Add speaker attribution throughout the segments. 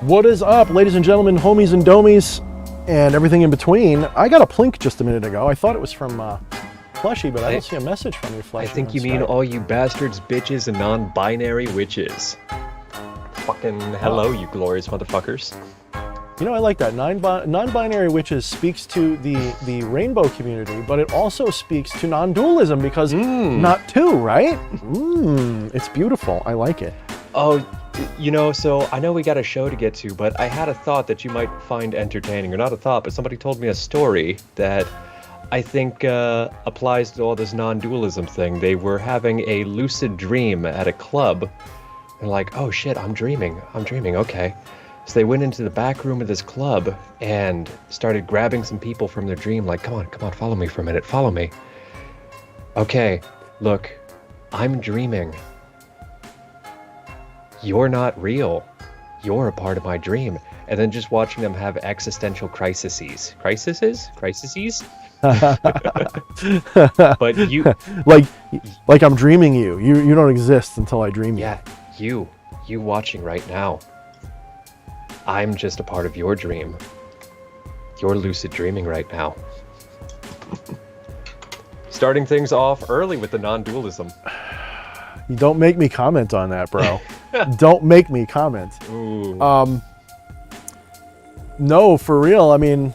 Speaker 1: What is up, ladies and gentlemen, homies and domies, and everything in between? I got a plink just a minute ago. I thought it was from Fleshy, but I don't see a message from you, Fleshy.
Speaker 2: I think you mean all you bastards, bitches, and non-binary witches. Fucking hello, you glorious motherfuckers.
Speaker 1: You know, I like that. Non-binary witches speaks to the rainbow community, but it also speaks to non-dualism because not two, right? It's beautiful. I like it.
Speaker 2: Oh, you know, so I know we got a show to get to, but I had a thought that you might find entertaining. Or not a thought, but somebody told me a story that I think applies to all this non-dualism thing. They were having a lucid dream at a club. They're like, oh shit, I'm dreaming, okay. So they went into the back room of this club and started grabbing some people from their dream, like, come on, follow me for a minute, follow me. Okay, look, I'm dreaming. You're not real. You're a part of my dream. And then just watching them have existential crises. Crises? But you...
Speaker 1: Like I'm dreaming you. You don't exist until I dream you.
Speaker 2: Yeah, you watching right now. I'm just a part of your dream. You're lucid dreaming right now. Starting things off early with the non-dualism.
Speaker 1: You don't make me comment on that, bro. Don't make me comment.
Speaker 2: Ooh.
Speaker 1: No, for real. I mean,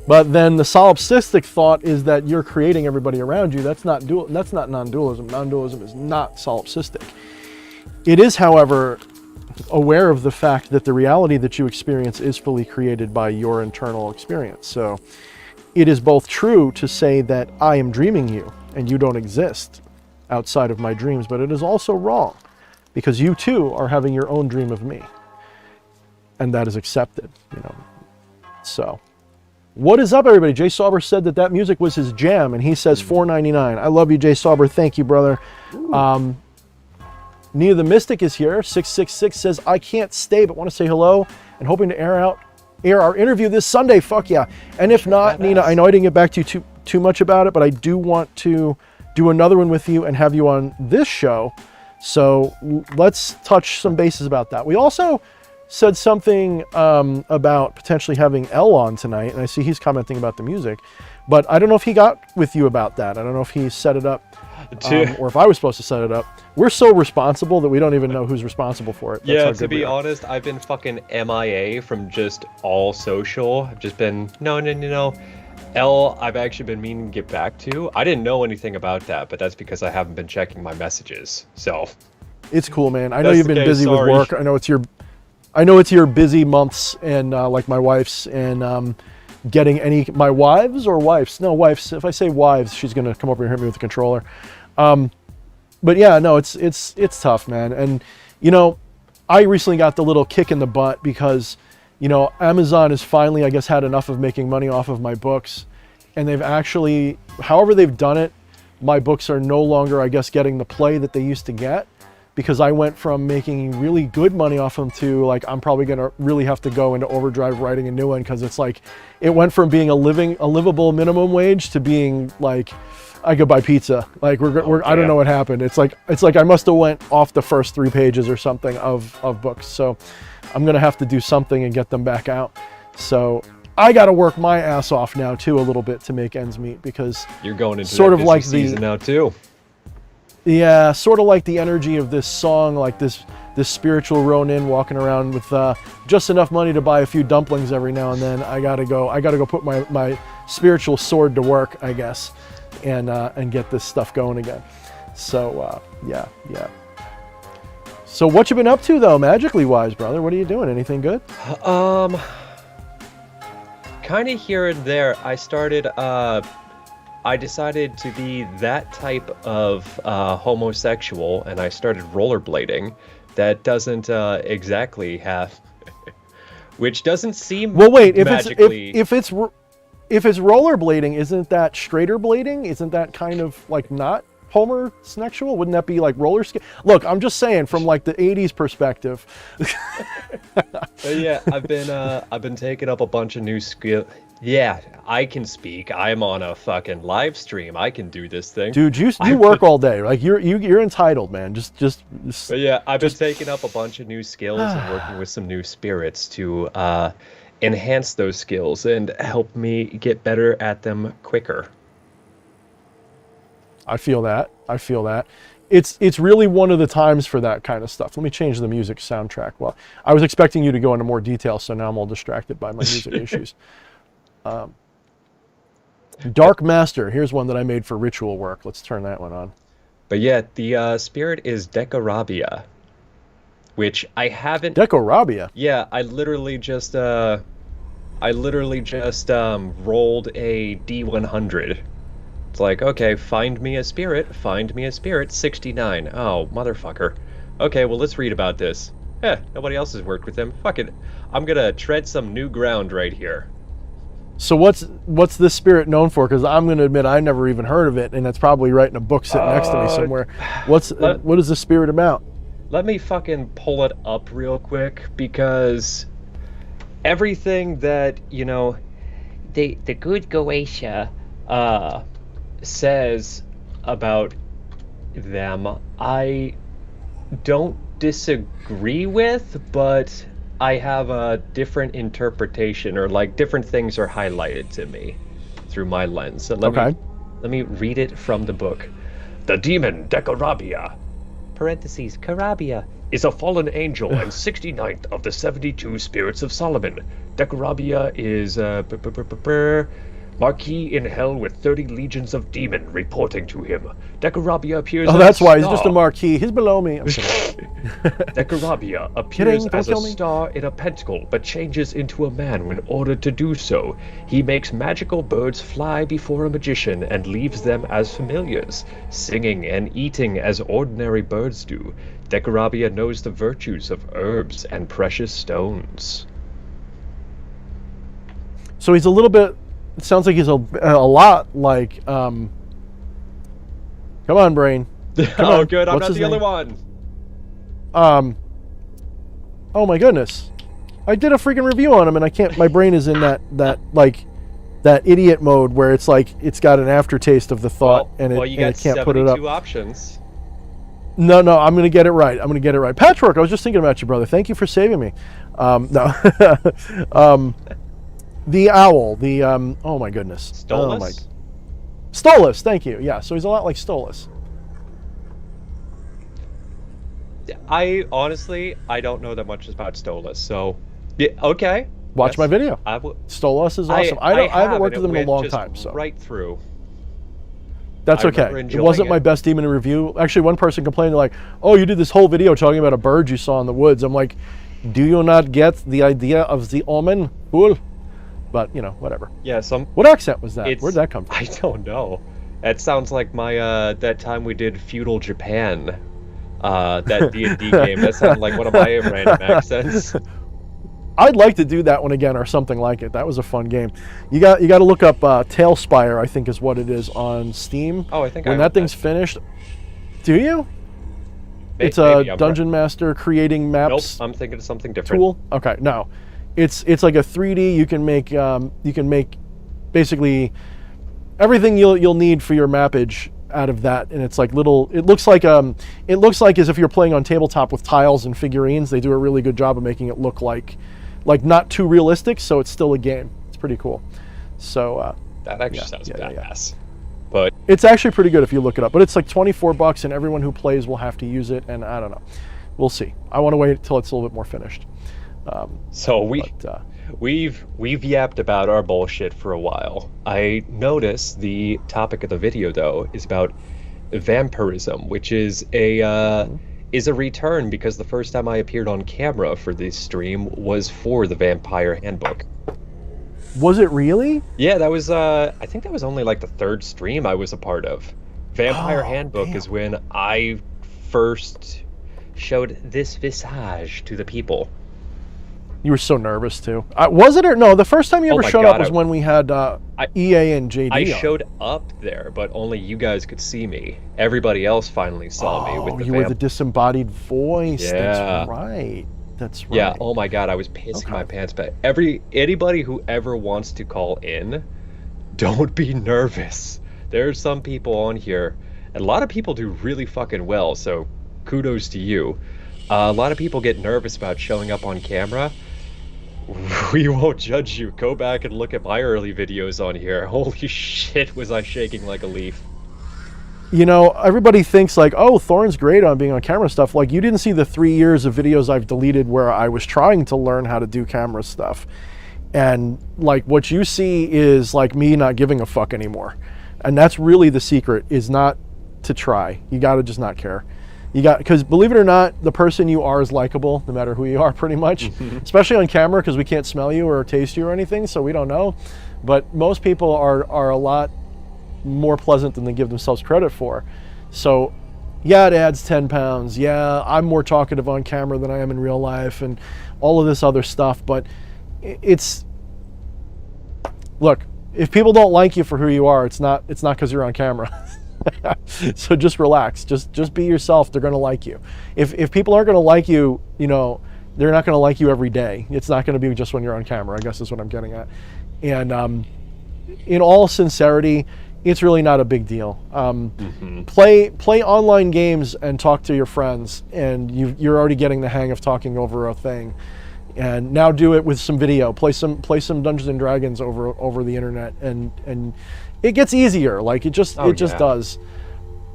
Speaker 1: but then the solipsistic thought is that you're creating everybody around you. That's not non-dualism. Non-dualism is not solipsistic. It is, however, aware of the fact that the reality that you experience is fully created by your internal experience. So it is both true to say that I am dreaming you and you don't exist outside of my dreams, but it is also wrong because you too are having your own dream of me, and that is accepted, you know. So what is up, everybody? Jay Sauber said that music was his jam, and he says $4.99. I love you, Jay Sauber. Thank you, brother. Nia the Mystic is here. 666 says, I can't stay, but want to say hello and hoping to air our interview this Sunday. Fuck yeah. And if not, Nina, I know I didn't get back to you too much about it, but I do want to do another one with you and have you on this show. So let's touch some bases about that. We also said something about potentially having L on tonight, and I see he's commenting about the music, but I don't know if he got with you about that. I don't know if he set it up or if I was supposed to set it up. We're so responsible that we don't even know who's responsible for it.
Speaker 2: That's to be honest, I've been fucking MIA from just all social. I've just been, no. L, I've actually been meaning to get back to. I didn't know anything about that, but that's because I haven't been checking my messages. So
Speaker 1: it's cool, man. I know you've been busy with work. I know it's your busy months, and like my wife's, and getting my wives or wifes? No, wives. If I say wives, she's gonna come over and hit me with the controller. But yeah, no, it's tough, man. And you know, I recently got the little kick in the butt because, you know, Amazon has finally, I guess, had enough of making money off of my books, and they've actually, however they've done it, my books are no longer, I guess, getting the play that they used to get, because I went from making really good money off them to like, I'm probably gonna really have to go into overdrive writing a new one, because it's like, it went from being a livable minimum wage to being like, I could buy pizza. Like I don't know what happened. It's like I must have went off the first 3 pages or something of books. So I'm gonna have to do something and get them back out. So I got to work my ass off now too a little bit to make ends meet, because
Speaker 2: you're going into
Speaker 1: sort of like the
Speaker 2: season now too.
Speaker 1: Yeah, sort of like the energy of this song, like this spiritual Ronin walking around with just enough money to buy a few dumplings every now and then. I gotta go put my spiritual sword to work, I guess, and get this stuff going again. So yeah. So what you been up to though, magically wise, brother? What are you doing? Anything good?
Speaker 2: Kind of here and there. I decided to be that type of homosexual, and I started rollerblading. That doesn't exactly have, which doesn't seem
Speaker 1: well. Wait,
Speaker 2: magically...
Speaker 1: if it's rollerblading, isn't that straighter blading? Isn't that kind of like not homosexual? Wouldn't that be like roller skate? Look, I'm just saying from like the '80s perspective.
Speaker 2: But yeah, I've been taking up a bunch of new Yeah, I can speak. I'm on a fucking live stream. I can do this thing.
Speaker 1: Dude, you work all day. Like you're entitled, man.
Speaker 2: But yeah, I've been taking up a bunch of new skills and working with some new spirits to enhance those skills and help me get better at them quicker.
Speaker 1: I feel that. I feel that. It's really one of the times for that kind of stuff. Let me change the music soundtrack. Well, I was expecting you to go into more detail, so now I'm all distracted by my music issues. Dark Master. Here's one that I made for ritual work. Let's turn that one on.
Speaker 2: But yeah, the spirit is Decorabia, which I haven't.
Speaker 1: Decorabia.
Speaker 2: Yeah, I literally just rolled a D100. It's like, okay, find me a spirit, 69. Oh, motherfucker. Okay, well, let's read about this. Nobody else has worked with him. Fuck it. I'm gonna tread some new ground right here.
Speaker 1: So what's this spirit known for? Because I'm going to admit I never even heard of it, and it's probably right in a book sitting next to me somewhere. What is this spirit about?
Speaker 2: Let me fucking pull it up real quick, because everything that, the good Goetia says about them, I don't disagree with, but I have a different interpretation, or like different things are highlighted to me through my lens. So let me read it from the book. The demon Decorabia, parentheses, Carabia, is a fallen angel and 69th of the 72 spirits of Solomon. Decorabia is Marquis in hell with 30 legions of demon reporting to him. Decorabia appears.
Speaker 1: Oh, that's why he's just a marquis. He's below me.
Speaker 2: Decorabia appears as a star in a pentacle, but changes into a man when ordered to do so. He makes magical birds fly before a magician and leaves them as familiars, singing and eating as ordinary birds do. Decorabia knows the virtues of herbs and precious stones.
Speaker 1: So he's a little bit. It sounds like he's a lot like. Come on, brain. Come on.
Speaker 2: Good. I'm not the other one.
Speaker 1: Oh my goodness, I did a freaking review on him, and I can't. My brain is in that idiot mode where it's like it's got an aftertaste of the thought, and it can't put it up.
Speaker 2: Options.
Speaker 1: No, I'm gonna get it right. Patchwork. I was just thinking about you, brother. Thank you for saving me. No. The owl, oh my goodness.
Speaker 2: Stolas?
Speaker 1: Stolas, thank you. Yeah, so he's a lot like Stolas.
Speaker 2: I don't know that much about Stolas, so yeah, okay.
Speaker 1: Watch my video. Stolas is awesome. I haven't worked with him in a long time, so
Speaker 2: right through.
Speaker 1: That's okay. It wasn't my best demon review. Actually, one person complained like, "Oh, you did this whole video talking about a bird you saw in the woods." I'm like, "Do you not get the idea of the omen? Cool." But whatever.
Speaker 2: Yeah,
Speaker 1: what accent was that? Where'd that come from?
Speaker 2: I don't know. It sounds like my that time we did Feudal Japan, that D&D game. That sounded like one of my random accents.
Speaker 1: I'd like to do that one again or something like it. That was a fun game. You got to look up Tailspire, I think is what it is on Steam.
Speaker 2: Oh, I think
Speaker 1: when that thing's finished. Do you? It's a dungeon master creating maps.
Speaker 2: Nope, I'm thinking of something different.
Speaker 1: Tool. Okay, no. It's like a 3D. You can make basically everything you'll need for your mappage out of that, and it's like little. It looks like as if you're playing on tabletop with tiles and figurines. They do a really good job of making it look like not too realistic, so it's still a game. It's pretty cool. So
Speaker 2: that actually sounds badass. But
Speaker 1: it's actually pretty good if you look it up. But it's like $24, and everyone who plays will have to use it. And I don't know. We'll see. I want to wait until it's a little bit more finished.
Speaker 2: So we've yapped about our bullshit for a while. I noticed the topic of the video though is about vampirism, which is a return, because the first time I appeared on camera for this stream was for the Vampire Handbook.
Speaker 1: Was it really?
Speaker 2: Yeah, that was I think that was only like the third stream I was a part of. Vampire Handbook is when I first showed this visage to the people.
Speaker 1: You were so nervous too. Was it or no? The first time you ever showed up was when we had EA and JD.
Speaker 2: I showed up there, but only you guys could see me. Everybody else finally saw me. With
Speaker 1: you were the disembodied voice.
Speaker 2: Yeah.
Speaker 1: That's right. That's right.
Speaker 2: Yeah, oh my God, I was pissing my pants. But anybody who ever wants to call in, don't be nervous. There's some people on here, and a lot of people do really fucking well, so kudos to you. A lot of people get nervous about showing up on camera. We won't judge you. Go back and look at my early videos on here. Holy shit, was I shaking like a leaf.
Speaker 1: You know, everybody thinks like, oh, Thorne's great on being on camera stuff. Like, you didn't see the 3 years of videos I've deleted where I was trying to learn how to do camera stuff. And like, what you see is like me not giving a fuck anymore. And that's really the secret, is not to try. You got to just not care. Because believe it or not, the person you are is likable, no matter who you are, pretty much. Especially on camera, because we can't smell you or taste you or anything, so we don't know. But most people are a lot more pleasant than they give themselves credit for. So yeah, it adds 10 pounds. Yeah, I'm more talkative on camera than I am in real life, and all of this other stuff. But look, if people don't like you for who you are, it's not because you're on camera. So just relax. Just be yourself. They're going to like you. If people aren't going to like you, you know, they're not going to like you every day. It's not going to be just when you're on camera, I guess is what I'm getting at. And in all sincerity, it's really not a big deal. Play online games and talk to your friends, and you're already getting the hang of talking over a thing. And now do it with some video. Play some Dungeons and Dragons over the internet, and it gets easier. Like it just does,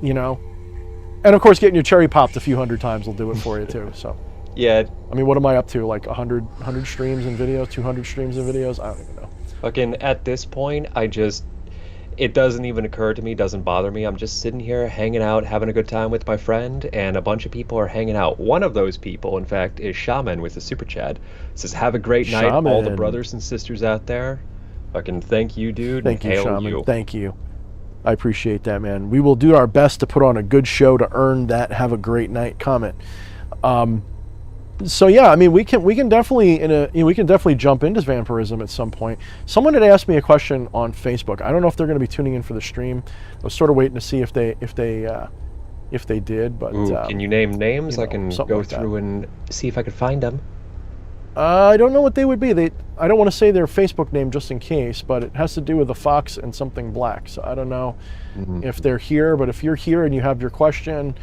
Speaker 1: you know. And of course, getting your cherry popped a few hundred times will do it for you too. So
Speaker 2: yeah.
Speaker 1: I mean, what am I up to? Like 100 streams and videos, 200 streams and videos? I don't even know.
Speaker 2: Fucking at this point, it doesn't even occur to me, doesn't bother me. I'm just sitting here hanging out, having a good time with my friend, and a bunch of people are hanging out. One of those people, in fact, is Shaman with the super chat. Says, have a great night, all the brothers and sisters out there. Fucking thank you, dude.
Speaker 1: Thank you, Shaman. Thank you. I appreciate that, man. We will do our best to put on a good show to earn that have a great night comment. So yeah, I mean, we can definitely jump into vampirism at some point. Someone had asked me a question on Facebook. I don't know if they're going to be tuning in for the stream. I was sort of waiting to see if they did. But
Speaker 2: can you name names?
Speaker 1: You know,
Speaker 2: I can go through and see if I could find them.
Speaker 1: I don't know what they would be. I don't want to say their Facebook name just in case, but it has to do with a fox and something black. So I don't know if they're here. But if you're here and you have your question,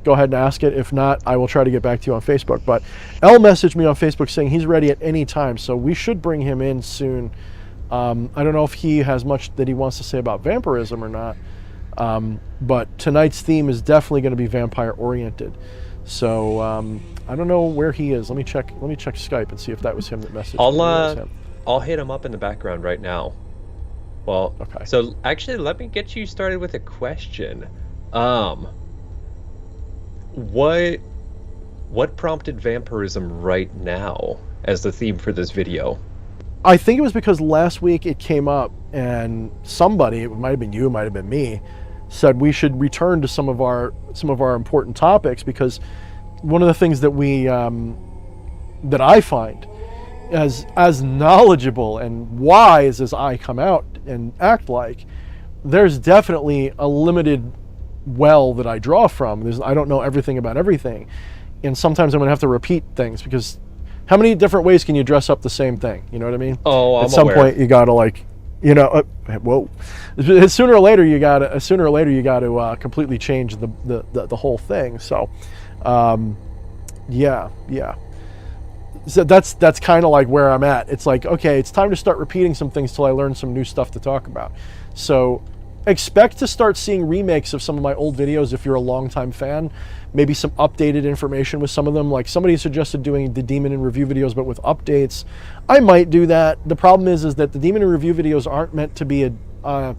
Speaker 1: go ahead and ask it. If not, I will try to get back to you on Facebook. But L messaged me on Facebook saying he's ready at any time, so we should bring him in soon. I don't know if he has much that he wants to say about vampirism or not, but tonight's theme is definitely going to be vampire oriented. So I don't know where he is. Let me check Skype and see if that was him that messaged me.
Speaker 2: I'll hit him up in the background right now. Well, okay. So actually, let me get you started with a question. What prompted vampirism right now as the theme for this video?
Speaker 1: I think it was because last week it came up and somebody, it might have been you, it might have been me, said we should return to some of our important topics, because one of the things that that I find as knowledgeable and wise as I come out and act like, there's definitely a limited well that I draw from. I don't know everything about everything, and sometimes I'm gonna have to repeat things, because how many different ways can you dress up the same thing? You know what I mean?
Speaker 2: Oh,
Speaker 1: at some point you gotta, like, you know, whoa. Sooner or later you gotta completely change the whole thing. So, yeah. So that's kind of like where I'm at. It's like, okay, it's time to start repeating some things till I learn some new stuff to talk about. So expect to start seeing remakes of some of my old videos if you're a longtime fan. Maybe some updated information with some of them. Like somebody suggested doing the Demon in Review videos, but with updates. I might do that. The problem is that the Demon in Review videos aren't meant to be a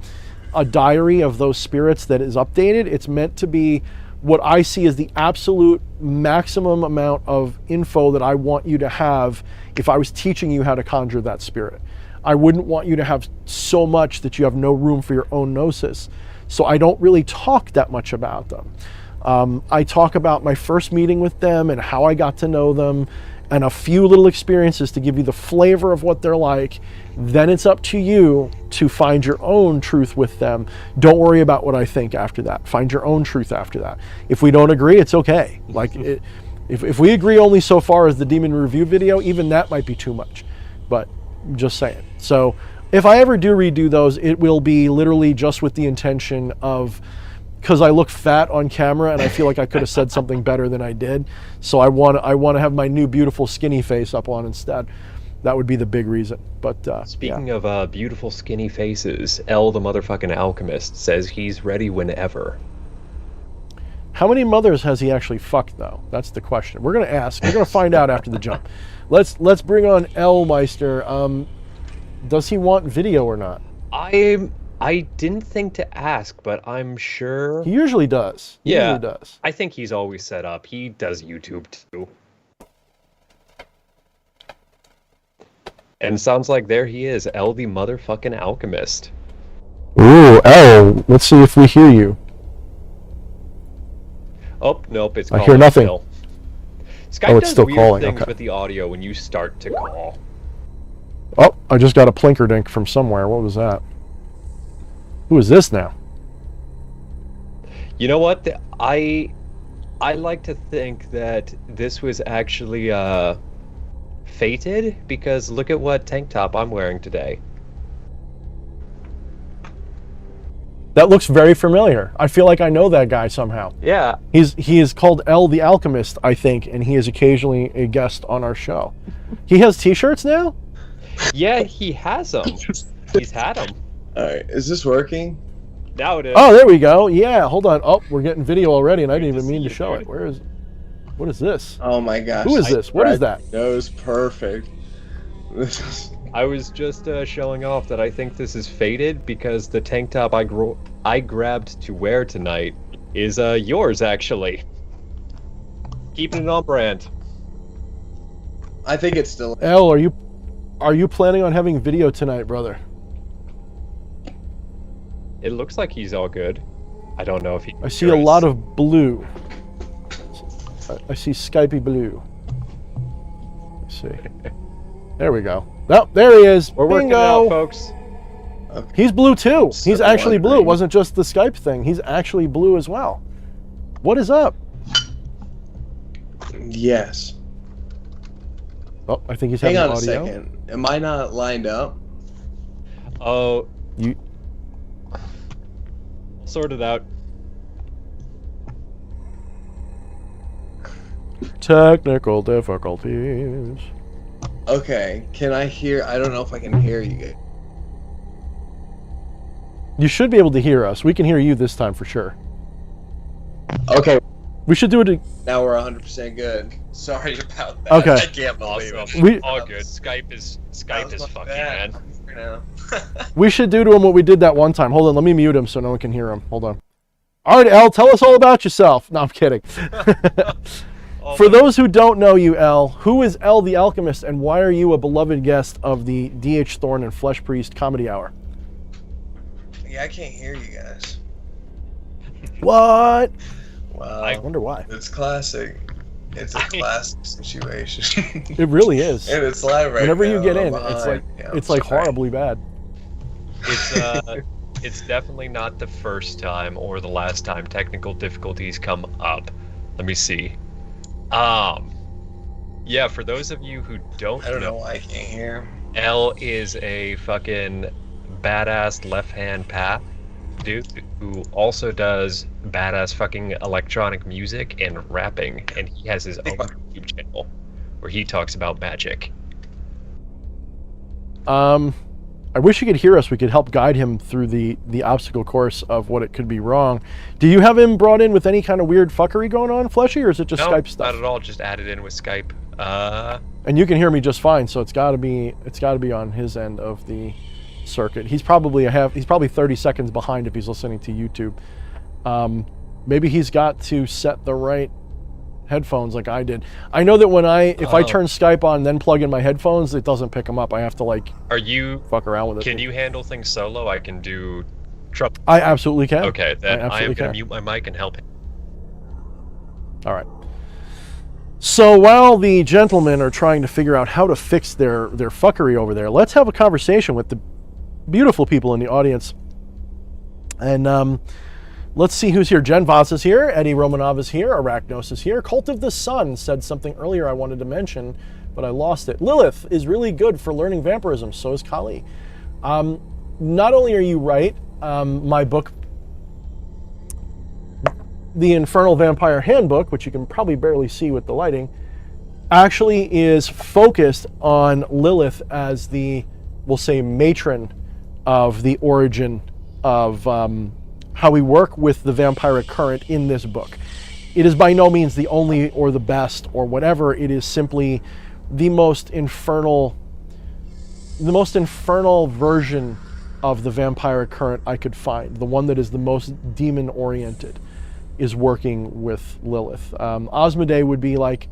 Speaker 1: diary of those spirits that is updated. It's meant to be what I see as the absolute maximum amount of info that I want you to have if I was teaching you how to conjure that spirit. I wouldn't want you to have so much that you have no room for your own gnosis. So I don't really talk that much about them. I talk about my first meeting with them and how I got to know them, and a few little experiences to give you the flavor of what they're like. Then it's up to you to find your own truth with them. Don't worry about what I think after that. Find your own truth after that. If we don't agree, it's okay. Like If we agree only so far as the demon review video, even that might be too much. But just saying. So if I ever do redo those, it will be literally just with the intention of, because I look fat on camera and I feel like I could have said something better than I did. So I want to have my new beautiful skinny face up on instead. That would be the big reason. But
Speaker 2: speaking of beautiful skinny faces, L the motherfucking alchemist says he's ready whenever.
Speaker 1: How many mothers has he actually fucked, though? That's the question. We're gonna ask. We're gonna find out after the jump. Let's bring on L Meister. Does he want video or not?
Speaker 2: I didn't think to ask, but I'm sure
Speaker 1: He usually does. He
Speaker 2: Yeah.
Speaker 1: usually does.
Speaker 2: I think he's always set up. He does YouTube too. And sounds like there he is, L the motherfucking alchemist.
Speaker 1: Ooh, L. Let's see if we hear you.
Speaker 2: Oh, nope, it's
Speaker 1: I
Speaker 2: calling
Speaker 1: hear nothing.
Speaker 2: still. Skype
Speaker 1: Oh, it's
Speaker 2: does
Speaker 1: still
Speaker 2: weird
Speaker 1: calling,
Speaker 2: things
Speaker 1: okay.
Speaker 2: with the audio when you start to call.
Speaker 1: Oh, I just got a plinker dink from somewhere. What was that? Who is this now?
Speaker 2: You know what? I like to think that this was actually fated, because look at what tank top I'm wearing today.
Speaker 1: That looks very familiar. I feel like I know that guy somehow.
Speaker 2: Yeah.
Speaker 1: He is called L the Alchemist, I think, and he is occasionally a guest on our show. He has t-shirts now?
Speaker 2: Yeah, he has them. He's had them.
Speaker 3: Alright, is this working?
Speaker 2: Now it is.
Speaker 1: Oh, there we go. Yeah, hold on. Oh, we're getting video already, and I didn't
Speaker 2: Good to
Speaker 1: even mean
Speaker 2: see
Speaker 1: to
Speaker 2: you,
Speaker 1: show
Speaker 2: dude.
Speaker 1: it. What is this?
Speaker 3: Oh my gosh.
Speaker 1: Who is this? What is that?
Speaker 3: Nose perfect. This is...
Speaker 2: I was just showing off that I think this is fated because the tank top I grabbed to wear tonight is yours, actually. Keeping it on brand.
Speaker 3: I think it's still...
Speaker 1: L, are you planning on having video tonight, brother?
Speaker 2: It looks like he's all good. I don't know if he.
Speaker 1: I see a lot of blue. I see Skypey blue. Let's see. There we go. Oh, there he is.
Speaker 2: We're working it
Speaker 1: Bingo.
Speaker 2: out, folks.
Speaker 1: He's blue too. He's
Speaker 3: So
Speaker 1: actually blue. It
Speaker 3: wondering.
Speaker 1: wasn't just the Skype thing. He's actually blue as well. What is up?
Speaker 3: Yes.
Speaker 1: Oh, I think he's
Speaker 3: Hang
Speaker 1: having
Speaker 3: on a
Speaker 1: audio.
Speaker 3: second. Am I not lined up?
Speaker 2: Oh,
Speaker 1: You
Speaker 2: sort it out.
Speaker 1: technical difficulties.
Speaker 3: Okay, can I hear... I don't know if I can hear you guys.
Speaker 1: You should be able to hear us. We can hear you this time for sure.
Speaker 3: Okay,
Speaker 1: We should do it.
Speaker 3: now we're 100% good. Sorry about that.
Speaker 1: Okay.
Speaker 3: I can't believe it.
Speaker 1: We
Speaker 2: All good. Skype is
Speaker 3: That was my
Speaker 2: fucking
Speaker 3: bad.
Speaker 2: man.
Speaker 3: For now.
Speaker 1: we should do to him what we did that one time. Hold on, let me mute him so no one can hear him. Hold on. All right, L, tell us all about yourself. No, I'm kidding.
Speaker 2: Oh,
Speaker 1: For those who don't know you, L, who is L the Alchemist, and why are you a beloved guest of the D.H. Thorne and Flesh Priest Comedy Hour?
Speaker 3: Yeah, I can't hear you guys.
Speaker 1: What?
Speaker 3: Wow.
Speaker 1: I wonder why.
Speaker 3: It's classic. It's a classic situation.
Speaker 1: It really is.
Speaker 3: And it's live right
Speaker 1: Whenever
Speaker 3: now.
Speaker 1: you get
Speaker 3: I'm
Speaker 1: in, it's like
Speaker 3: behind. Yeah,
Speaker 1: it's
Speaker 3: I'm
Speaker 1: like
Speaker 3: sorry.
Speaker 1: horribly bad.
Speaker 2: it's definitely not the first time or the last time technical difficulties come up. Let me see. Yeah, for those of you who don't
Speaker 3: I don't know why I can't hear.
Speaker 2: L is a fucking badass left-hand path dude who also does badass fucking electronic music and rapping, and he has his own YouTube channel where he talks about magic.
Speaker 1: I wish you could hear us. We could help guide him through the obstacle course of what it could be wrong. Do you have him brought in with any kind of weird fuckery going on, Fleshy, or is it just
Speaker 2: No,
Speaker 1: Skype stuff?
Speaker 2: not at all. Just added in with Skype.
Speaker 1: And you can hear me just fine, so it's got to be on his end of the circuit. He's probably 30 seconds behind if he's listening to YouTube. Maybe he's got to set the right headphones like I did. I know that when if I turn Skype on then plug in my headphones, it doesn't pick them up. I have to like
Speaker 2: Are you?
Speaker 1: fuck around with it.
Speaker 2: Can you handle things solo? I can do trouble.
Speaker 1: I absolutely can.
Speaker 2: Okay, then I am
Speaker 1: absolutely
Speaker 2: gonna
Speaker 1: can.
Speaker 2: mute my mic and help him.
Speaker 1: All right. So while the gentlemen are trying to figure out how to fix their fuckery over there, let's have a conversation with the beautiful people in the audience. And Let's see who's here. Jen Voss is here. Eddie Romanov is here. Arachnos is here. Cult of the Sun said something earlier I wanted to mention, but I lost it. Lilith is really good for learning vampirism. So is Kali. Not only are you right, my book, The Infernal Vampire Handbook, which you can probably barely see with the lighting, actually is focused on Lilith as the, we'll say, matron of the origin of how we work with the vampiric current in this book. It is by no means the only or the best or whatever. It is simply the most infernal version of the vampiric current I could find. The one that is the most demon-oriented is working with Lilith. Asmodee would be like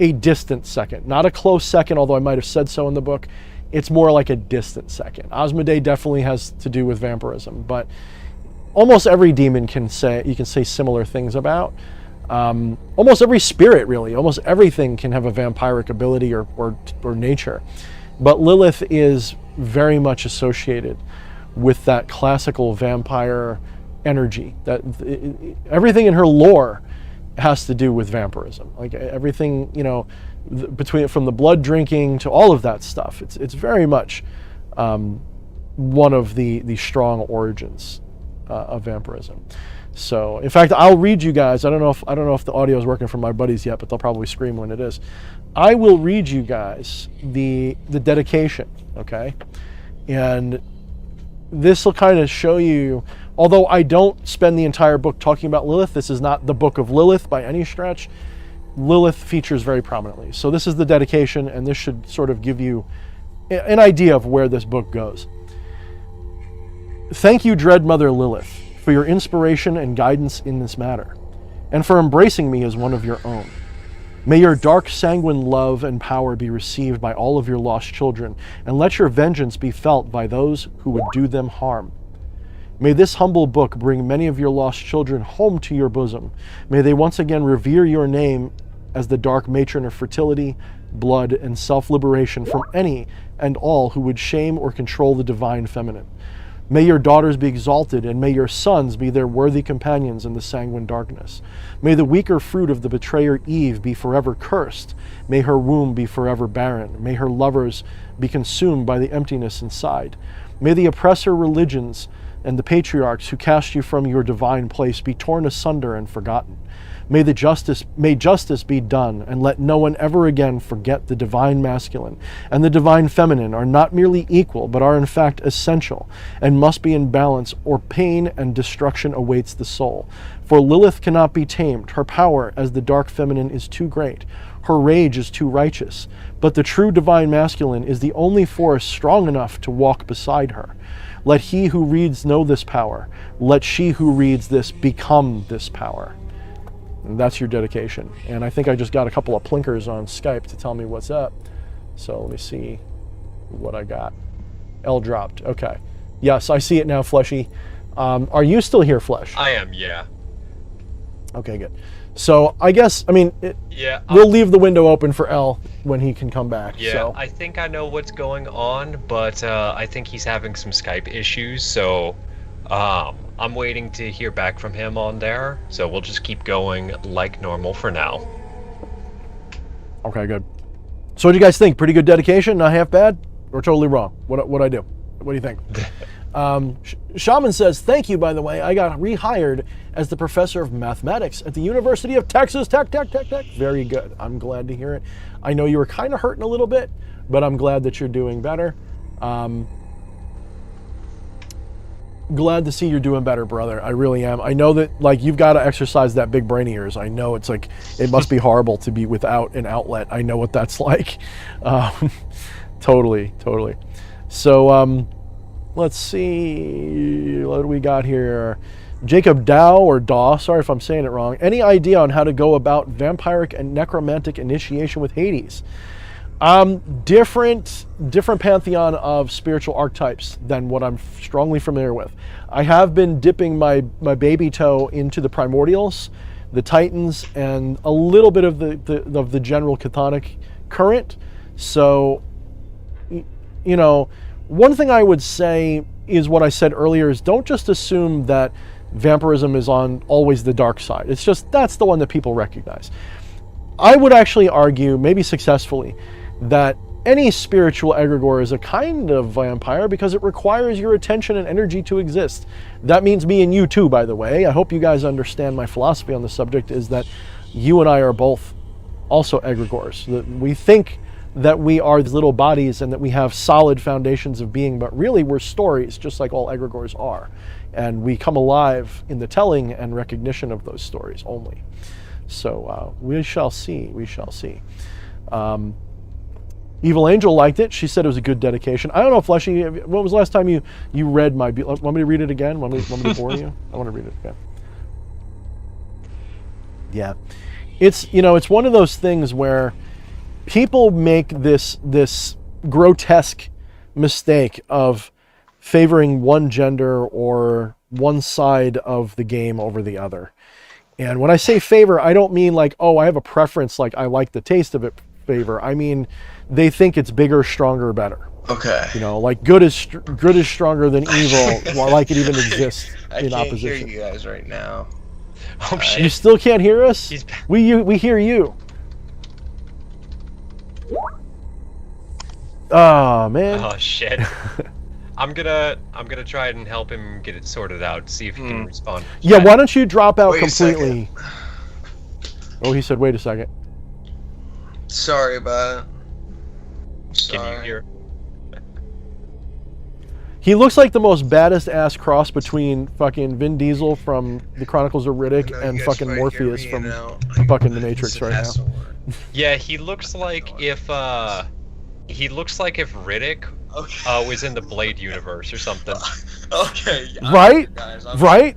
Speaker 1: a distant second, not a close second, although I might have said so in the book. It's more like a distant second. Asmodee definitely has to do with vampirism, but almost every demon you can say similar things about. Almost every spirit, really, almost everything can have a vampiric ability or nature. But Lilith is very much associated with that classical vampire energy. That everything in her lore has to do with vampirism. Like everything, from the blood drinking to all of that stuff. It's very much one of the strong origins of vampirism. So, in fact, I'll read you guys. I don't know if the audio is working for my buddies yet, but they'll probably scream when it is. I will read you guys the dedication, okay? And this will kind of show you, although I don't spend the entire book talking about Lilith, this is not the book of Lilith by any stretch. Lilith features very prominently. So this is the dedication, and this should sort of give you an idea of where this book goes. Thank you, Dread Mother Lilith, for your inspiration and guidance in this matter, and for embracing me as one of your own. May your dark sanguine love and power be received by all of your lost children, and let your vengeance be felt by those who would do them harm. May this humble book bring many of your lost children home to your bosom. May they once again revere your name as the dark matron of fertility, blood, and self-liberation from any and all who would shame or control the divine feminine. May your daughters be exalted, and may your sons be their worthy companions in the sanguine darkness. May the weaker fruit of the betrayer Eve be forever cursed. May her womb be forever barren. May her lovers be consumed by the emptiness inside. May the oppressor religions and the patriarchs who cast you from your divine place be torn asunder and forgotten. May justice be done, and let no one ever again forget the divine masculine and the divine feminine are not merely equal, but are in fact essential, and must be in balance, or pain and destruction awaits the soul. For Lilith cannot be tamed. Her power as the dark feminine is too great. Her rage is too righteous. But the true divine masculine is the only force strong enough to walk beside her. Let he who reads know this power. Let she who reads this become this power. And that's your dedication. And I think I just got a couple of plinkers on Skype to tell me what's up. So let me see what I got. L dropped. Okay. Yes, I see it now, Fleshy. Are you still here, Flesh?
Speaker 2: I am, yeah.
Speaker 1: Okay, good. So I guess,
Speaker 2: yeah,
Speaker 1: we'll leave the window open for L when he can come back.
Speaker 2: Yeah,
Speaker 1: so.
Speaker 2: I think I know what's going on, but I think he's having some Skype issues, so I'm waiting to hear back from him on there, so we'll just keep going like normal for now.
Speaker 1: Okay, good. So what do you guys think? Pretty good dedication? Not half bad? Or totally wrong? What I do? What do you think? Shaman says, thank you, by the way. I got rehired as the professor of mathematics at the University of Texas. Tech. Very good. I'm glad to hear it. I know you were kind of hurting a little bit, but I'm glad that you're doing better. Glad to see you're doing better, brother. I really am. I know that, you've got to exercise that big brain of yours. I know it's it must be horrible to be without an outlet. I know what that's like. Totally. So, let's see. What do we got here? Jacob Dow or Daw, sorry if I'm saying it wrong. Any idea on how to go about vampiric and necromantic initiation with Hades? Different pantheon of spiritual archetypes than what I'm strongly familiar with. I have been dipping my baby toe into the primordials, the Titans, and a little bit of the general chthonic current. So, one thing I would say is what I said earlier, is don't just assume that vampirism is on always the dark side. It's just, that's the one that people recognize. I would actually argue, maybe successfully, that any spiritual egregore is a kind of vampire because it requires your attention and energy to exist. That means me and you too, by the way. I hope you guys understand my philosophy on the subject is that you and I are both also egregores. That we think that we are these little bodies and that we have solid foundations of being, but really we're stories, just like all egregores are. And we come alive in the telling and recognition of those stories only. So we shall see, we shall see. Evil Angel liked it. She said it was a good dedication. I don't know, Fleshy, when was the last time you read my... Want me to read it again? Want me to bore you? I want to read it again. Yeah. It's, you know, it's one of those things where people make this grotesque mistake of favoring one gender or one side of the game over the other. And when I say favor, I don't mean like, oh, I have a preference, like I like the taste of it favor. I mean, they think it's bigger, stronger, better.
Speaker 3: Okay.
Speaker 1: You know, like good is stronger than evil, while like it even exists in opposition. I can't
Speaker 3: hear you guys right now.
Speaker 2: Oh shit!
Speaker 1: You still can't hear us? We hear you. Oh man.
Speaker 2: Oh shit. I'm gonna try and help him get it sorted out. See if he can respond.
Speaker 1: Yeah. Why don't you drop out
Speaker 3: Wait
Speaker 1: completely? Oh, he said, "Wait a second."
Speaker 3: Sorry about it. Sorry.
Speaker 2: Can you hear?
Speaker 1: He looks like the most baddest ass cross between fucking Vin Diesel from the Chronicles of Riddick and fucking Morpheus from fucking The Matrix right now.
Speaker 2: Yeah, he looks like if Riddick was in the Blade universe or something.
Speaker 3: Okay.
Speaker 1: Right? Right?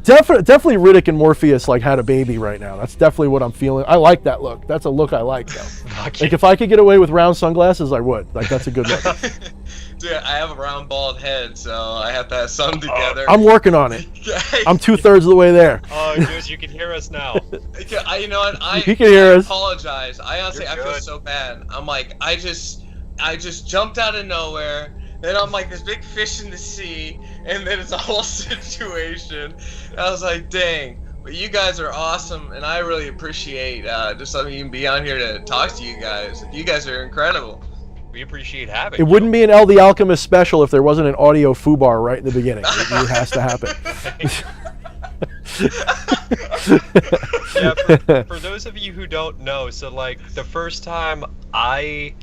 Speaker 1: Definitely Riddick and Morpheus like had a baby right now. That's definitely what I'm feeling. I like that look. That's a look I like though. Like if I could get away with round sunglasses, I would. Like that's a good look.
Speaker 3: Dude, I have a round bald head, so I have to have some together.
Speaker 1: I'm working on it. I'm 2/3 of the way there.
Speaker 2: Oh, dude, you can hear us now.
Speaker 3: You know what?
Speaker 1: He can hear us.
Speaker 3: Apologize. I honestly, I feel so bad. I'm like, I just jumped out of nowhere. Then I'm like this big fish in the sea, and then it's a whole situation. And I was like, dang. But you guys are awesome, and I really appreciate just letting me be on here to talk to you guys. You guys are incredible.
Speaker 2: We appreciate having
Speaker 1: you. It wouldn't be an El the Alchemist special if there wasn't an audio foobar right in the beginning. It has to happen.
Speaker 2: Yeah, for those of you who don't know, so like the first time I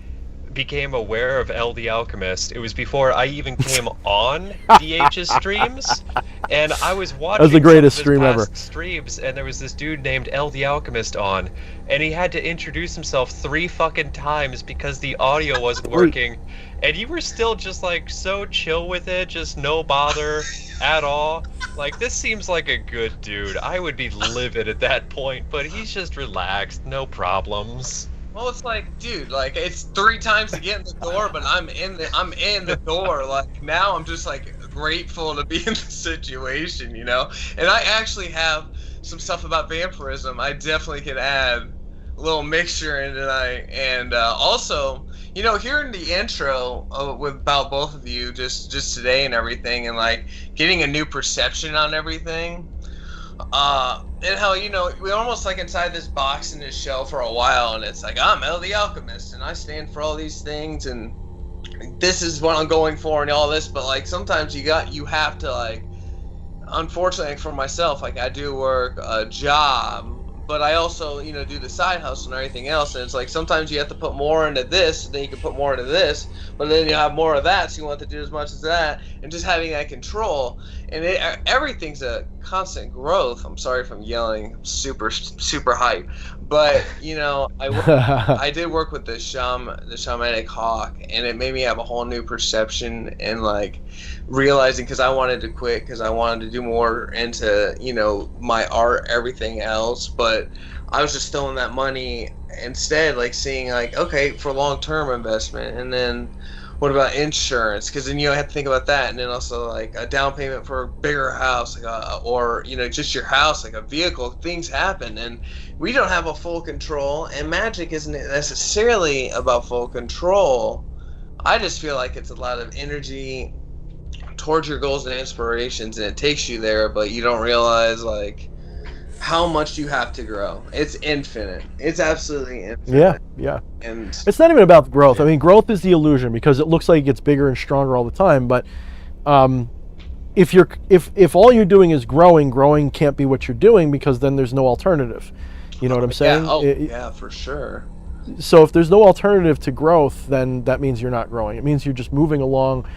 Speaker 2: became aware of El the Alchemist, it was before I even came on DH's streams, and I was watching
Speaker 1: that was the greatest stream ever.
Speaker 2: Streams, and there was this dude named El the Alchemist on, and he had to introduce himself 3 fucking times because the audio wasn't working, and you were still just like so chill with it, just no bother at all. Like, this seems like a good dude. I would be livid at that point, but he's just relaxed, no problems.
Speaker 3: Well, it's like, dude, like it's 3 times to get in the door, but I'm in the door. Like now, I'm just like grateful to be in the situation, you know. And I actually have some stuff about vampirism. I definitely could add a little mixture in tonight, and also, you know, hearing the intro about both of you just today and everything, and like getting a new perception on everything. And how, you know, we're almost like inside this box in this shell for a while, and it's like, I'm El the Alchemist, and I stand for all these things, and this is what I'm going for, and all this, but like sometimes you have to, like, unfortunately for myself, like I do work a job, but I also, you know, do the side hustle and everything else, and it's like sometimes you have to put more into this, then you can put more into this, but then you have more of that, so you want to do as much as that, and just having that control, and everything's a constant growth. I'm sorry if I'm yelling, I'm super hype, but you know, I did work with the shamanic hawk, and it made me have a whole new perception, and like realizing, because I wanted to quit, because I wanted to do more into, you know, my art, everything else, but I was just throwing that money instead, like seeing like, okay, for long-term investment, and then what about insurance? Because then you have to think about that, and then also like a down payment for a bigger house, like or you know, just your house, like a vehicle. Things happen, and we don't have a full control. And magic isn't necessarily about full control. I just feel like it's a lot of energy towards your goals and aspirations, and it takes you there, but you don't realize like how much you have to grow. It's infinite. It's absolutely infinite.
Speaker 1: Yeah.
Speaker 3: And
Speaker 1: it's not even about growth. I mean, growth is the illusion because it looks like it gets bigger and stronger all the time. But if all you're doing is growing can't be what you're doing, because then there's no alternative. You know what I'm saying?
Speaker 3: Yeah, for sure.
Speaker 1: So if there's no alternative to growth, then that means you're not growing. It means you're just moving along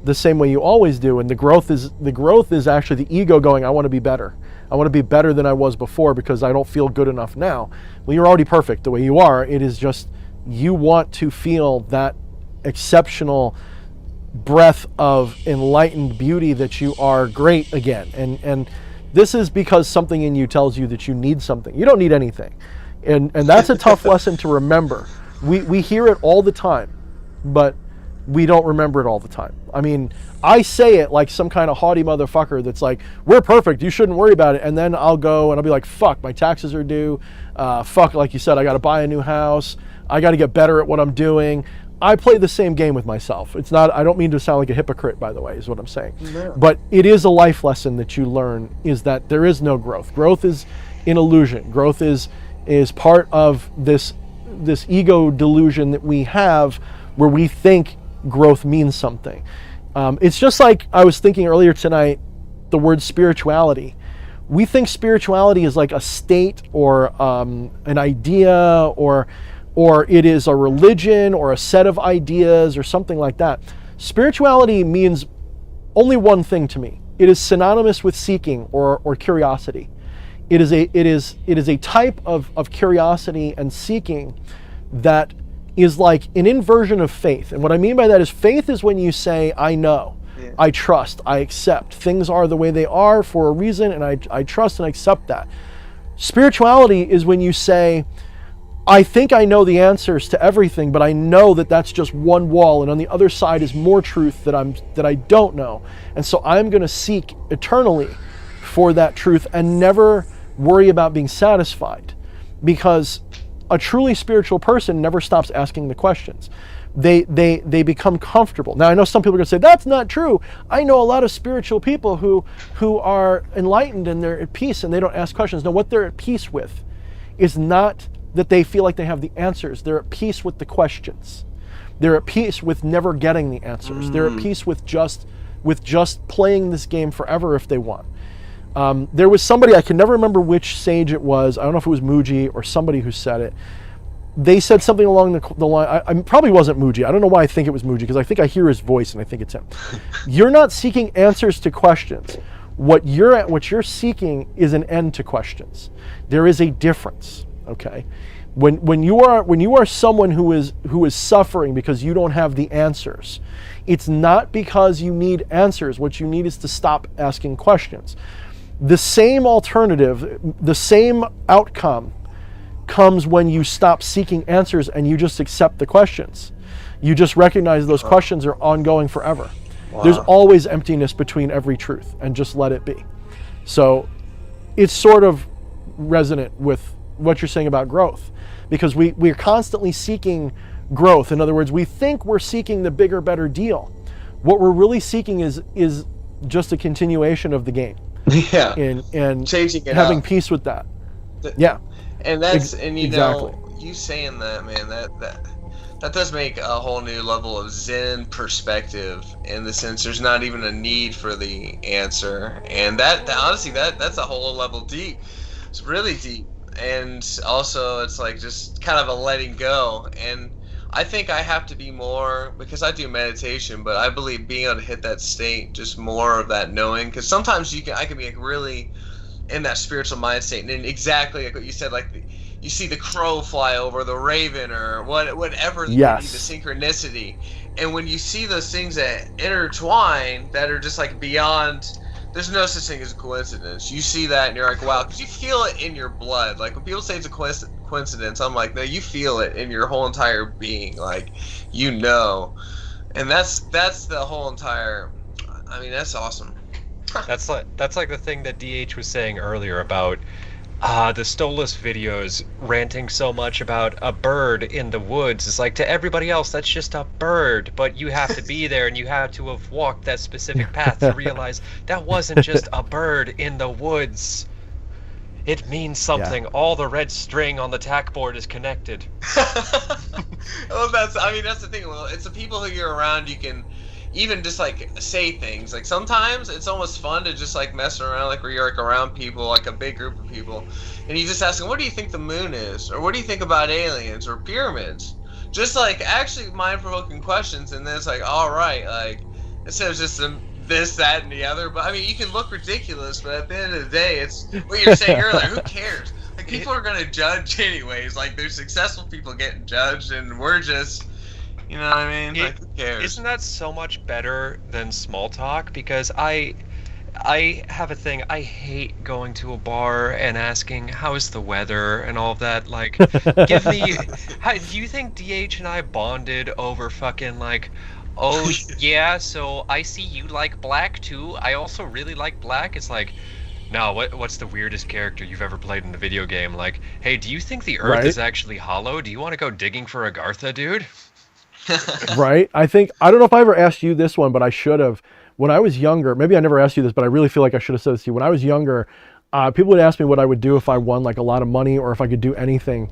Speaker 1: the same way you always do. And the growth is actually the ego going, I want to be better. I want to be better than I was before because I don't feel good enough now. Well, you're already perfect the way you are. It is just you want to feel that exceptional breath of enlightened beauty that you are great again. And this is because something in you tells you that you need something. You don't need anything. And that's a tough lesson to remember. We hear it all the time, but we don't remember it all the time. I mean, I say it like some kind of haughty motherfucker that's like, we're perfect, you shouldn't worry about it. And then I'll go and I'll be like, fuck, my taxes are due. Fuck, like you said, I got to buy a new house. I got to get better at what I'm doing. I play the same game with myself. It's not, I don't mean to sound like a hypocrite, by the way, is what I'm saying. No. But it is a life lesson that you learn, is that there is no growth. Growth is an illusion. Growth is part of this ego delusion that we have, where we think growth means something. It's just like I was thinking earlier tonight, the word spirituality. We think spirituality is like a state or an idea, or it is a religion or a set of ideas or something like that. Spirituality means only one thing to me. It is synonymous with seeking or curiosity. It is a type of curiosity and seeking that is like an inversion of faith. And what I mean by that is, faith is when you say, I know, I trust, I accept. Things are the way they are for a reason, and I trust and accept that. Spirituality is when you say, I think I know the answers to everything, but I know that that's just one wall, and on the other side is more truth that I don't know. And so I'm going to seek eternally for that truth and never worry about being satisfied, because a truly spiritual person never stops asking the questions. They become comfortable. Now, I know some people are going to say, that's not true. I know a lot of spiritual people who are enlightened and they're at peace and they don't ask questions. No, what they're at peace with is not that they feel like they have the answers. They're at peace with the questions. They're at peace with never getting the answers. They're at peace with just playing this game forever if they want. There was somebody, I can never remember which sage it was. I don't know if it was Muji or somebody who said it. They said something along the line. I probably wasn't Muji. I don't know why I think it was Muji, because I think I hear his voice and I think it's him. You're not seeking answers to questions. What you're seeking is an end to questions. There is a difference. Okay, when you are someone who is suffering because you don't have the answers, it's not because you need answers. What you need is to stop asking questions. The same alternative, the same outcome comes when you stop seeking answers and you just accept the questions. You just recognize those questions are ongoing forever. Wow. There's always emptiness between every truth, and just let it be. So it's sort of resonant with what you're saying about growth, because we're constantly seeking growth. In other words, we think we're seeking the bigger, better deal. What we're really seeking is just a continuation of the game.
Speaker 3: Yeah.
Speaker 1: And
Speaker 3: changing it
Speaker 1: having
Speaker 3: up.
Speaker 1: Peace with that. Yeah.
Speaker 3: And that's and you
Speaker 1: exactly.
Speaker 3: know, you saying that, man, that does make a whole new level of Zen perspective, in the sense there's not even a need for the answer. And that honestly that's a whole level deep. It's really deep. And also it's like just kind of a letting go. And I think I have to be more, because I do meditation, but I believe being able to hit that state, just more of that knowing, because sometimes I can be like really in that spiritual mind state, and then exactly like what you said, like you see the crow fly over, the raven, or whatever,
Speaker 1: yes.
Speaker 3: The synchronicity, and when you see those things that intertwine that are just like beyond, there's no such thing as a coincidence. You see that and you're like, wow, because you feel it in your blood. Like when people say it's a coincidence, I'm like, no, you feel it in your whole entire being, like, you know. And that's the whole entire, I mean, that's awesome.
Speaker 2: That's like the thing that DH was saying earlier about The Stolas videos ranting so much about a bird in the woods. It's like, to everybody else, that's just a bird, but you have to be there and you have to have walked that specific path to realize that wasn't just a bird in the woods. It means something. Yeah. All the red string on the tack board is connected.
Speaker 3: Well, that's the thing. Well, it's the people who you're around, you can even just like say things. Like sometimes it's almost fun to just like mess around, like where you're like around people, like a big group of people, and you just ask them, what do you think the moon is? Or what do you think about aliens or pyramids? Just like actually mind-provoking questions, and then it's like, all right, like instead of just this, that, and the other. But I mean, you can look ridiculous, but at the end of the day, it's what you're saying earlier. Who cares? Like people are gonna judge anyways. Like there's successful people getting judged, and we're just, you know what I mean? Like who cares?
Speaker 2: Isn't that so much better than small talk? Because I have a thing. I hate going to a bar and asking how's the weather and all of that. Like, give me. Do you think DH and I bonded over fucking like? Oh yeah, so I see you like black too. I also really like black. It's like, no, what's the weirdest character you've ever played in a video game? Like, hey, do you think the Earth is actually hollow? Do you want to go digging for Agartha, dude?
Speaker 1: Right. I don't know if I ever asked you this one, but I should have. When I was younger, maybe I never asked you this, but I really feel like I should have said this to you. When I was younger, people would ask me what I would do if I won like a lot of money or if I could do anything.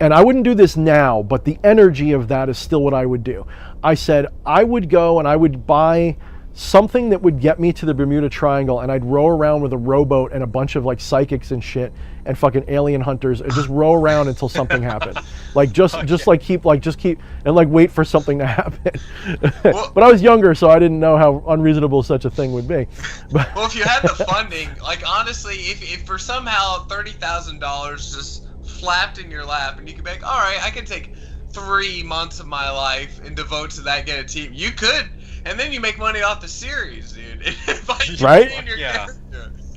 Speaker 1: And I wouldn't do this now, but the energy of that is still what I would do. I said I would go and I would buy something that would get me to the Bermuda Triangle, and I'd row around with a rowboat and a bunch of like psychics and shit and fucking alien hunters and just row around until something happened. Like just keep and like wait for something to happen. But I was younger, so I didn't know how unreasonable such a thing would be. But
Speaker 3: well, if you had the funding, like honestly, if for somehow $30,000 just flapped in your lap and you could be like, all right, I can take 3 months of my life and devote to that, get a team, you could. And then you make money off the series, dude.
Speaker 1: Right?
Speaker 3: Yeah.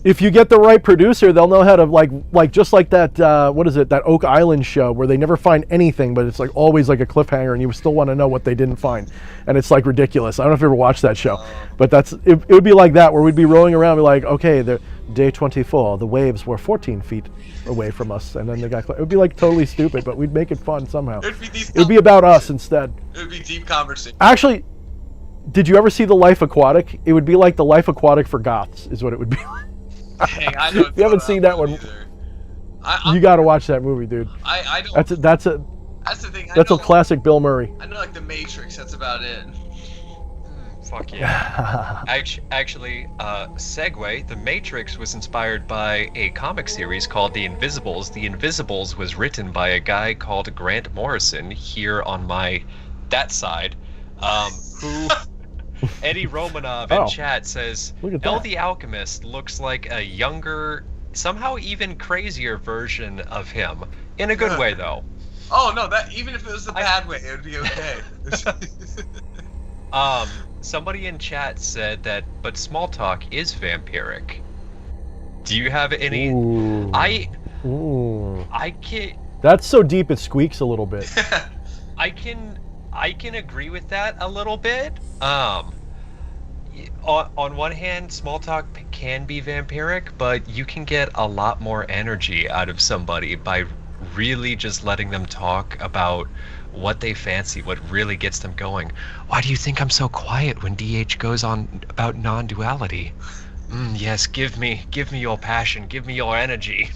Speaker 1: If you get the right producer, they'll know how to like just like that what is it, that Oak Island show where they never find anything, but it's like always like a cliffhanger and you still want to know what they didn't find. And it's like ridiculous. I don't know if you ever watched that show. But it would be like that where we'd be rowing around and be like, okay, the day 24, the waves were 14 feet away from us, and then the guy, it would be like totally stupid, but we'd make it fun somehow. It would be about us instead.
Speaker 3: It would be deep conversation.
Speaker 1: Actually, did you ever see The Life Aquatic? It would be like The Life Aquatic for goths, is what it would be.
Speaker 3: Dang, I don't
Speaker 1: if you haven't seen that one, you got to watch that movie, dude.
Speaker 3: I don't.
Speaker 1: That's the thing. That's a classic Bill Murray.
Speaker 3: I know like The Matrix. That's about it.
Speaker 2: Fuck yeah. Actually, segue, The Matrix was inspired by a comic series called The Invisibles. The Invisibles was written by a guy called Grant Morrison here on that side, who Eddie Romanov in chat says, El the Alchemist looks like a younger, somehow even crazier version of him. In a good way, though.
Speaker 3: Oh, no, that even if it was a bad way, it would be okay.
Speaker 2: Somebody in chat said that, but small talk is vampiric. Do you have any?
Speaker 1: Ooh.
Speaker 2: I can.
Speaker 1: That's so deep it squeaks a little bit.
Speaker 2: I can agree with that a little bit. On one hand, small talk can be vampiric, but you can get a lot more energy out of somebody by really just letting them talk about what they fancy, what really gets them going. Why do you think I'm so quiet when DH goes on about non-duality? Yes, give me your passion, give me your energy.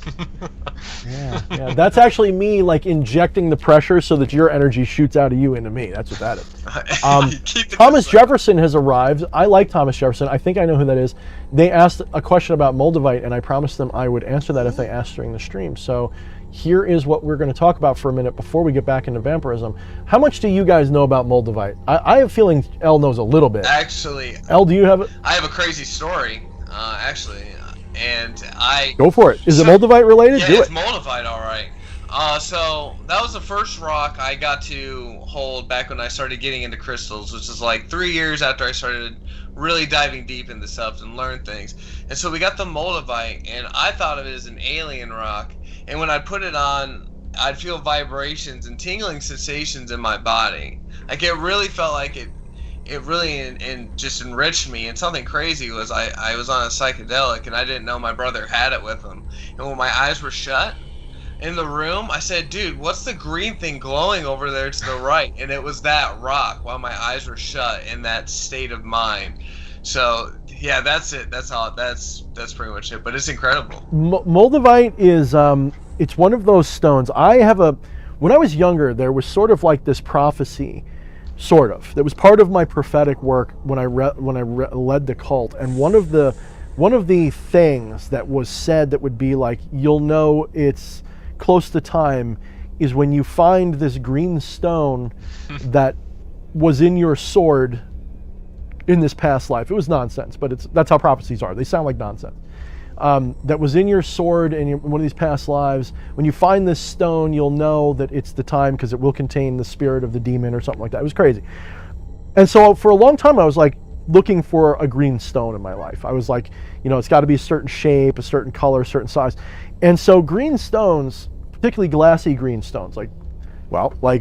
Speaker 1: yeah, that's actually me like injecting the pressure so that your energy shoots out of you into me. That's what that is. Thomas Jefferson has arrived. I like Thomas Jefferson. I think I know who that is. They asked a question about Moldavite, and I promised them I would answer that if they asked during the stream. So here is what we're going to talk about for a minute before we get back into vampirism. How much do you guys know about Moldavite? I have a feeling Elle knows a little bit.
Speaker 3: Actually,
Speaker 1: Elle, do you have it?
Speaker 3: I have a crazy story, actually, and I...
Speaker 1: Go for it. Is it Moldavite related?
Speaker 3: Yeah,
Speaker 1: do
Speaker 3: it's
Speaker 1: it.
Speaker 3: Moldavite, all right. So that was the first rock I got to hold back when I started getting into crystals, which is like 3 years after I started really diving deep into stuff and learn things. And so we got the Moldavite, and I thought of it as an alien rock. And when I put it on, I'd feel vibrations and tingling sensations in my body. Like it really felt like just enriched me. And something crazy was I was on a psychedelic and I didn't know my brother had it with him. And when my eyes were shut in the room, I said, dude, what's the green thing glowing over there to the right? And it was that rock while my eyes were shut in that state of mind. So yeah, that's it. That's pretty much it. But it's incredible.
Speaker 1: Moldavite is it's one of those stones. When I was younger, there was sort of like this prophecy, sort of, that was part of my prophetic work when I led the cult. And one of the things that was said that would be like, you'll know it's close to time, is when you find this green stone that was in your sword in this past life. It was nonsense, but that's how prophecies are. They sound like nonsense. That was in your sword in one of these past lives. When you find this stone, you'll know that it's the time because it will contain the spirit of the demon or something like that. It was crazy. And so for a long time, I was like looking for a green stone in my life. I was like, it's got to be a certain shape, a certain color, a certain size. And so green stones, particularly glassy green stones, like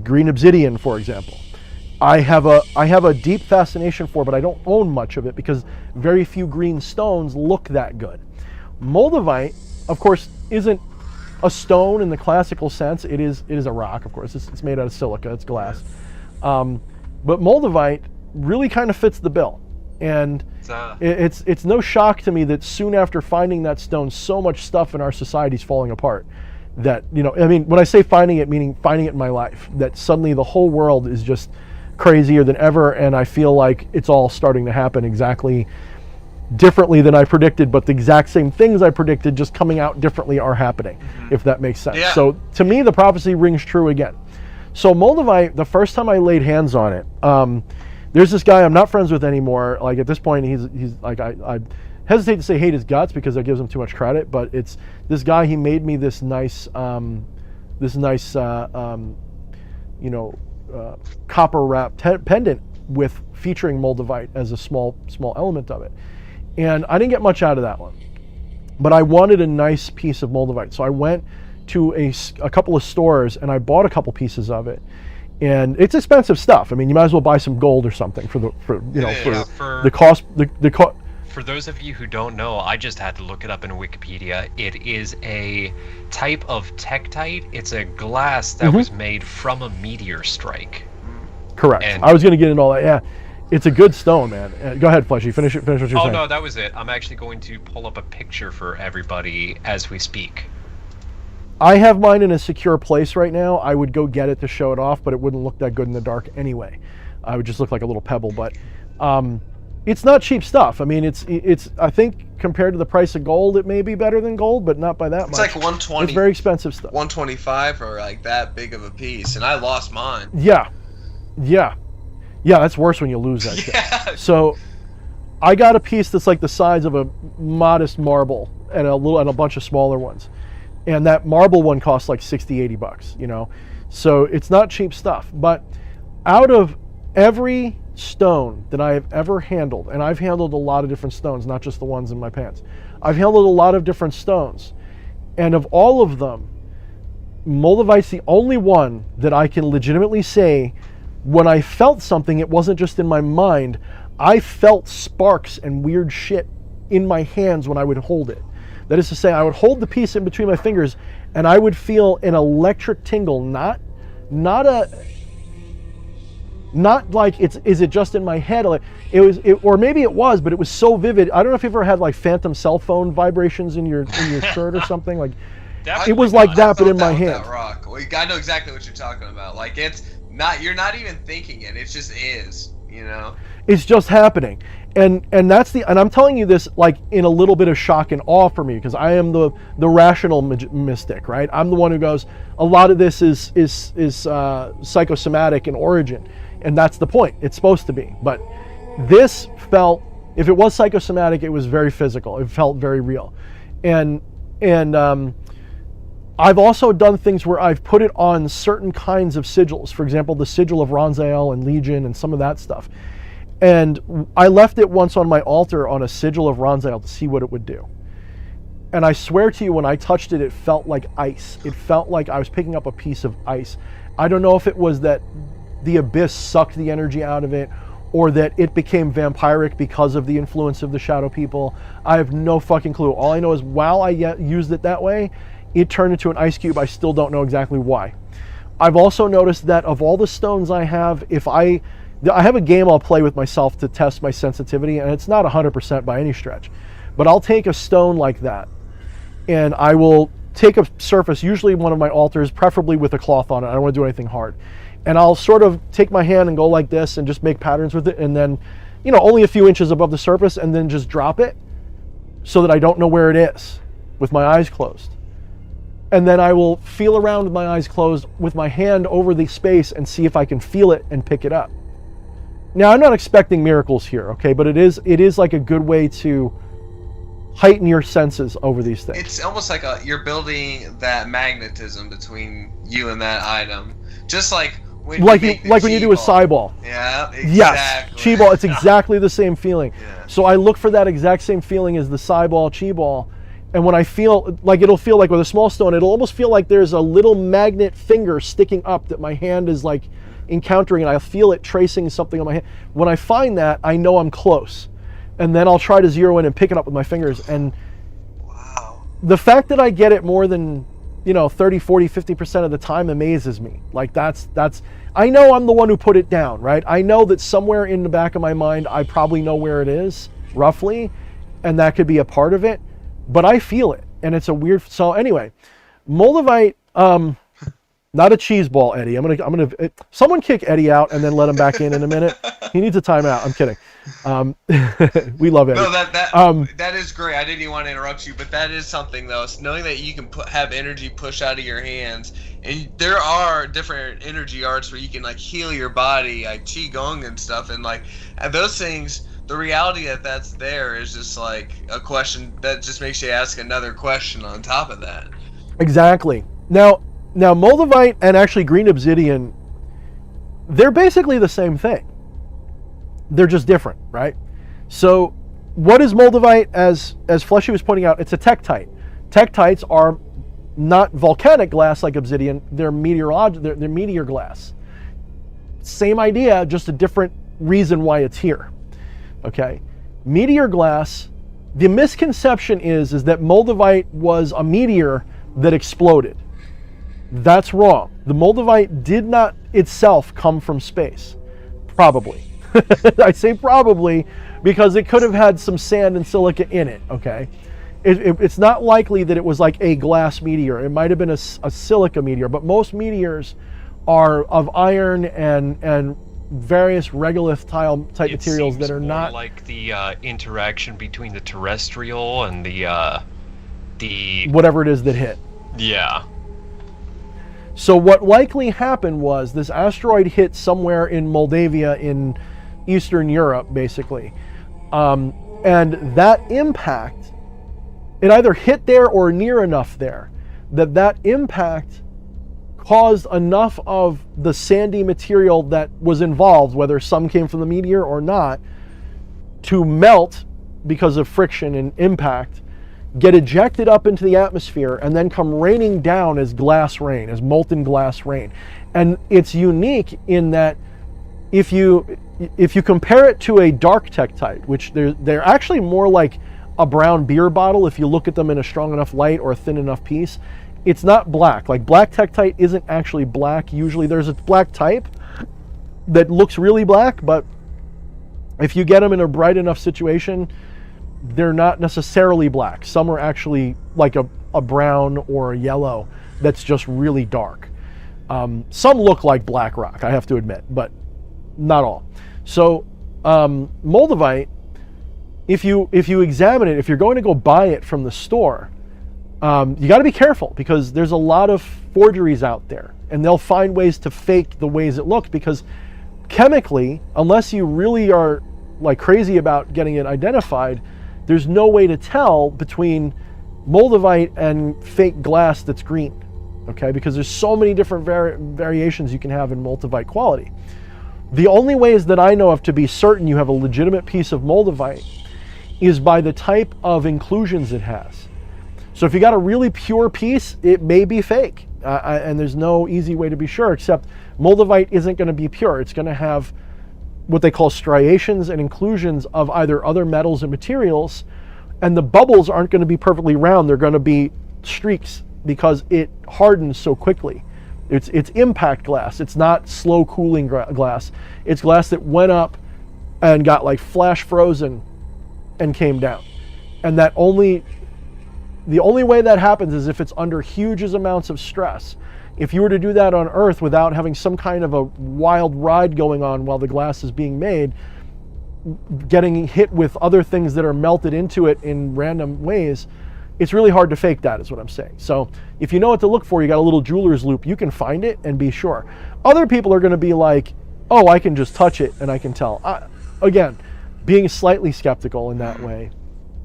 Speaker 1: green obsidian, for example, I have a deep fascination for, but I don't own much of it because very few green stones look that good. Moldavite, of course, isn't a stone in the classical sense. It is a rock, of course. It's made out of silica. It's glass. But Moldavite really kind of fits the bill. And it's no shock to me that soon after finding that stone, so much stuff in our society is falling apart. That, when I say finding it, meaning finding it in my life, that suddenly the whole world is just crazier than ever, and I feel like it's all starting to happen exactly differently than I predicted, but the exact same things I predicted just coming out differently are happening, if that makes sense. Yeah. So to me, the prophecy rings true again. So Moldavite, the first time I laid hands on it, there's this guy I'm not friends with anymore. Like at this point, he's like, I hesitate to say hate his guts because that gives him too much credit, but it's this guy. He made me this nice copper wrap pendant with featuring Moldavite as a small element of it. And I didn't get much out of that one, but I wanted a nice piece of Moldavite. So I went to a couple of stores and I bought a couple pieces of it. And it's expensive stuff. I mean, you might as well buy some gold or something for the cost.
Speaker 2: For those of you who don't know, I just had to look it up in Wikipedia. It is a type of tektite. It's a glass that was made from a meteor strike.
Speaker 1: Correct. I was going to get into all that. Yeah, it's a good stone, man. Go ahead, Fleshy. Finish what you're saying.
Speaker 2: Oh no, that was it. I'm actually going to pull up a picture for everybody as we speak.
Speaker 1: I have mine in a secure place right now. I would go get it to show it off, but it wouldn't look that good in the dark anyway. I would just look like a little pebble, but it's not cheap stuff. I mean, it's I think compared to the price of gold, it may be better than gold, but not by that much.
Speaker 3: It's like 120.
Speaker 1: It's very expensive stuff.
Speaker 3: 125 for like that big of a piece, and I lost mine.
Speaker 1: Yeah, that's worse when you lose that shit. So I got a piece that's like the size of a modest marble and a bunch of smaller ones. And that marble one costs like $60-$80, So it's not cheap stuff. But out of every stone that I have ever handled, and I've handled a lot of different stones, not just the ones in my pants. I've handled a lot of different stones. And of all of them, Moldavite's the only one that I can legitimately say, when I felt something, it wasn't just in my mind. I felt sparks and weird shit in my hands when I would hold it. That is to say, I would hold the piece in between my fingers and I would feel an electric tingle, not like is it just in my head? Or maybe it was, but it was so vivid. I don't know if you've ever had like phantom cell phone vibrations in your shirt or something. Like it was like that, but in my hand.
Speaker 3: That rock. Well, I know exactly what you're talking about. Like you're not even thinking it. It just is.
Speaker 1: It's just happening. And I'm telling you this like in a little bit of shock and awe for me, because I am the rational mystic, right? I'm the one who goes, a lot of this is psychosomatic in origin, and that's the point. It's supposed to be. But this felt, if it was psychosomatic, it was very physical. It felt very real. And I've also done things where I've put it on certain kinds of sigils. For example, the sigil of Ronzael and Legion and some of that stuff. And I left it once on my altar on a sigil of Ronzael to see what it would do. And I swear to you, when I touched it, it felt like ice. It felt like I was picking up a piece of ice. I don't know if it was that the abyss sucked the energy out of it, or that it became vampiric because of the influence of the shadow people. I have no fucking clue. All I know is while I used it that way, it turned into an ice cube. I still don't know exactly why. I've also noticed that of all the stones I have, if I have a game I'll play with myself to test my sensitivity, and it's not 100% by any stretch, but I'll take a stone like that, and I will take a surface, usually one of my altars, preferably with a cloth on it. I don't want to do anything hard. And I'll sort of take my hand and go like this and just make patterns with it, and then, you know, only a few inches above the surface, and then just drop it so that I don't know where it is with my eyes closed. And then I will feel around with my eyes closed with my hand over the space and see if I can feel it and pick it up. Now, I'm not expecting miracles here, okay, but it is like a good way to heighten your senses over these things.
Speaker 3: It's almost like you're building that magnetism between you and that item, just like when you do a
Speaker 1: Cyball.
Speaker 3: Yeah, exactly.
Speaker 1: Yes, Chi-Ball. It's exactly the same feeling. Yeah. So I look for that exact same feeling as the Cyball, Chi-Ball, and when I feel like, it'll feel like with a small stone, it'll almost feel like there's a little magnet finger sticking up that my hand is like encountering, and I feel it tracing something on my hand. When I find that, I know I'm close, and then I'll try to zero in and pick it up with my fingers. And
Speaker 3: wow,
Speaker 1: the fact that I get it more than 30, 40, 50% of the time amazes me. Like that's I know I'm the one who put it down, right? I know that somewhere in the back of my mind, I probably know where it is, roughly, and that could be a part of it, but I feel it, and it's a weird, so anyway, Moldavite, not a cheese ball, Eddie. I'm gonna someone kick Eddie out and then let him back in a minute. He needs a timeout. I'm kidding. We love Eddie.
Speaker 3: No, that is great. I didn't even want to interrupt you, but that is something though. It's knowing that you can have energy push out of your hands, and there are different energy arts where you can like heal your body, like qigong and stuff, and like and those things. The reality that's there is just like a question that just makes you ask another question on top of that.
Speaker 1: Exactly. Now Moldavite and actually green obsidian, they're basically the same thing. They're just different, right? So what is Moldavite? As Fleshy was pointing out, it's a tektite. Tektites are not volcanic glass like obsidian, they're meteor glass. Same idea, just a different reason why it's here. Okay? Meteor glass, the misconception is that Moldavite was a meteor that exploded. That's wrong. The Moldavite did not itself come from space. Probably. I say probably because it could have had some sand and silica in it, okay? It's not likely that it was like a glass meteor. It might have been a silica meteor, but most meteors are of iron and various regolith type materials that are not
Speaker 2: like the interaction between the terrestrial and the
Speaker 1: whatever it is that hit.
Speaker 2: Yeah.
Speaker 1: So what likely happened was this asteroid hit somewhere in Moldavia in Eastern Europe, basically. And that impact, it either hit there or near enough there, that impact caused enough of the sandy material that was involved, whether some came from the meteor or not, to melt because of friction and impact, get ejected up into the atmosphere, and then come raining down as glass rain, as molten glass rain. And it's unique in that if you compare it to a dark tektite, which they're actually more like a brown beer bottle if you look at them in a strong enough light or a thin enough piece, it's not black. Like black tektite isn't actually black. Usually there's a black type that looks really black, but if you get them in a bright enough situation, they're not necessarily black. Some are actually like a brown or a yellow that's just really dark. Some look like black rock, I have to admit, but not all. So Moldavite, if you examine it, if you're going to go buy it from the store, you got to be careful because there's a lot of forgeries out there, and they'll find ways to fake the ways it looks, because chemically, unless you really are like crazy about getting it identified, there's no way to tell between Moldavite and fake glass that's green, okay? Because there's so many different variations you can have in Moldavite quality. The only ways that I know of to be certain you have a legitimate piece of Moldavite is by the type of inclusions it has. So if you got a really pure piece, it may be fake, and there's no easy way to be sure, except Moldavite isn't going to be pure. It's going to have what they call striations and inclusions of either other metals and materials, and the bubbles aren't going to be perfectly round. They're going to be streaks because it hardens so quickly. It's impact glass. It's not slow cooling glass. It's glass that went up and got like flash frozen and came down. And the only way that happens is if it's under huge amounts of stress. If you were to do that on Earth without having some kind of a wild ride going on while the glass is being made, getting hit with other things that are melted into it in random ways, it's really hard to fake that, is what I'm saying. So if you know what to look for, you got a little jeweler's loop, you can find it and be sure. Other people are going to be like, oh, I can just touch it and I can tell. Again, being slightly skeptical in that way,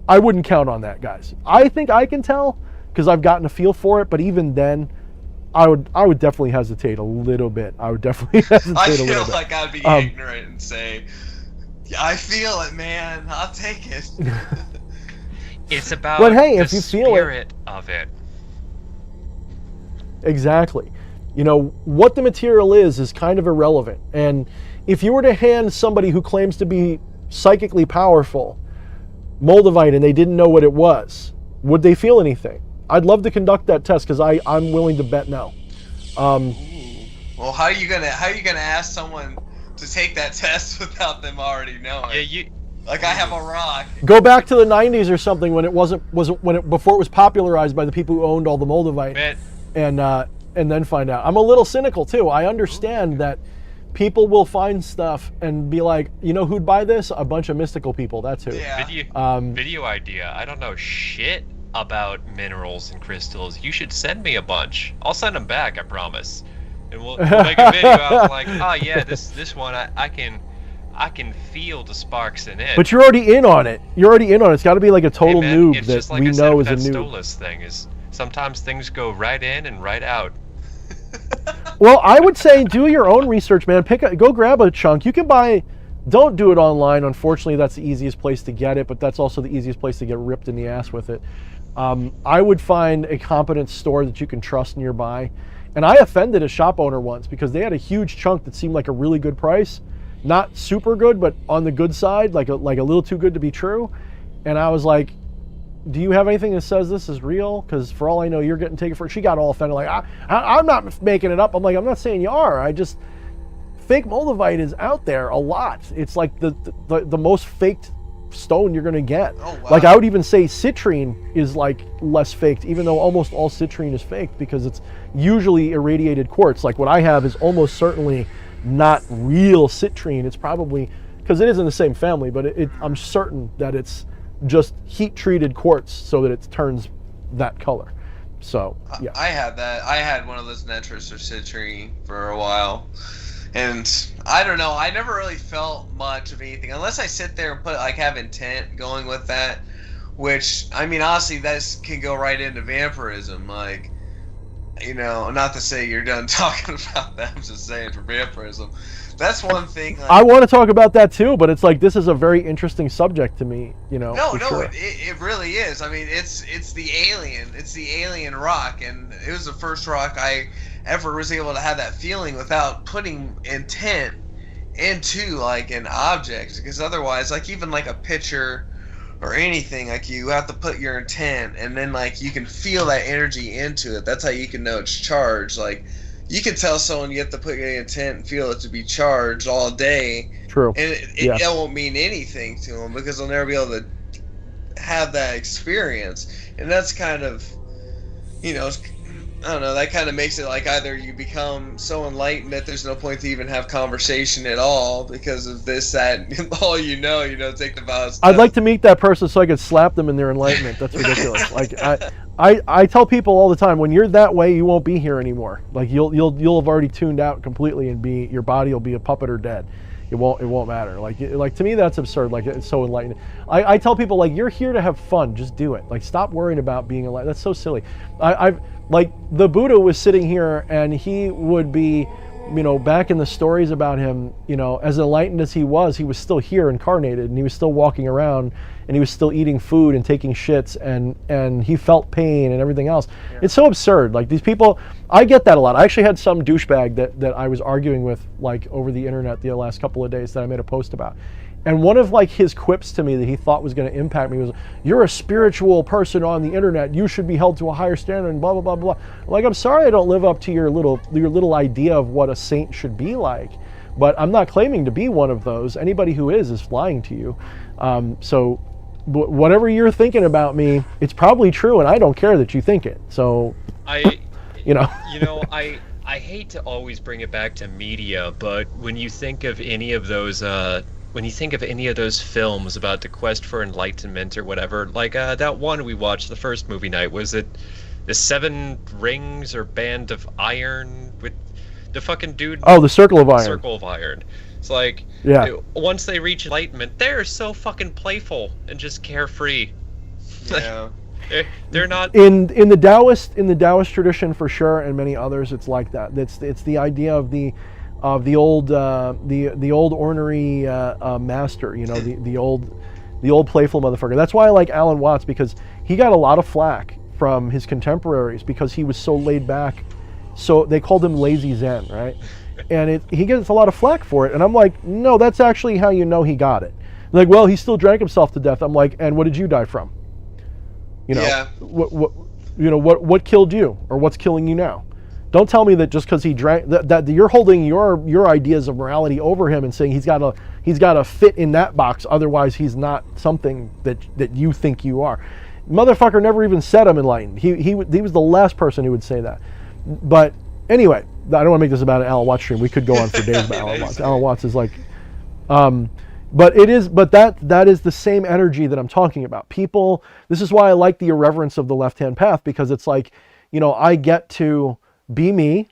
Speaker 1: I wouldn't count on that, guys. I think I can tell because I've gotten a feel for it, but even then, I would definitely hesitate a little bit. I would definitely hesitate a little bit.
Speaker 3: I feel like I'd be ignorant and say, yeah, I feel it, man. I'll take it.
Speaker 4: It's about
Speaker 1: but hey,
Speaker 4: the
Speaker 1: if you feel
Speaker 4: spirit of it.
Speaker 1: Exactly. You know, what the material is kind of irrelevant. And if you were to hand somebody who claims to be psychically powerful moldavite and they didn't know what it was, would they feel anything? I'd love to conduct that test because I'm willing to bet no.
Speaker 3: Well, how are you gonna ask someone to take that test without them already knowing?
Speaker 4: Yeah,
Speaker 3: like I have a rock.
Speaker 1: Go back to the 90s or something when it before it was popularized by the people who owned all the moldavite, and then find out. I'm a little cynical too. I understand that people will find stuff and be like, you know who'd buy this? A bunch of mystical people. That's who.
Speaker 3: Yeah.
Speaker 4: Video idea. I don't know shit about minerals and crystals. You should send me a bunch. I'll send them back, I promise. And we'll make a video out like, oh yeah, this one I can feel the sparks in it.
Speaker 1: But you're already in on it. It's got to be like a total noob
Speaker 4: it's
Speaker 1: that
Speaker 4: just like
Speaker 1: we
Speaker 4: I said
Speaker 1: know
Speaker 4: with
Speaker 1: is a
Speaker 4: that
Speaker 1: noob.
Speaker 4: Stolas thing is sometimes things go right in and right out.
Speaker 1: Well, I would say do your own research, man. Go grab a chunk. You can buy. Don't do it online. Unfortunately, that's the easiest place to get it, but that's also the easiest place to get ripped in the ass with it. I would find a competent store that you can trust nearby. And I offended a shop owner once because they had a huge chunk that seemed like a really good price. Not super good, but on the good side, like a little too good to be true. And I was like, do you have anything that says this is real? Because for all I know, you're getting taken for it. She got all offended, like, I'm not making it up. I'm like, I'm not saying you are. Fake moldavite is out there a lot. It's like the most faked stone you're gonna get.
Speaker 3: Oh, wow.
Speaker 1: Like I would even say citrine is like less faked, even though almost all citrine is faked because it's usually irradiated quartz. Like what I have is almost certainly not real citrine. It's probably, because it is in the same family, but I'm certain that it's just heat treated quartz so that it turns that color. So yeah.
Speaker 3: I had that. I had one of those nitrous or citrine for a while. And I don't know, I never really felt much of anything unless I sit there and have intent going with that, which I mean honestly that can go right into vampirism, like, you know, not to say you're done talking about that, I'm just saying for vampirism. That's one thing. Like,
Speaker 1: I want to talk about that too, but it's like this is a very interesting subject to me, you know.
Speaker 3: No,
Speaker 1: sure.
Speaker 3: it really is. I mean, it's the alien rock, and it was the first rock I ever was able to have that feeling without putting intent into like an object, because otherwise, like even like a picture or anything, like you have to put your intent, and then like you can feel that energy into it. That's how you can know it's charged. Like you can tell someone you have to put your intent and feel it to be charged all day.
Speaker 1: True.
Speaker 3: And it won't mean anything to them because they'll never be able to have that experience. And that's kind of, you know, I don't know, that kind of makes it like either you become so enlightened that there's no point to even have conversation at all because of this, that, all you know, take the vows.
Speaker 1: I'd like to meet that person so I could slap them in their enlightenment. That's ridiculous. Like I tell people all the time, when you're that way, you won't be here anymore. Like you'll have already tuned out completely and your body will be a puppet or dead. It won't matter. Like to me, that's absurd. Like it's so enlightening. I tell people like you're here to have fun. Just do it. Like stop worrying about being enlightened. That's so silly. I've like the Buddha was sitting here and he would be back in the stories about him, as enlightened as he was still here incarnated, and he was still walking around, and he was still eating food and taking shits, and he felt pain and everything else. Yeah. It's so absurd. Like, these people, I get that a lot. I actually had some douchebag that I was arguing with, like, over the internet the last couple of days that I made a post about. And one of, like, his quips to me that he thought was going to impact me was, "You're a spiritual person on the internet. You should be held to a higher standard," and blah, blah, blah, blah. Like, I'm sorry I don't live up to your little idea of what a saint should be like. But I'm not claiming to be one of those. Anybody who is lying to you. So whatever you're thinking about me, it's probably true, and I don't care that you think it. So,
Speaker 4: I hate to always bring it back to media, but when you think of any of those films about the quest for enlightenment or whatever, like that one we watched the first movie night, was it the Seven Rings or Band of Iron with the fucking dude?
Speaker 1: Oh, the Circle of Iron.
Speaker 4: Circle of Iron. It's like, once they reach enlightenment, they're so fucking playful and just carefree.
Speaker 3: Yeah.
Speaker 4: They're not
Speaker 1: in the Taoist tradition for sure, and many others. It's like that. It's the idea of the old ornery master. The old playful motherfucker. That's why I like Alan Watts, because he got a lot of flack from his contemporaries because he was so laid back. So they called him lazy Zen, right? And he gets a lot of flack for it. And I'm like, no, that's actually how you know he got it. Like, well, he still drank himself to death. I'm like, and what did you die from?
Speaker 3: Yeah.
Speaker 1: What killed you, or what's killing you now? Don't tell me that just because he drank that you're holding your ideas of morality over him and saying he's got to fit in that box, otherwise he's not something that you think you are. Motherfucker never even said I'm enlightened. He was the last person who would say that. But anyway, I don't want to make this about an Alan Watts stream. We could go on for days about Alan Watts. Alan Watts is like, but that is the same energy that I'm talking about. People, this is why I like the irreverence of the left-hand path, because it's like, I get to be me,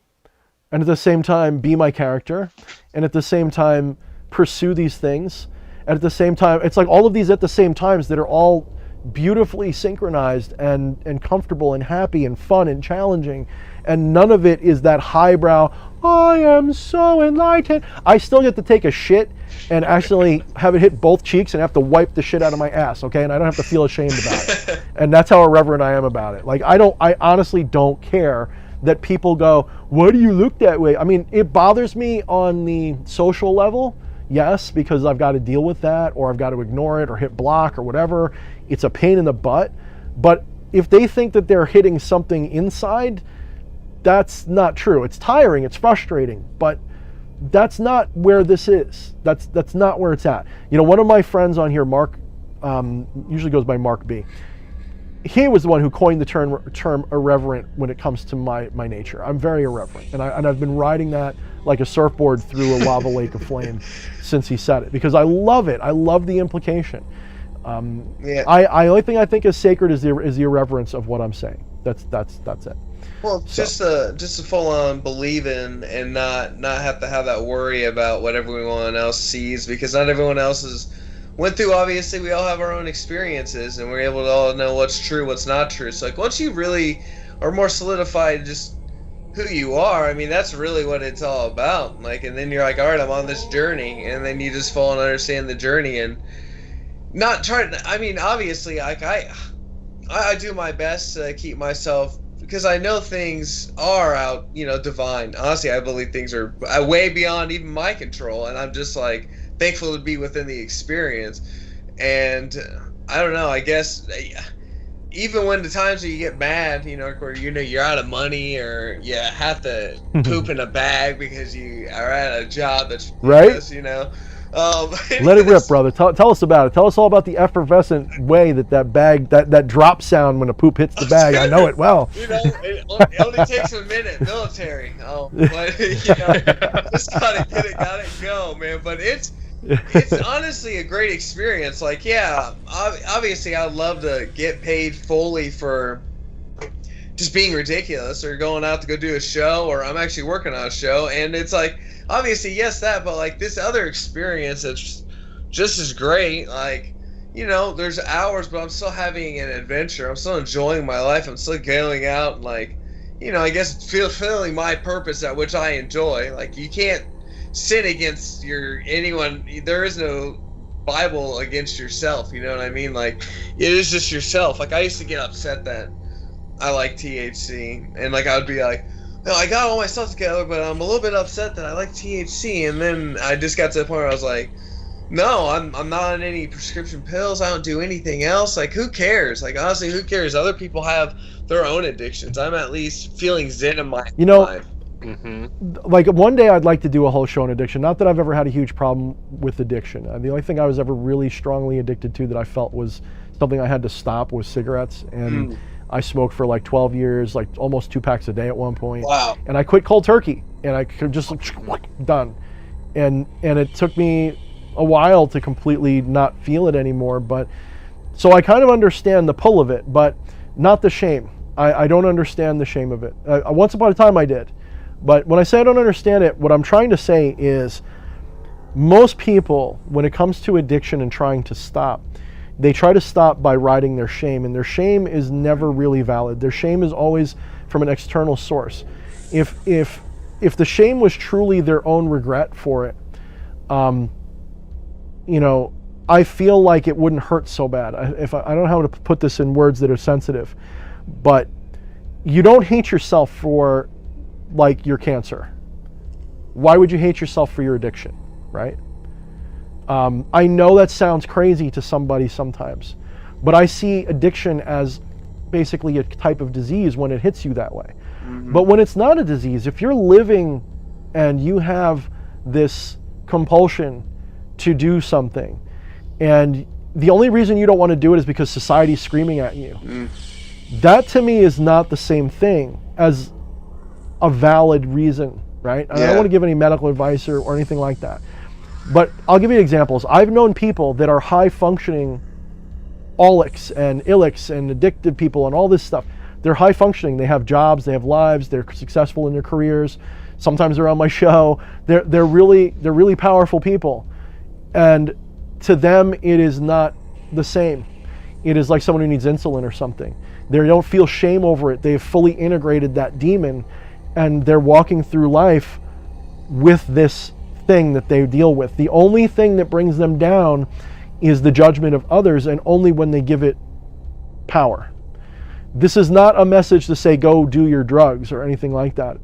Speaker 1: and at the same time be my character, and at the same time pursue these things, and at the same time, it's like all of these at the same times that are all beautifully synchronized and comfortable and happy and fun and challenging, and none of it is that highbrow, I am so enlightened. I still get to take a shit and actually have it hit both cheeks and have to wipe the shit out of my ass, okay? And I don't have to feel ashamed about it. And that's how irreverent I am about it. Like, I honestly don't care that people go, why do you look that way? I mean, it bothers me on the social level, yes, because I've got to deal with that, or I've got to ignore it or hit block or whatever. It's a pain in the butt. But if they think that they're hitting something inside, that's not true. It's tiring, it's frustrating, but that's not where this is. That's not where it's at. One of my friends on here, Mark, usually goes by Mark B. He was the one who coined the term irreverent when it comes to my nature. I'm very irreverent, and I've been riding that like a surfboard through a lava lake of flame since he said it, because I love it. I love the implication. I only thing I think is sacred is the irreverence of what I'm saying. That's it.
Speaker 3: Well, just to full on believe in and not have to have that worry about what everyone else sees, because not everyone else is went through. Obviously, we all have our own experiences, and we're able to all know what's true, what's not true. So, like, once you really are more solidified, just who you are, I mean, that's really what it's all about. Like, and then you're like, all right, I'm on this journey, and then you just fall and understand the journey, and not try. I mean, obviously, like I do my best to keep myself, because I know things are out, divine. Honestly, I believe things are way beyond even my control, and I'm just like thankful to be within the experience. And I don't know, I guess even when the times that you get mad, where you're out of money, or you have to poop in a bag because you are at a job that's
Speaker 1: right.
Speaker 3: Let
Speaker 1: it rip, brother. Tell us about it. Tell us all about the effervescent way that bag, that drop sound when a poop hits the bag. I know it well.
Speaker 3: It only takes a minute, military. But just gotta get it, gotta go, man. But it's honestly a great experience. Like, yeah, obviously I'd love to get paid fully for just being ridiculous, or going out to go do a show, or I'm actually working on a show, and it's like, obviously, yes, that, but like this other experience that's just as great. Like, there's hours, but I'm still having an adventure. I'm still enjoying my life. I'm still going out and, like, I guess fulfilling my purpose at which I enjoy. Like, you can't sin against anyone. There is no Bible against yourself. You know what I mean? Like, it is just yourself. Like, I used to get upset that I like THC, and like I would be like, no, I got all my stuff together, but I'm a little bit upset that I like THC. And then I just got to the point where I was like, no, I'm not on any prescription pills. I don't do anything else. Like, who cares? Like, honestly, who cares? Other people have their own addictions. I'm at least feeling zen in my life.
Speaker 1: Like, one day I'd like to do a whole show on addiction. Not that I've ever had a huge problem with addiction. The only thing I was ever really strongly addicted to that I felt was something I had to stop was cigarettes. And I smoked for like 12 years, like almost 2 packs a day at one point.
Speaker 3: Wow.
Speaker 1: And I quit cold turkey, and I could just done. And it took me a while to completely not feel it anymore. But so I kind of understand the pull of it, but not the shame. I don't understand the shame of it. Once upon a time I did. But when I say I don't understand it, what I'm trying to say is most people, when it comes to addiction and trying to stop, they try to stop by riding their shame, and their shame is never really valid. Their shame is always from an external source. If the shame was truly their own regret for it, I feel like it wouldn't hurt so bad. I don't know how to put this in words that are sensitive, but you don't hate yourself for like your cancer. Why would you hate yourself for your addiction, right? I know that sounds crazy to somebody sometimes, but I see addiction as basically a type of disease when it hits you that way. But when it's not a disease, if you're living and you have this compulsion to do something, and the only reason you don't want to do it is because society's screaming at you, that to me is not the same thing as a valid reason, right? I don't want to give any medical advice or anything like that. But I'll give you examples. I've known people that are high-functioning aulics and illics and addictive people and all this stuff. They're high-functioning. They have jobs. They have lives. They're successful in their careers. Sometimes they're on my show. They're really powerful people. And to them, it is not the same. It is like someone who needs insulin or something. They don't feel shame over it. They've fully integrated that demon, and they're walking through life with this thing that they deal with. The only thing that brings them down is the judgment of others, and only when they give it power. This is not a message to say go do your drugs or anything like that.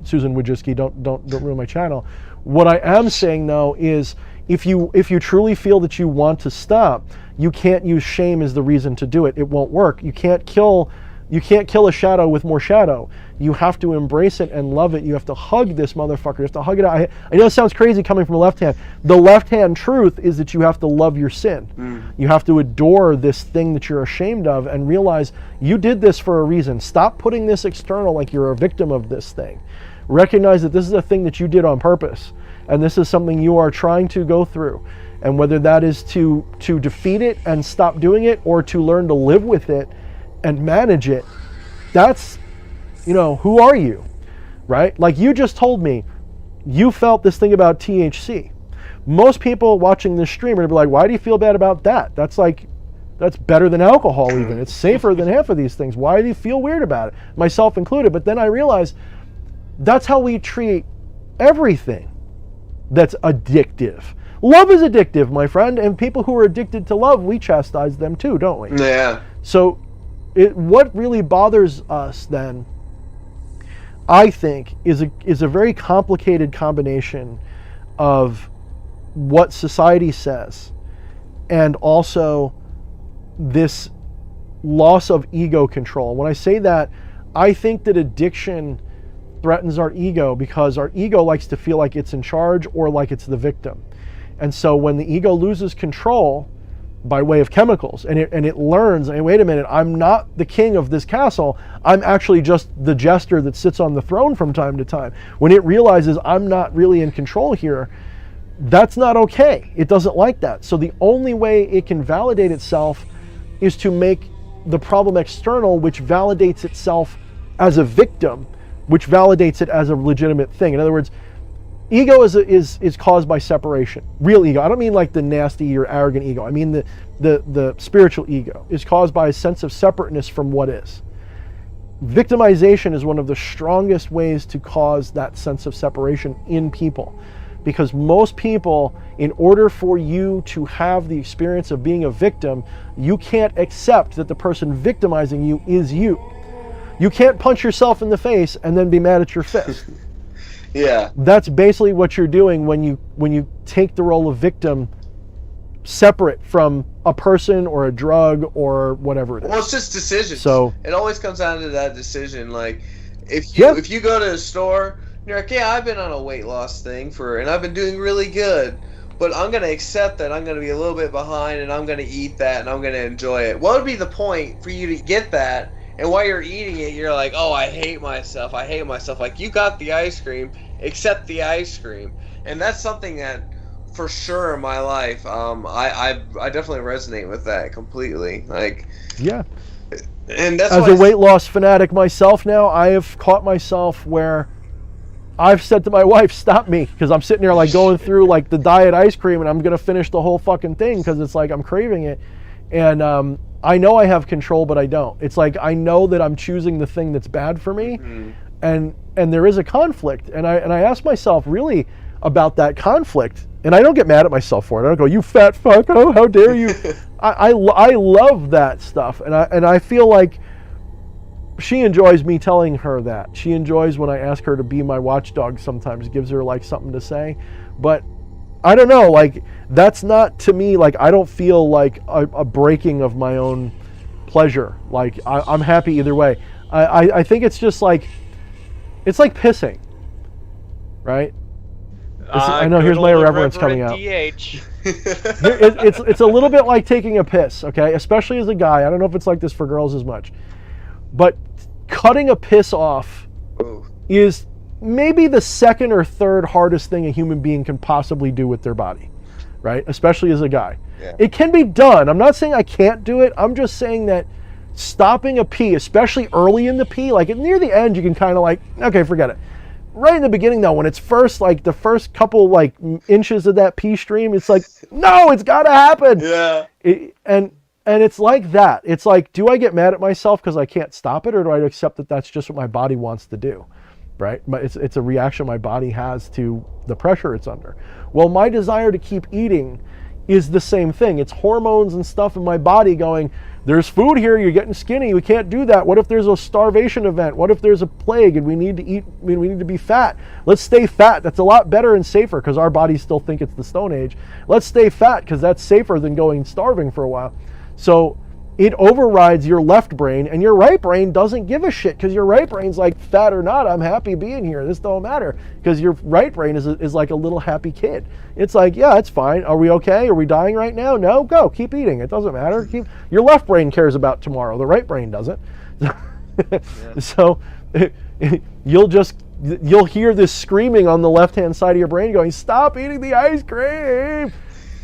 Speaker 1: Susan Wojcicki, don't ruin my channel. What I am saying though is if you truly feel that you want to stop, you can't use shame as the reason to do it. It won't work. You can't kill a shadow with more shadow. You have to embrace it and love it. You have to hug this motherfucker. You have to hug it out. I know it sounds crazy coming from the left hand. The left hand truth is that you have to love your sin. You have to adore this thing that you're ashamed of and realize you did this for a reason. Stop putting this external like you're a victim of this thing. Recognize that this is a thing that you did on purpose, and this is something you are trying to go through. And whether that is to defeat it and stop doing it, or to learn to live with it and manage it, that's, who are you, right? Like you just told me, you felt this thing about THC. Most people watching this stream are gonna be like, why do you feel bad about that? That's better than alcohol even. It's safer than half of these things. Why do you feel weird about it? Myself included. But then I realized that's how we treat everything that's addictive. Love is addictive, my friend, and people who are addicted to love, we chastise them too, don't we?
Speaker 3: Yeah.
Speaker 1: So what really bothers us then, I think, is a very complicated combination of what society says and also this loss of ego control. When I say that, I think that addiction threatens our ego because our ego likes to feel like it's in charge or like it's the victim. And so when the ego loses control by way of chemicals and it learns, hey, wait a minute, I'm not the king of this castle, I'm actually just the jester that sits on the throne from time to time. When it realizes I'm not really in control here, that's not okay. It doesn't like that. So the only way it can validate itself is to make the problem external, which validates itself as a victim, which validates it as a legitimate thing. In other words, ego is caused by separation. Real ego. I don't mean like the nasty or arrogant ego. I mean the spiritual ego is caused by a sense of separateness from what is. victimization is one of the strongest ways to cause that sense of separation in people. Because most people, in order for you to have the experience of being a victim, you can't accept that the person victimizing you is you. You can't punch yourself in the face and then be mad at your fist.
Speaker 3: Yeah.
Speaker 1: That's basically what you're doing when you take the role of victim separate from a person or a drug or whatever it is.
Speaker 3: Well, it's just decisions.
Speaker 1: So
Speaker 3: it always comes down to that decision. Like, if you go to a store, you're like, yeah, I've been on a weight loss thing and I've been doing really good, but I'm gonna accept that I'm gonna be a little bit behind, and I'm gonna eat that, and I'm gonna enjoy it. What would be the point for you to get that? And while you're eating it, you're like, oh, I hate myself. Like, you got the ice cream, accept the ice cream. And that's something that, for sure, in my life, I definitely resonate with that completely. Like,
Speaker 1: yeah.
Speaker 3: And that's
Speaker 1: as a weight loss fanatic myself now, I have caught myself where I've said to my wife, stop me, because I'm sitting there like going through like the diet ice cream, and I'm going to finish the whole fucking thing because it's like I'm craving it. And I know I have control, but I don't. It's like I know that I'm choosing the thing that's bad for me, and there is a conflict. And I ask myself really about that conflict, and I don't get mad at myself for it. I don't go, you fat fuck, oh, how dare you. I love that stuff, and I feel like she enjoys me telling her that. She enjoys when I ask her to be my watchdog sometimes. It gives her like something to say. But I don't know, like that's not to me, like I don't feel like a breaking of my own pleasure. Like I'm happy either way. I think it's just like, it's like pissing, right? I know, here's my irreverence coming out. It's a little bit like taking a piss, okay? Especially as a guy. I don't know if it's like this for girls as much. But cutting a piss off is maybe the second or third hardest thing a human being can possibly do with their body, right? Especially as a guy. Yeah. It can be done. I'm not saying I can't do it. I'm just saying that stopping a pee, especially early in the pee, like near the end, you can kind of like, okay, forget it. Right in the beginning though, when it's first, like the first couple like inches of that pee stream, it's like, no, it's got to happen.
Speaker 3: Yeah.
Speaker 1: And it's like that. It's like, do I get mad at myself because I can't stop it, or do I accept that that's just what my body wants to do, right? It's a reaction my body has to the pressure it's under. Well, my desire to keep eating is the same thing. It's hormones and stuff in my body going, there's food here, you're getting skinny, we can't do that. What if there's a starvation event? What if there's a plague and we need to eat, we need to be fat? Let's stay fat. That's a lot better and safer because our bodies still think it's the Stone Age. Let's stay fat because that's safer than going starving for a while. So it overrides your left brain, and your right brain doesn't give a shit because your right brain's like, fat or not, I'm happy being here. This don't matter, because your right brain is like a little happy kid. It's like, yeah, it's fine. Are we okay? Are we dying right now? No, go. Keep eating. It doesn't matter. Your left brain cares about tomorrow. The right brain doesn't. So you'll hear this screaming on the left-hand side of your brain going, stop eating the ice cream.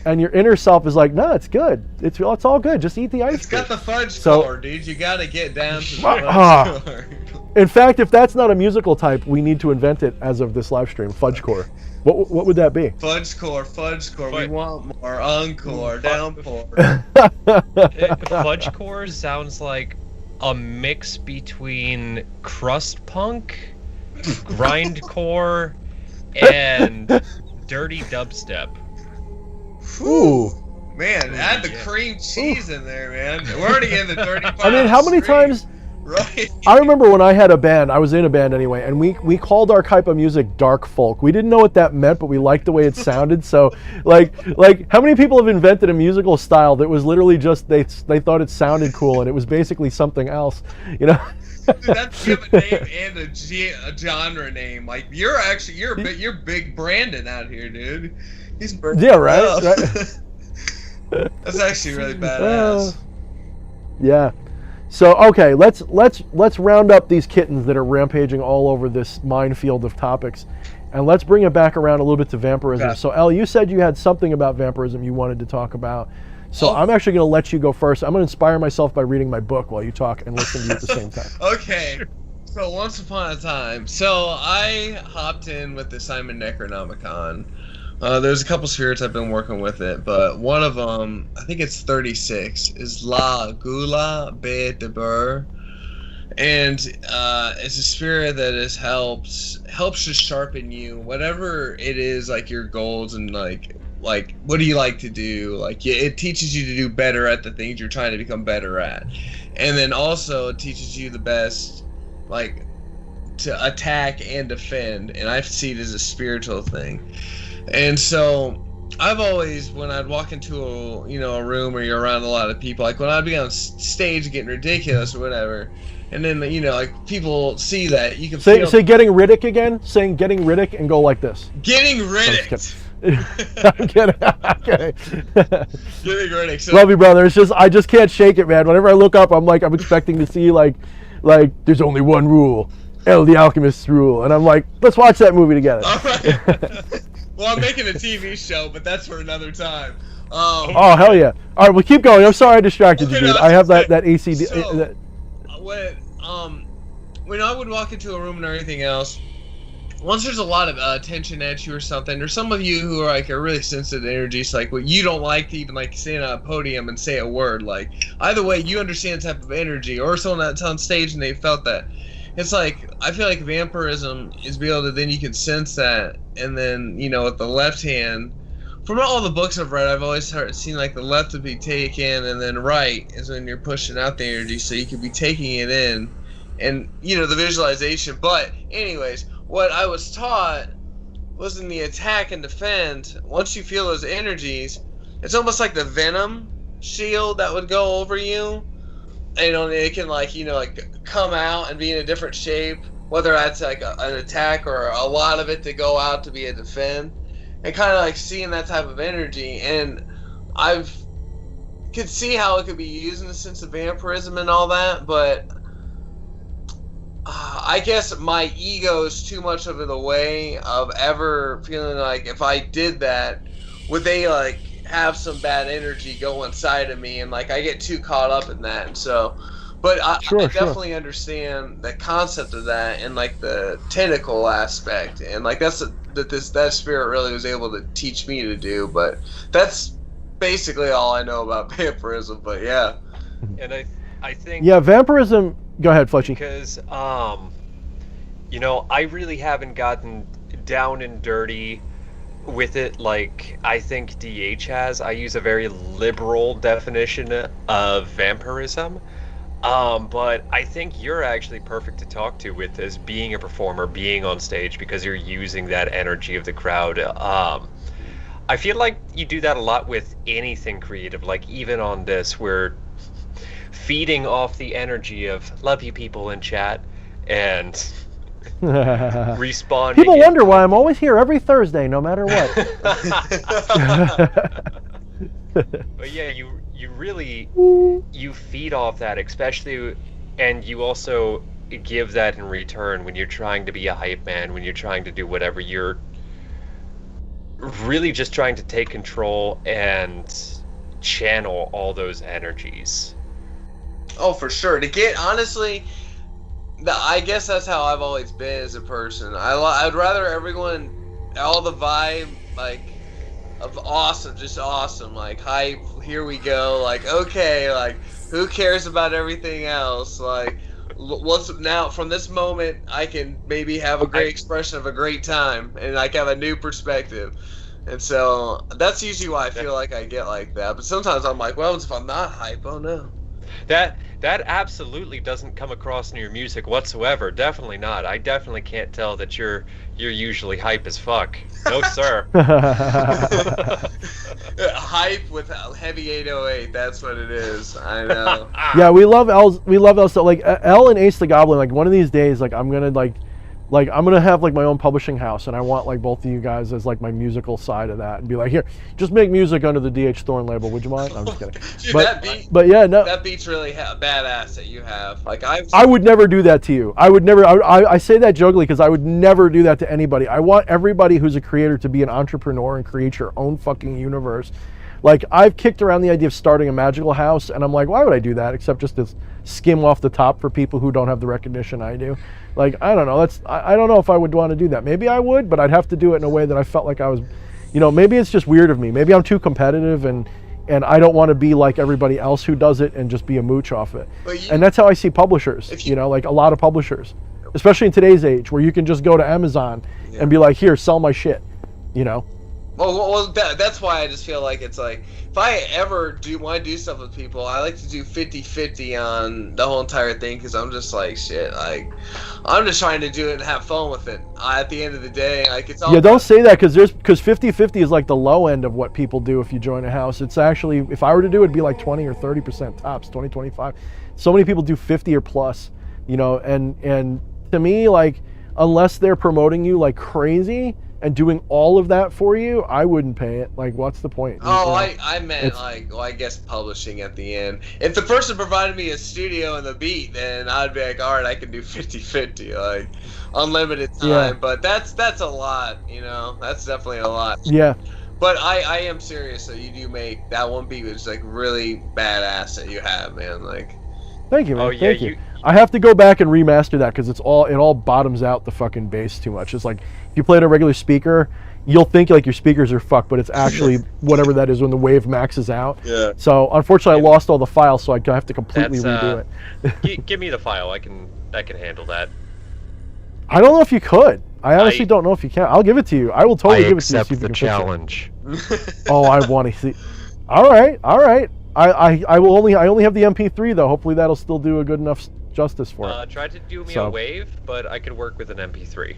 Speaker 1: And your inner self is like, no, it's good. It's all good. Just eat the ice cream.
Speaker 3: It's got the fudge core, dude. You got to get down to the fudge core.
Speaker 1: In fact, if that's not a musical type, we need to invent it as of this live stream. Fudge core. What would that be?
Speaker 3: Fudge core. We want more. Encore. Downpour.
Speaker 4: Fudge core sounds like a mix between crust punk, grindcore, and dirty dubstep.
Speaker 1: Ooh.
Speaker 3: Man, add the cream cheese in there, man. We're already in the dirty part.
Speaker 1: I mean, how many times?
Speaker 3: Right.
Speaker 1: I remember when I had a band, I was in a band anyway, and we called our type of music dark folk. We didn't know what that meant, but we liked the way it sounded. So, like how many people have invented a musical style that was literally just they thought it sounded cool, and it was basically something else, you know?
Speaker 3: Dude, that's give a name and a genre name. Like you're big Brandon out here, dude. He's
Speaker 1: yeah, right.
Speaker 3: That's actually really badass.
Speaker 1: Yeah. So okay, let's round up these kittens that are rampaging all over this minefield of topics, and let's bring it back around a little bit to vampirism. Yeah. So El, you said you had something about vampirism you wanted to talk about. So I'm actually going to let you go first. I'm going to inspire myself by reading my book while you talk and listen to you at the same time.
Speaker 3: Okay. So once upon a time, I hopped in with the Simon Necronomicon. There's a couple spirits I've been working with it, but one of them, I think it's 36, is La Gula Be de Bur. and it's a spirit that helps to sharpen you, whatever it is, like your goals and like what do you like to do, like it teaches you to do better at the things you're trying to become better at, and then also it teaches you the best, like, to attack and defend, and I see it as a spiritual thing. And so I've always, when I'd walk into a room where you're around a lot of people, like when I'd be on stage getting ridiculous or whatever, and then like people see that, you can
Speaker 1: say getting Riddick again, saying getting Riddick and go like this.
Speaker 3: Getting Riddick.
Speaker 1: I'm kidding.
Speaker 3: Getting Riddick. So,
Speaker 1: love you, brother. It's just I just can't shake it, man. Whenever I look up, I'm expecting to see like there's only one rule, El the Alchemist's rule, and I'm like, let's watch that movie together.
Speaker 3: All right. Well, I'm making a TV show, but that's for another time.
Speaker 1: Oh hell yeah! All right, well keep going. I'm sorry I distracted you, dude.
Speaker 3: No,
Speaker 1: I have that ACD.
Speaker 3: So, when I would walk into a room and everything else, once there's a lot of tension at you or something, there's some of you who are really sensitive to energy. So like, what you don't like to even like stand on a podium and say a word. Like either way, you understand the type of energy, or someone that's on stage and they felt that. It's like, I feel like vampirism is be able to, then you can sense that, and then, with the left hand, from all the books I've read, I've always seen like the left would be taken, and then right is when you're pushing out the energy, so you could be taking it in, and, the visualization. But, anyways, what I was taught was in the attack and defend, once you feel those energies, it's almost like the venom shield that would go over you. And it can come out and be in a different shape, whether that's like an attack or a lot of it to go out to be a defend, and kind of like seeing that type of energy. And I've could see how it could be used in the sense of vampirism and all that, but I guess my ego is too much of the way of ever feeling like if I did that, would they have some bad energy go inside of me, and I get too caught up in that. And so, but I definitely understand the concept of that and the tentacle aspect, and that's that spirit really was able to teach me to do. But that's basically all I know about vampirism. But yeah,
Speaker 4: and I think
Speaker 1: vampirism. Go ahead, Fletchy.
Speaker 4: Because I really haven't gotten down and dirty with it like I think DH has. I use a very liberal definition of vampirism, but I think you're actually perfect to talk to with as being a performer, being on stage, because you're using that energy of the crowd. I feel like you do that a lot with anything creative, like even on this, we're feeding off the energy of love you people in chat and responding.
Speaker 1: People wonder why I'm always here every Thursday, no matter what.
Speaker 4: But yeah, you really feed off that, especially, and you also give that in return when you're trying to be a hype man, when you're trying to do whatever. You're really just trying to take control and channel all those energies.
Speaker 3: Oh, for sure. Honestly, I guess that's how I've always been as a person. I'd rather everyone, all the vibe, of awesome, just awesome, hype, here we go, okay, who cares about everything else? What's now, from this moment, I can maybe have a great expression of a great time, and have a new perspective. And so, that's usually why I feel like I get like that. But sometimes I'm like, well, if I'm not hype, oh no.
Speaker 4: That absolutely doesn't come across in your music whatsoever. Definitely not. I definitely can't tell that you're usually hype as fuck. No, sir.
Speaker 3: Hype with heavy 808. That's what it is. I know.
Speaker 1: Yeah, we love L's. We love L's. So L and Ace the Goblin. One of these days, I'm gonna I'm gonna have my own publishing house, and I want both of you guys as my musical side of that, and be here, just make music under the DH Thorne label. Would you mind? I'm just kidding.
Speaker 3: Dude,
Speaker 1: but yeah, no.
Speaker 3: That beat's really badass that you have.
Speaker 1: I would never do that to you. I would never. I say that jokingly because I would never do that to anybody. I want everybody who's a creator to be an entrepreneur and create your own fucking universe. I've kicked around the idea of starting a magical house, and I'm like, why would I do that except just to skim off the top for people who don't have the recognition I do? I don't know. I don't know if I would want to do that. Maybe I would, but I'd have to do it in a way that I felt like I was, maybe it's just weird of me. Maybe I'm too competitive, and and I don't want to be like everybody else who does it and just be a mooch off it. And that's how I see publishers, you know, like a lot of publishers, especially in today's age where you can just go to Amazon and be like, here, sell my shit, you know?
Speaker 3: Well, that's why I just feel like it's like, if I ever want to do stuff with people, I like to do 50-50 on the whole entire thing, because I'm just like, shit, like, I'm just trying to do it and have fun with it. At the end of the day, like, it's all...
Speaker 1: Yeah, don't say that, because 50-50 is like the low end of what people do if you join a house. It's actually, if I were to do it, it'd be like 20 or 30% tops, 20, 25. So many people do 50 or plus, you know, and to me, like, unless they're promoting you like crazy and doing all of that for you, I wouldn't pay it. Like, what's the point?
Speaker 3: Oh,
Speaker 1: you know,
Speaker 3: I meant like, well, I guess publishing at the end. If the person provided me a studio and the beat, then I'd be like, all right, I can do 50-50, like unlimited time.
Speaker 1: Yeah.
Speaker 3: But that's a lot, you know. That's definitely a lot.
Speaker 1: Yeah.
Speaker 3: But I am serious. So you do make that one beat was like really badass that you have, man. Like,
Speaker 1: thank you, man.
Speaker 4: Oh, yeah,
Speaker 1: Thank you. I have to go back and remaster that because it all bottoms out the fucking bass too much. It's like if you play it a regular speaker, you'll think like your speakers are fucked, but it's actually whatever that is when the wave maxes out.
Speaker 3: Yeah.
Speaker 1: So unfortunately, I lost all the files, so I have to completely redo
Speaker 4: it. Give me the file. I can handle that.
Speaker 1: I don't know if you could. I honestly don't know if you can. I'll give it to you. I will totally give it to you.
Speaker 4: I accept the challenge.
Speaker 1: Oh, I want to see. All right. I only have the MP3 though. Hopefully that'll still do a good enough justice for it.
Speaker 4: Try to do me a wave, but I could work with an MP3.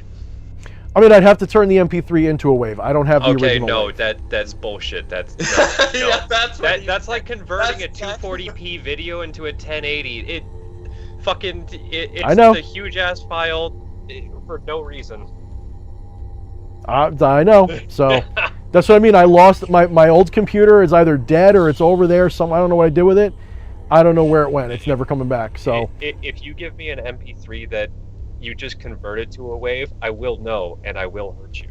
Speaker 1: I mean, I'd have to turn the MP3 into a wave. I don't have the original.
Speaker 4: Okay, no, that's bullshit. That's no.
Speaker 3: Yeah,
Speaker 4: that's like converting a 240p video into a 1080. It's
Speaker 1: I know.
Speaker 4: a huge ass file for no reason.
Speaker 1: I know. So that's what I mean. I lost my old computer is either dead or it's over there. I don't know what I did with it. I don't know where it went. It's never coming back. So
Speaker 4: if you give me an MP3 that you just converted to a wave, I will know and I will hurt you.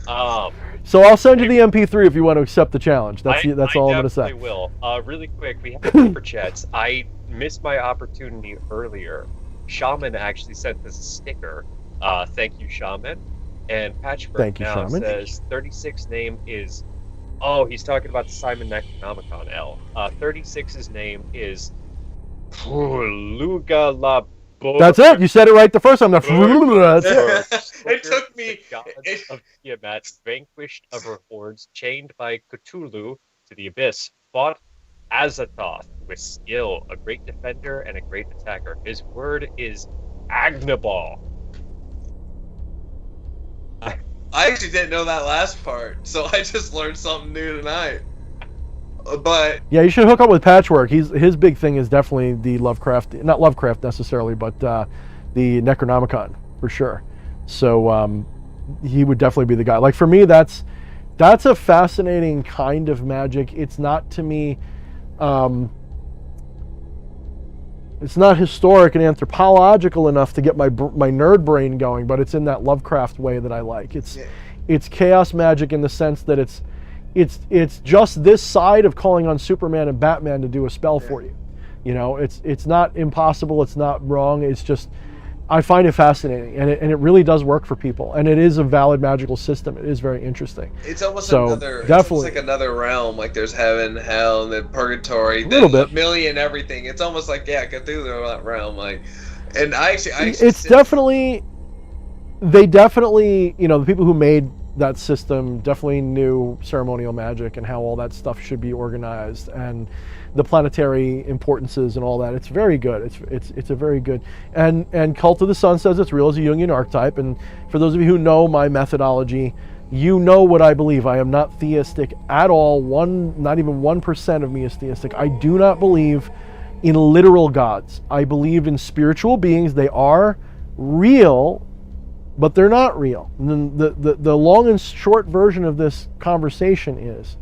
Speaker 3: No.
Speaker 1: So I'll send you the MP3 if you want to accept the challenge. That's all I'm going to say.
Speaker 4: I will. Really quick, we have super chats. I missed my opportunity earlier. Shaman actually sent us a sticker. Thank you, Shaman. And Patchwork now says 36 name is... Oh, he's talking about the Simon Necronomicon L. 36's name is Luga La.
Speaker 1: That's it. You said it right the first time. That's it.
Speaker 3: It took me.
Speaker 4: The gods of Tiamat, vanquished of her hordes, chained by Cthulhu to the abyss, fought Azathoth with skill, a great defender and a great attacker. His word is Agnabal.
Speaker 3: I actually didn't know that last part, so I just learned something new tonight. But
Speaker 1: yeah, you should hook up with Patchwork. His big thing is definitely the Lovecraft, not Lovecraft necessarily, but the Necronomicon for sure. So he would definitely be the guy. Like for me, that's a fascinating kind of magic. It's not to me. It's not historic and anthropological enough to get my nerd brain going, but it's in that Lovecraft way that I like. It's chaos magic in the sense that it's just this side of calling on Superman and Batman to do a spell for you. You know, it's not impossible, it's not wrong. It's just I find it fascinating, and it really does work for people, and it is a valid magical system. It is very interesting.
Speaker 3: It's almost
Speaker 1: definitely.
Speaker 3: It's almost like another realm. Like there's heaven, hell, and then purgatory.
Speaker 1: A little bit.
Speaker 3: Million everything. It's almost like Cthulhu realm. Like, and I actually
Speaker 1: it's definitely. They definitely, you know, the people who made that system definitely knew ceremonial magic and how all that stuff should be organized and the planetary importances and all that. It's very good. It's a very good, and Cult of the Sun says it's real as a Jungian archetype. And for those of you who know my methodology, you know what I believe. I am not theistic at all. Not even 1% of me is theistic. I do not believe in literal gods. I believe in spiritual beings. They are real, but they're not real. And the long and short version of this conversation is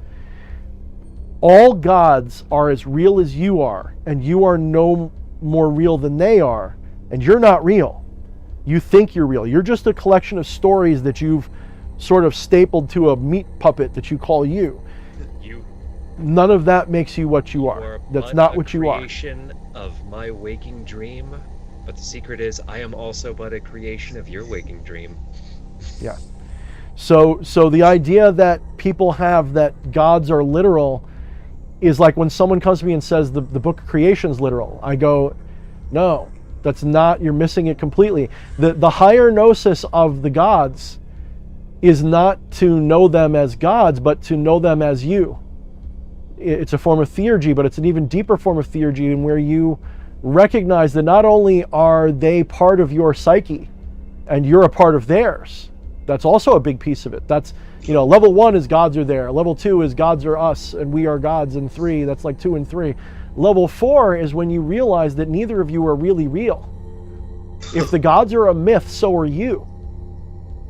Speaker 1: all gods are as real as you are, and you are no more real than they are, and you're not real. You think you're real. You're just a collection of stories that you've sort of stapled to a meat puppet that you call you. None of that makes you what you are. That's not what you are.
Speaker 4: Creation of my waking dream, but the secret is I am also but a creation of your waking dream.
Speaker 1: Yeah. So the idea that people have that gods are literal is like when someone comes to me and says the book of creation is literal. I go, no, that's not, you're missing it completely. The higher gnosis of the gods is not to know them as gods, but to know them as you. It's a form of theurgy, but it's an even deeper form of theurgy in where you recognize that not only are they part of your psyche and you're a part of theirs. That's also a big piece of it. That's, level 1 is gods are there. Level 2 is gods are us and we are gods. And 3, that's like 2 and 3. Level 4 is when you realize that neither of you are really real. If the gods are a myth, so are you.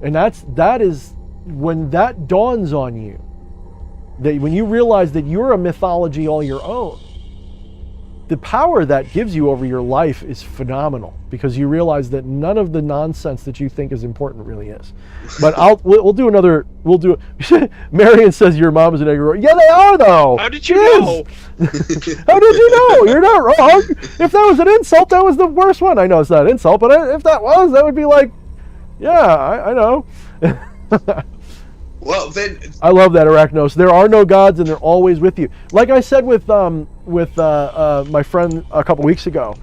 Speaker 1: And that is when that dawns on you, that when you realize that you're a mythology all your own, the power that gives you over your life is phenomenal, because you realize that none of the nonsense that you think is important really is. But we'll do another. Marion says your mom is an egg roll. Yeah, they are though.
Speaker 4: How did you know?
Speaker 1: How did you know? You're not wrong. If that was an insult, that was the worst one. I know it's not an insult, but if that was, that would be like, yeah, I know.
Speaker 3: Well, then
Speaker 1: I love that, Arachnos. There are no gods, and they're always with you. Like I said with my friend a couple weeks ago,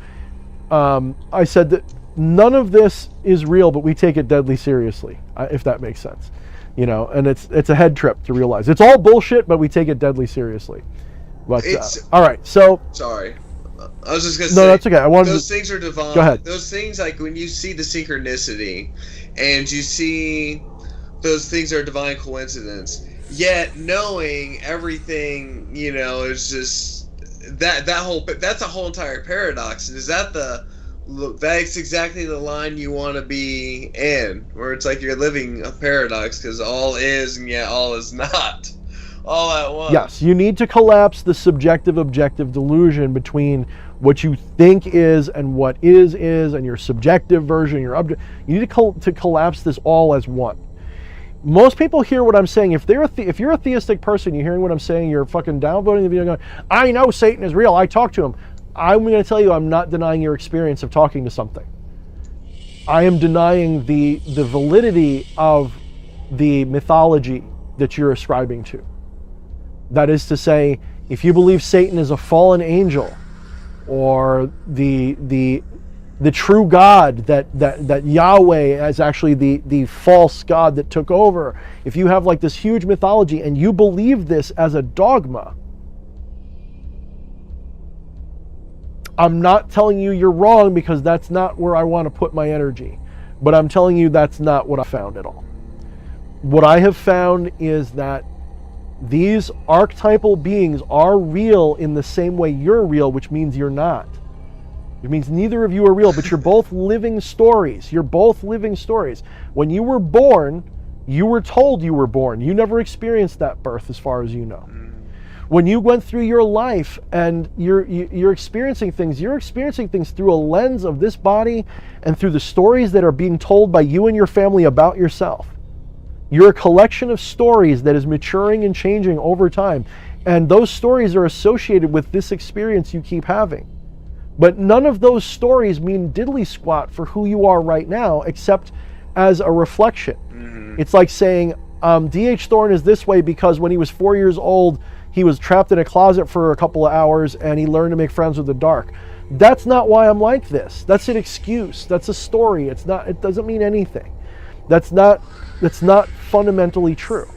Speaker 1: I said that none of this is real, but we take it deadly seriously, if that makes sense. And it's a head trip to realize it's all bullshit, but we take it deadly seriously. But all right, so
Speaker 3: sorry. I was just gonna
Speaker 1: no,
Speaker 3: say,
Speaker 1: that's okay.
Speaker 3: Those things are divine.
Speaker 1: Go ahead.
Speaker 3: Those things, like when you see the synchronicity, and you see those things are divine coincidence. Yet knowing everything, is just that's a whole entire paradox. And is that's exactly the line you want to be in, where it's like you're living a paradox because all is and yet all is not, all at once.
Speaker 1: Yes, you need to collapse the subjective objective delusion between what you think is and what is, and your subjective version, your object. You need to collapse this all as one. Most people hear what I'm saying. If you're a theistic person, you're hearing what I'm saying, you're fucking downvoting the video going, I know Satan is real, I talk to him. I'm going to tell you, I'm not denying your experience of talking to something. I am denying the validity of the mythology that you're ascribing to. That is to say, if you believe Satan is a fallen angel, or the true God, that Yahweh is actually the false God that took over, if you have like this huge mythology and you believe this as a dogma, I'm not telling you you're wrong, because that's not where I want to put my energy. But I'm telling you that's not what I found at all. What I have found is that these archetypal beings are real in the same way you're real, which means you're not. It means neither of you are real, but you're both living stories. You're both living stories. When you were born, you were told you were born. You never experienced that birth, as far as you know. When you went through your life and you're experiencing things, you're experiencing things through a lens of this body and through the stories that are being told by you and your family about yourself. You're a collection of stories that is maturing and changing over time. And those stories are associated with this experience you keep having. But none of those stories mean diddly squat for who you are right now, except as a reflection. Mm-hmm. It's like saying, D.H. Thorne is this way because when he was 4 years old, he was trapped in a closet for a couple of hours and he learned to make friends with the dark. That's not why I'm like this. That's an excuse. That's a story. It doesn't mean anything. That's not fundamentally true.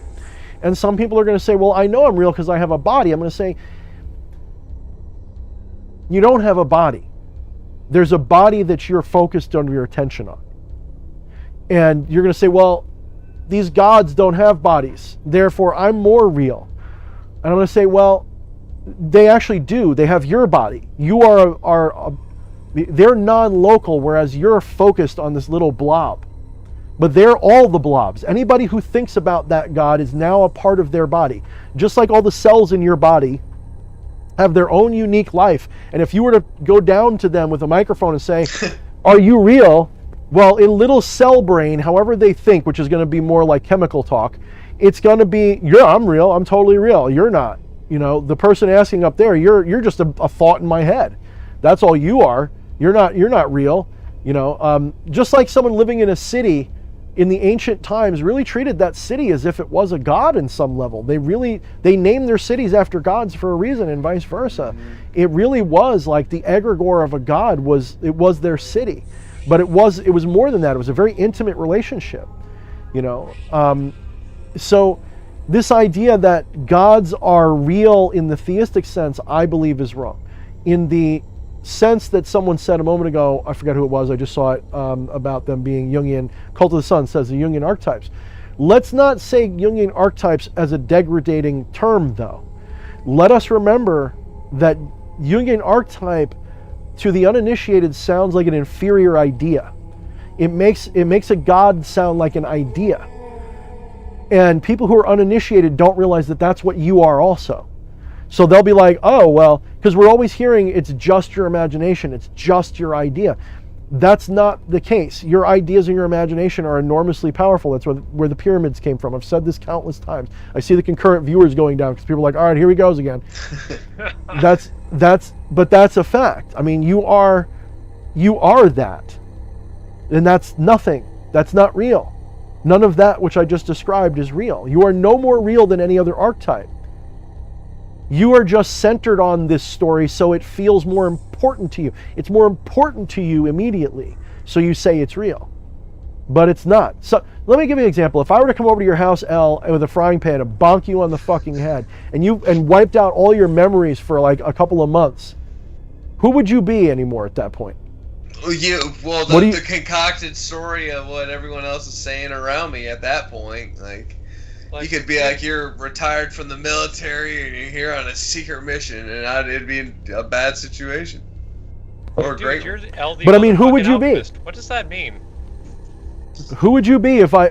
Speaker 1: And some people are going to say, well, I know I'm real because I have a body. I'm going to say, you don't have a body. There's a body that you're focused on your attention on. And you're going to say, well, these gods don't have bodies, therefore I'm more real. And I'm going to say, well, they actually do. They have your body. You they're non-local, whereas you're focused on this little blob. But they're all the blobs. Anybody who thinks about that God is now a part of their body. Just like all the cells in your body have their own unique life. And if you were to go down to them with a microphone and say, are you real? Well, in little cell brain, however they think, which is going to be more like chemical talk, it's going to be, yeah, I'm real. I'm totally real. You're not. The person asking up there, you're just a thought in my head. That's all you are. You're not real. Just like someone living in a city in the ancient times really treated that city as if it was a god in some level. They named their cities after gods for a reason, and vice versa. It really was like the egregore of a god was their city. But it was more than that. It was a very intimate relationship, you know. So this idea that gods are real in the theistic sense, I believe, is wrong. In the sense that someone said a moment ago, I forget who it was, I just saw it, about them being Jungian. Cult of the Sun says the Jungian archetypes. Let's not say Jungian archetypes as a degrading term, though. Let us remember that Jungian archetype, to the uninitiated, sounds like an inferior idea. It makes a god sound like an idea. And people who are uninitiated don't realize that that's what you are also. So they'll be like, oh, well, because we're always hearing it's just your imagination, it's just your idea. That's not the case. Your ideas and your imagination are enormously powerful. That's where the pyramids came from. I've said this countless times. I see the concurrent viewers going down because people are like, all right, here he goes again. But that's a fact. I mean, you are that. And that's nothing. That's not real. None of that which I just described is real. You are no more real than any other archetype. You are just centered on this story, so it feels more important to you. It's more important to you immediately, so you say it's real. But it's not. So let me give you an example. If I were to come over to your house, L, with a frying pan and bonk you on the fucking head, and wiped out all your memories for like a couple of months, who would you be anymore at that point?
Speaker 3: The concocted story of what everyone else is saying around me at that point, like you could be like you're retired from the military and you're here on a secret mission, and it'd be a bad situation. Or great.
Speaker 1: But I mean, who would you be?
Speaker 4: What does that mean?
Speaker 1: Who would you be if I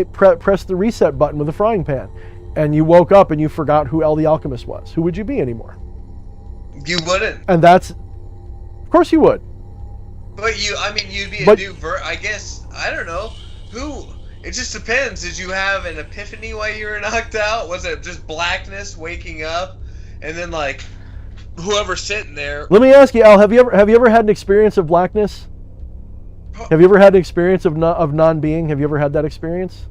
Speaker 1: pressed the reset button with a frying pan, and you woke up and you forgot who El the Alchemist was? Who would you be anymore?
Speaker 3: You wouldn't.
Speaker 1: And of course you would.
Speaker 3: But you'd be a new I guess, I don't know. Who? It just depends. Did you have an epiphany while you were knocked out? Was it just blackness, waking up, and then like whoever's sitting there?
Speaker 1: Let me ask you, Al. Have you ever had an experience of blackness? Have you ever had an experience of non-being? Have you ever had that experience?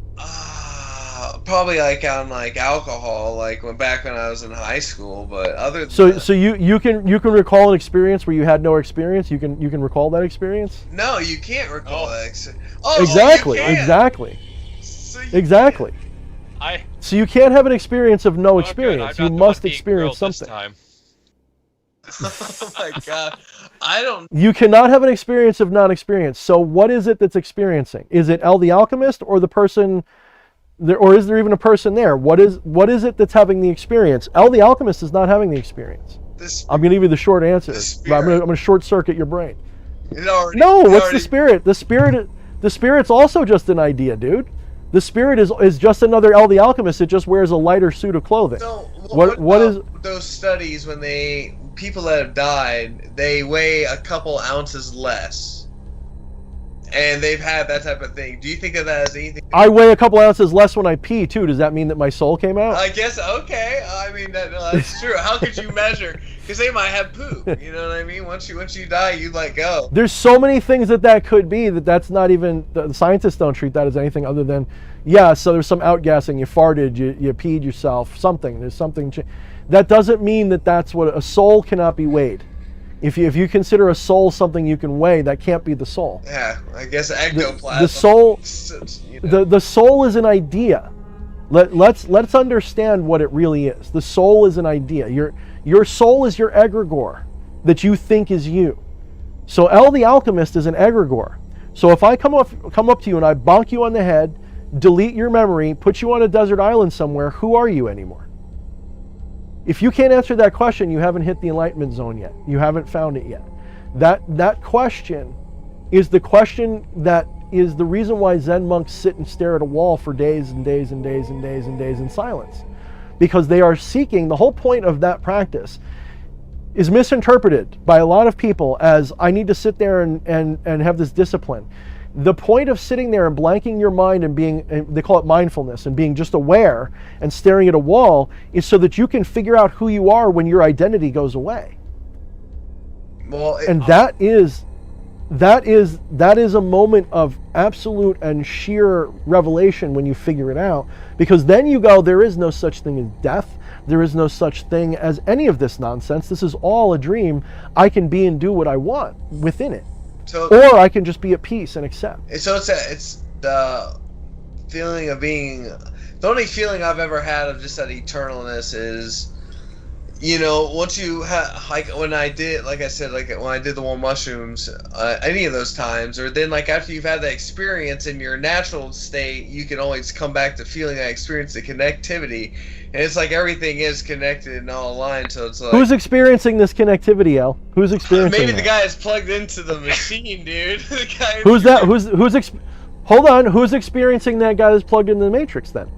Speaker 3: Probably like on like alcohol, like back when I was in high school. But other than
Speaker 1: so you can recall an experience where you had no experience. You can recall that experience.
Speaker 3: No, you can't recall that experience.
Speaker 1: Exactly.
Speaker 4: Exactly.
Speaker 1: So you can't have an experience of no experience. You must experience something.
Speaker 3: Oh my god.
Speaker 1: You cannot have an experience of non-experience. So what is it that's experiencing? Is it El the Alchemist or the person there, or is there even a person there? What is it that's having the experience? El the Alchemist is not having the experience. I'm going to give you the short answer. I'm going to short circuit your brain. What's the spirit? The spirit's also just an idea, dude. The spirit is just another El the Alchemist. It just wears a lighter suit of clothing.
Speaker 3: So
Speaker 1: what is
Speaker 3: those studies when people that have died, they weigh a couple ounces less, and they've had that type of thing. Do you think of that as anything?
Speaker 1: I weigh a couple ounces less when I pee too. Does that mean that my soul came out?
Speaker 3: I guess okay. I mean that's true. How could you measure? Because they might have poop. You know what I mean? Once you die, you let go.
Speaker 1: There's so many things that could be that's not even the scientists don't treat that as anything other than so there's some outgassing. You farted. You peed yourself. Something. There's something. That doesn't mean that's what a soul cannot be weighed. If you consider a soul something you can weigh, that can't be the soul.
Speaker 3: Yeah, I guess ectoplasm.
Speaker 1: The soul, the soul is an idea. Let's understand what it really is. The soul is an idea. Your soul is your egregore that you think is you. So El the Alchemist is an egregore. So if I come up to you and I bonk you on the head, delete your memory, put you on a desert island somewhere, who are you anymore? If you can't answer that question, you haven't hit the enlightenment zone yet. You haven't found it yet. That question is the question that is the reason why Zen monks sit and stare at a wall for days and days and days and days and days in silence. Because they are seeking, the whole point of that practice is misinterpreted by a lot of people as I need to sit there and have this discipline. The point of sitting there and blanking your mind and they call it mindfulness, and being just aware and staring at a wall is so that you can figure out who you are when your identity goes away.
Speaker 3: Well,
Speaker 1: and that is that is a moment of absolute and sheer revelation when you figure it out, because then you go, there is no such thing as death. There is no such thing as any of this nonsense. This is all a dream. I can be and do what I want within it.
Speaker 3: So,
Speaker 1: or I can just be at peace and accept.
Speaker 3: So it's the feeling of being, the only feeling I've ever had of just that eternalness is, you know, once you like when I did, like I said, like when I did the warm mushrooms, any of those times, or then like after you've had that experience in your natural state, you can always come back to feeling that experience, the connectivity, and it's like everything is connected and all aligned. So it's like,
Speaker 1: who's experiencing this connectivity, Al? Who's experiencing?
Speaker 3: Maybe
Speaker 1: that?
Speaker 3: The guy is plugged into the machine, dude. The guy
Speaker 1: who's that? Hold on. Who's experiencing that guy that's plugged into the Matrix then?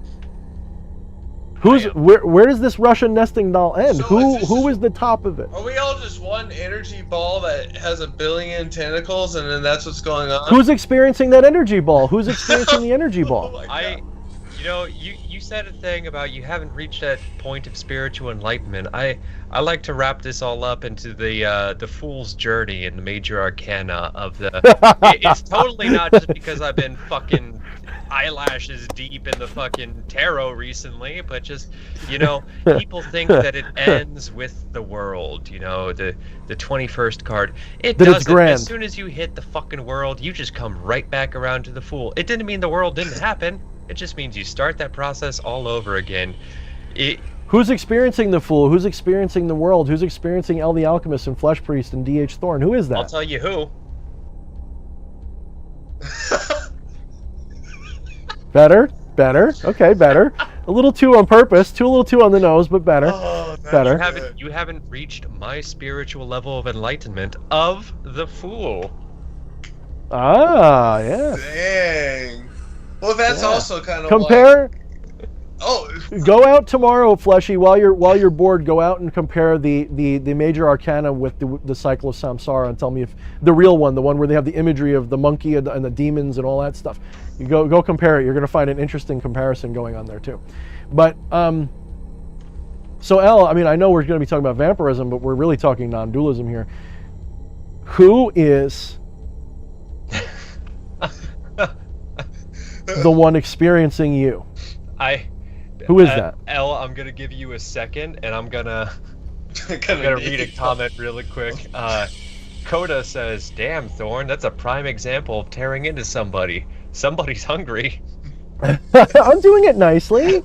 Speaker 1: Where does this Russian nesting doll end?
Speaker 3: So
Speaker 1: who is the top of it?
Speaker 3: Are we all just one energy ball that has a billion tentacles, and then that's what's going on?
Speaker 1: Who's experiencing that energy ball? Who's experiencing the energy ball?
Speaker 4: You know, you said a thing about you haven't reached that point of spiritual enlightenment. I like to wrap this all up into the fool's journey in the major arcana of the. It's totally not just because I've been fucking eyelashes deep in the fucking tarot recently, but just, you know, people think that it ends with the world, you know, the 21st card. It doesn't.
Speaker 1: It's grand.
Speaker 4: As soon as you hit the fucking world, you just come right back around to the fool. It didn't mean the world didn't happen. It just means you start that process all over again.
Speaker 1: Who's experiencing the fool? Who's experiencing the world? Who's experiencing El the Alchemist and Flesh Priest and D.H. Thorne? Who is that?
Speaker 4: I'll tell you who.
Speaker 1: Better. Okay, better. A little too on purpose. A little too on the nose, but better.
Speaker 3: Oh,
Speaker 1: better.
Speaker 4: You haven't reached my spiritual level of enlightenment of the fool.
Speaker 1: Ah, yeah.
Speaker 3: Dang. Well, that's also kind of
Speaker 1: compare.
Speaker 3: Like, oh,
Speaker 1: go out tomorrow, Fleshy. While you're bored, go out and compare the major arcana with the cycle of samsara, and tell me if the real one, the one where they have the imagery of the monkey and the demons and all that stuff. You go compare it. You're going to find an interesting comparison going on there too. But so El, I mean, I know we're going to be talking about vampirism, but we're really talking non-dualism here. Who is the one experiencing you? Who is that?
Speaker 4: El, I'm gonna give you a second, and I'm gonna read a comment really quick. Coda says, "Damn, Thorne, that's a prime example of tearing into somebody. Somebody's hungry."
Speaker 1: I'm doing it nicely.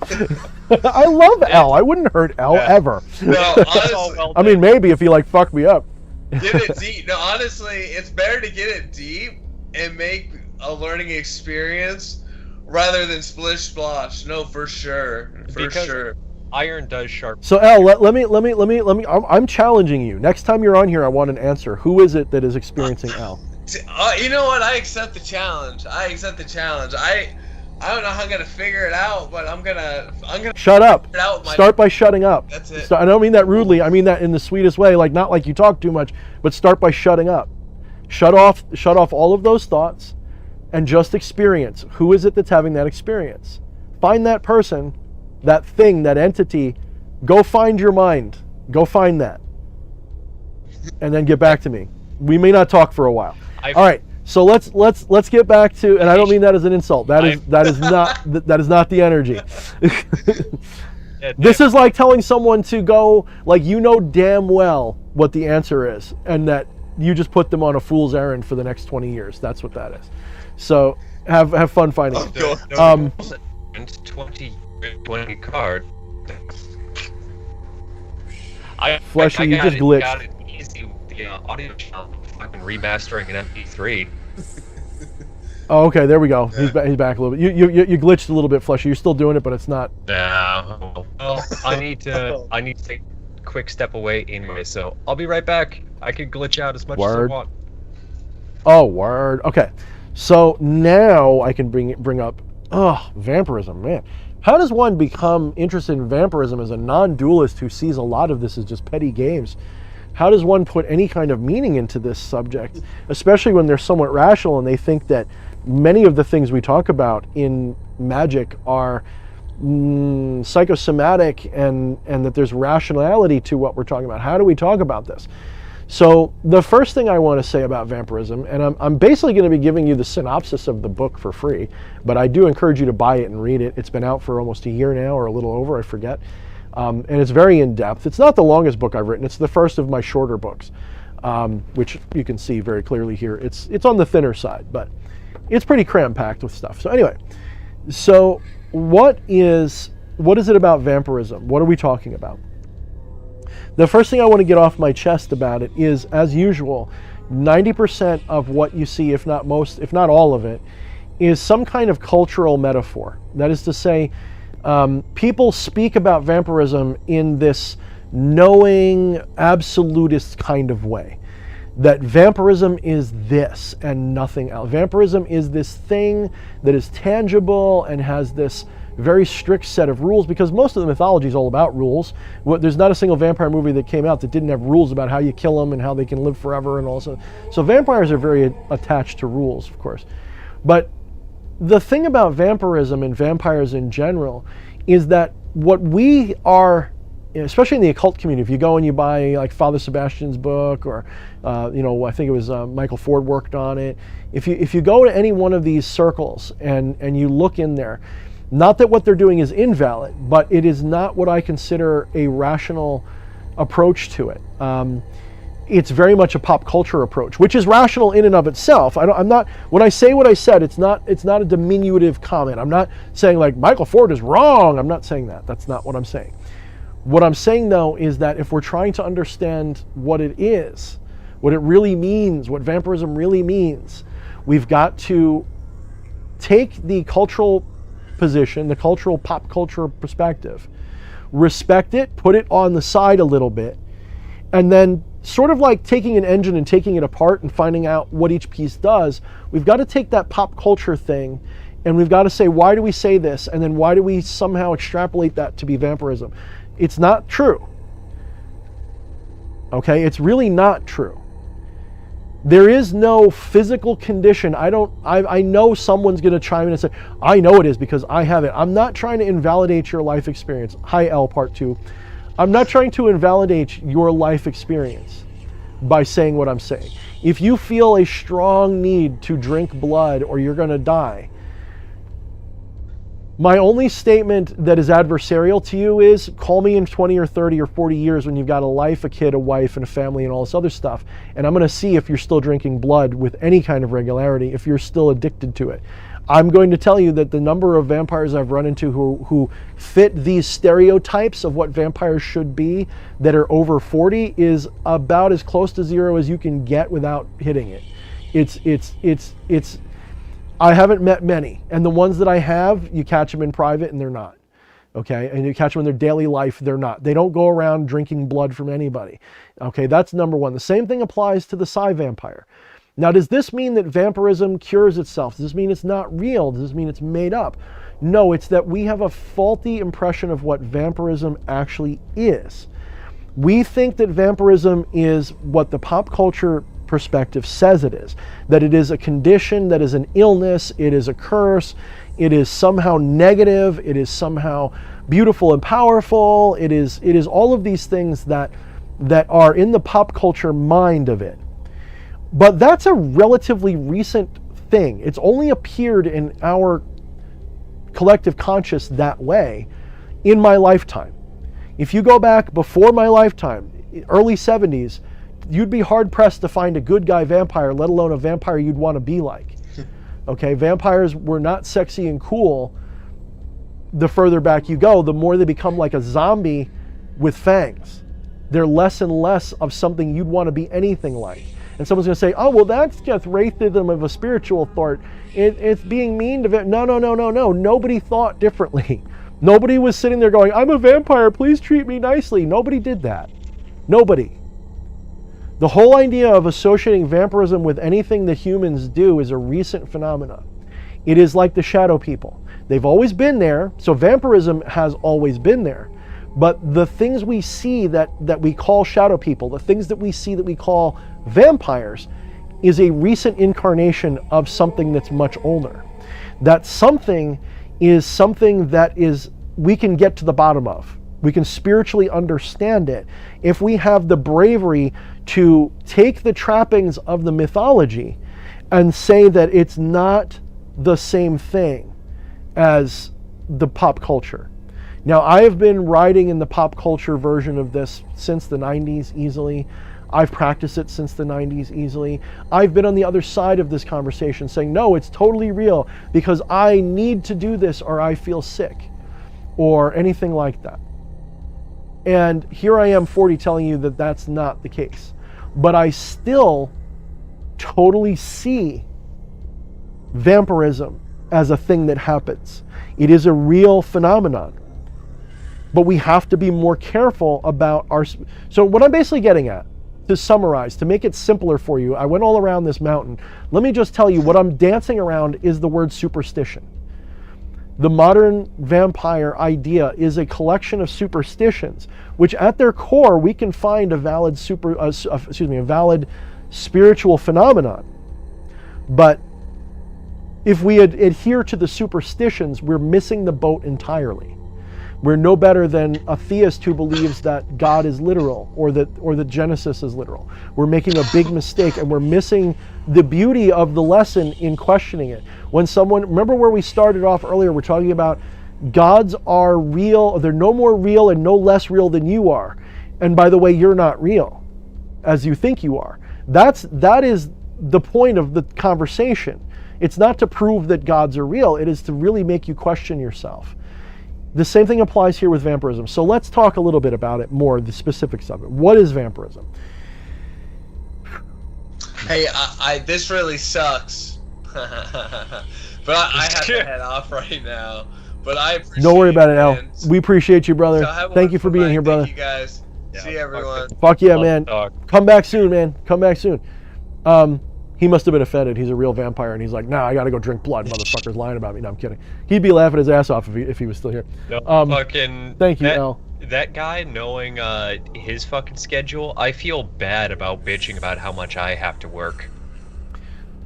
Speaker 1: I love El. I wouldn't hurt El ever.
Speaker 3: No, honestly,
Speaker 1: I mean, maybe if he like fucked me up.
Speaker 3: Get it deep. No, honestly, it's better to get it deep and make a learning experience rather than splish splosh. No, for sure.
Speaker 4: Because
Speaker 3: sure.
Speaker 4: Iron does sharpen.
Speaker 1: So El, let me. I'm challenging you. Next time you're on here, I want an answer. Who is it that is experiencing El?
Speaker 3: You know what? I accept the challenge. I don't know how I'm gonna figure it out, but I'm gonna
Speaker 1: shut up.
Speaker 3: Figure it out
Speaker 1: start by shutting up.
Speaker 3: That's it.
Speaker 1: I don't mean that rudely. I mean that in the sweetest way. Like, not like you talk too much, but start by shutting up. Shut off all of those thoughts, and just experience. Who is it that's having that experience? Find that person, that thing, that entity. Go find your mind. Go find that, and then get back to me. We may not talk for a while. All right. So let's get back to, and I don't mean that as an insult. That is not the energy. This is like telling someone to go, like, you know damn well what the answer is, and that you just put them on a fool's errand for the next 20 years. That's what that is. So have fun finding it.
Speaker 4: 20 card.
Speaker 1: Fleshy, you just glitched.
Speaker 4: Got it easy with the audio channel, fucking remastering an MP3.
Speaker 1: Oh, okay, there we go. He's back a little bit. You glitched a little bit, Fleshy. You're still doing it, but it's not.
Speaker 4: No. Well, I need to take a quick step away anyway, so I'll be right back. I can glitch out as much as I want.
Speaker 1: Oh, word. Okay. So now I can bring up vampirism, man. How does one become interested in vampirism as a non-dualist who sees a lot of this as just petty games? How does one put any kind of meaning into this subject, especially when they're somewhat rational and they think that many of the things we talk about in magic are psychosomatic and that there's rationality to what we're talking about? How do we talk about this? So the first thing I want to say about vampirism, and I'm basically going to be giving you the synopsis of the book for free, but I do encourage you to buy it and read it. It's been out for almost a year now, or a little over, I forget. And it's very in-depth. It's not the longest book I've written. It's the first of my shorter books, which you can see very clearly here. It's on the thinner side, but it's pretty cram-packed with stuff. So anyway, so what is it about vampirism? What are we talking about? The first thing I want to get off my chest about it is, as usual, 90% of what you see, if not most, if not all of it, is some kind of cultural metaphor. That is to say, people speak about vampirism in this knowing, absolutist kind of way. That vampirism is this and nothing else. Vampirism is this thing that is tangible and has this very strict set of rules, because most of the mythology is all about rules. There's not a single vampire movie that came out that didn't have rules about how you kill them and how they can live forever and all. So vampires are very attached to rules, of course. But the thing about vampirism and vampires in general is that what we are, especially in the occult community, if you go and you buy like Father Sebastian's book, or I think it was Michael Ford worked on it. If you go to any one of these circles and you look in there, not that what they're doing is invalid, but it is not what I consider a rational approach to it. It's very much a pop culture approach, which is rational in and of itself. I'm not, when I say what I said, it's not a diminutive comment. I'm not saying like Michael Ford is wrong. I'm not saying that. That's not what I'm saying. What I'm saying though is that if we're trying to understand what it is, what it really means, what vampirism really means, we've got to take the cultural position, the cultural pop culture perspective, respect it, put it on the side a little bit, and then sort of like taking an engine and taking it apart and finding out what each piece does, we've got to take that pop culture thing and we've got to say, why do we say this? And then why do we somehow extrapolate that to be vampirism? It's not true. Okay, it's really not true. There is no physical condition. I know someone's going to chime in and say, I know it is because I have it. I'm not trying to invalidate your life experience. Hi, L part 2. I'm not trying to invalidate your life experience by saying what I'm saying. If you feel a strong need to drink blood or you're going to die, my only statement that is adversarial to you is call me in 20 or 30 or 40 years when you've got a life, a kid, a wife, and a family and all this other stuff. And I'm going to see if you're still drinking blood with any kind of regularity, if you're still addicted to it. I'm going to tell you that the number of vampires I've run into who fit these stereotypes of what vampires should be that are over 40 is about as close to zero as you can get without hitting it. It's I haven't met many, and the ones that I have, you catch them in private and they're not. Okay, and you catch them in their daily life, they're not. They don't go around drinking blood from anybody. Okay, that's number one. The same thing applies to the Psi vampire. Now, does this mean that vampirism cures itself? Does this mean it's not real? Does this mean it's made up? No, it's that we have a faulty impression of what vampirism actually is. We think that vampirism is what the pop culture perspective says it is, that it is a condition, that is an illness, it is a curse, it is somehow negative, it is somehow beautiful and powerful, it is all of these things that are in the pop culture mind of it. But that's a relatively recent thing. It's only appeared in our collective conscious that way in my lifetime. If you go back before my lifetime, early 70s, you'd be hard-pressed to find a good guy vampire, let alone a vampire you'd want to be like. Okay, vampires were not sexy and cool. The further back you go, the more they become like a zombie with fangs. They're less and less of something you'd want to be anything like. And someone's going to say, oh, well, that's just wraithism of a spiritual thought. It's being mean to it. No. Nobody thought differently. Nobody was sitting there going, I'm a vampire, please treat me nicely. Nobody did that. Nobody. The whole idea of associating vampirism with anything that humans do is a recent phenomenon. It is like the shadow people. They've always been there, so vampirism has always been there. But the things we see that we call shadow people, the things that we see that we call vampires, is a recent incarnation of something that's much older. That something is something that we can get to the bottom of. We can spiritually understand it if we have the bravery to take the trappings of the mythology and say that it's not the same thing as the pop culture. Now, I have been writing in the pop culture version of this since the 90s easily. I've practiced it since the 90s easily. I've been on the other side of this conversation saying, no, it's totally real because I need to do this or I feel sick or anything like that. And here I am 40 telling you that that's not the case. But I still totally see vampirism as a thing that happens. It is a real phenomenon. But we have to be more careful about our... So what I'm basically getting at, to summarize, to make it simpler for you, I went all around this mountain. Let me just tell you, what I'm dancing around is the word superstition. The modern vampire idea is a collection of superstitions, which at their core we can find a valid a valid spiritual phenomenon. But if we adhere to the superstitions, we're missing the boat entirely. We're no better than a theist who believes that God is literal or that Genesis is literal. We're making a big mistake and we're missing the beauty of the lesson in questioning it. When someone, remember where we started off earlier, we're talking about gods are real, they're no more real and no less real than you are. And by the way, you're not real as you think you are. That is the point of the conversation. It's not to prove that gods are real, it is to really make you question yourself. The same thing applies here with vampirism. So let's talk a little bit about it more, the specifics of it. What is vampirism?
Speaker 3: Hey, this really sucks. But I have to head off right now. But I appreciate
Speaker 1: Don't worry about it, Al.
Speaker 3: man.
Speaker 1: We appreciate you, brother.
Speaker 3: So
Speaker 1: Thank you for being here, brother.
Speaker 3: Thank you, guys.
Speaker 4: Yeah,
Speaker 3: See everyone.
Speaker 1: Fuck yeah, man. Come back soon, man. Come back soon. He must have been offended. He's a real vampire, and he's like, nah, I gotta go drink blood. Motherfucker's lying about me. No, I'm kidding. He'd be laughing his ass off if he was still here.
Speaker 4: No,
Speaker 1: Thank you, Al.
Speaker 4: That guy, knowing his fucking schedule, I feel bad about bitching about how much I have to work.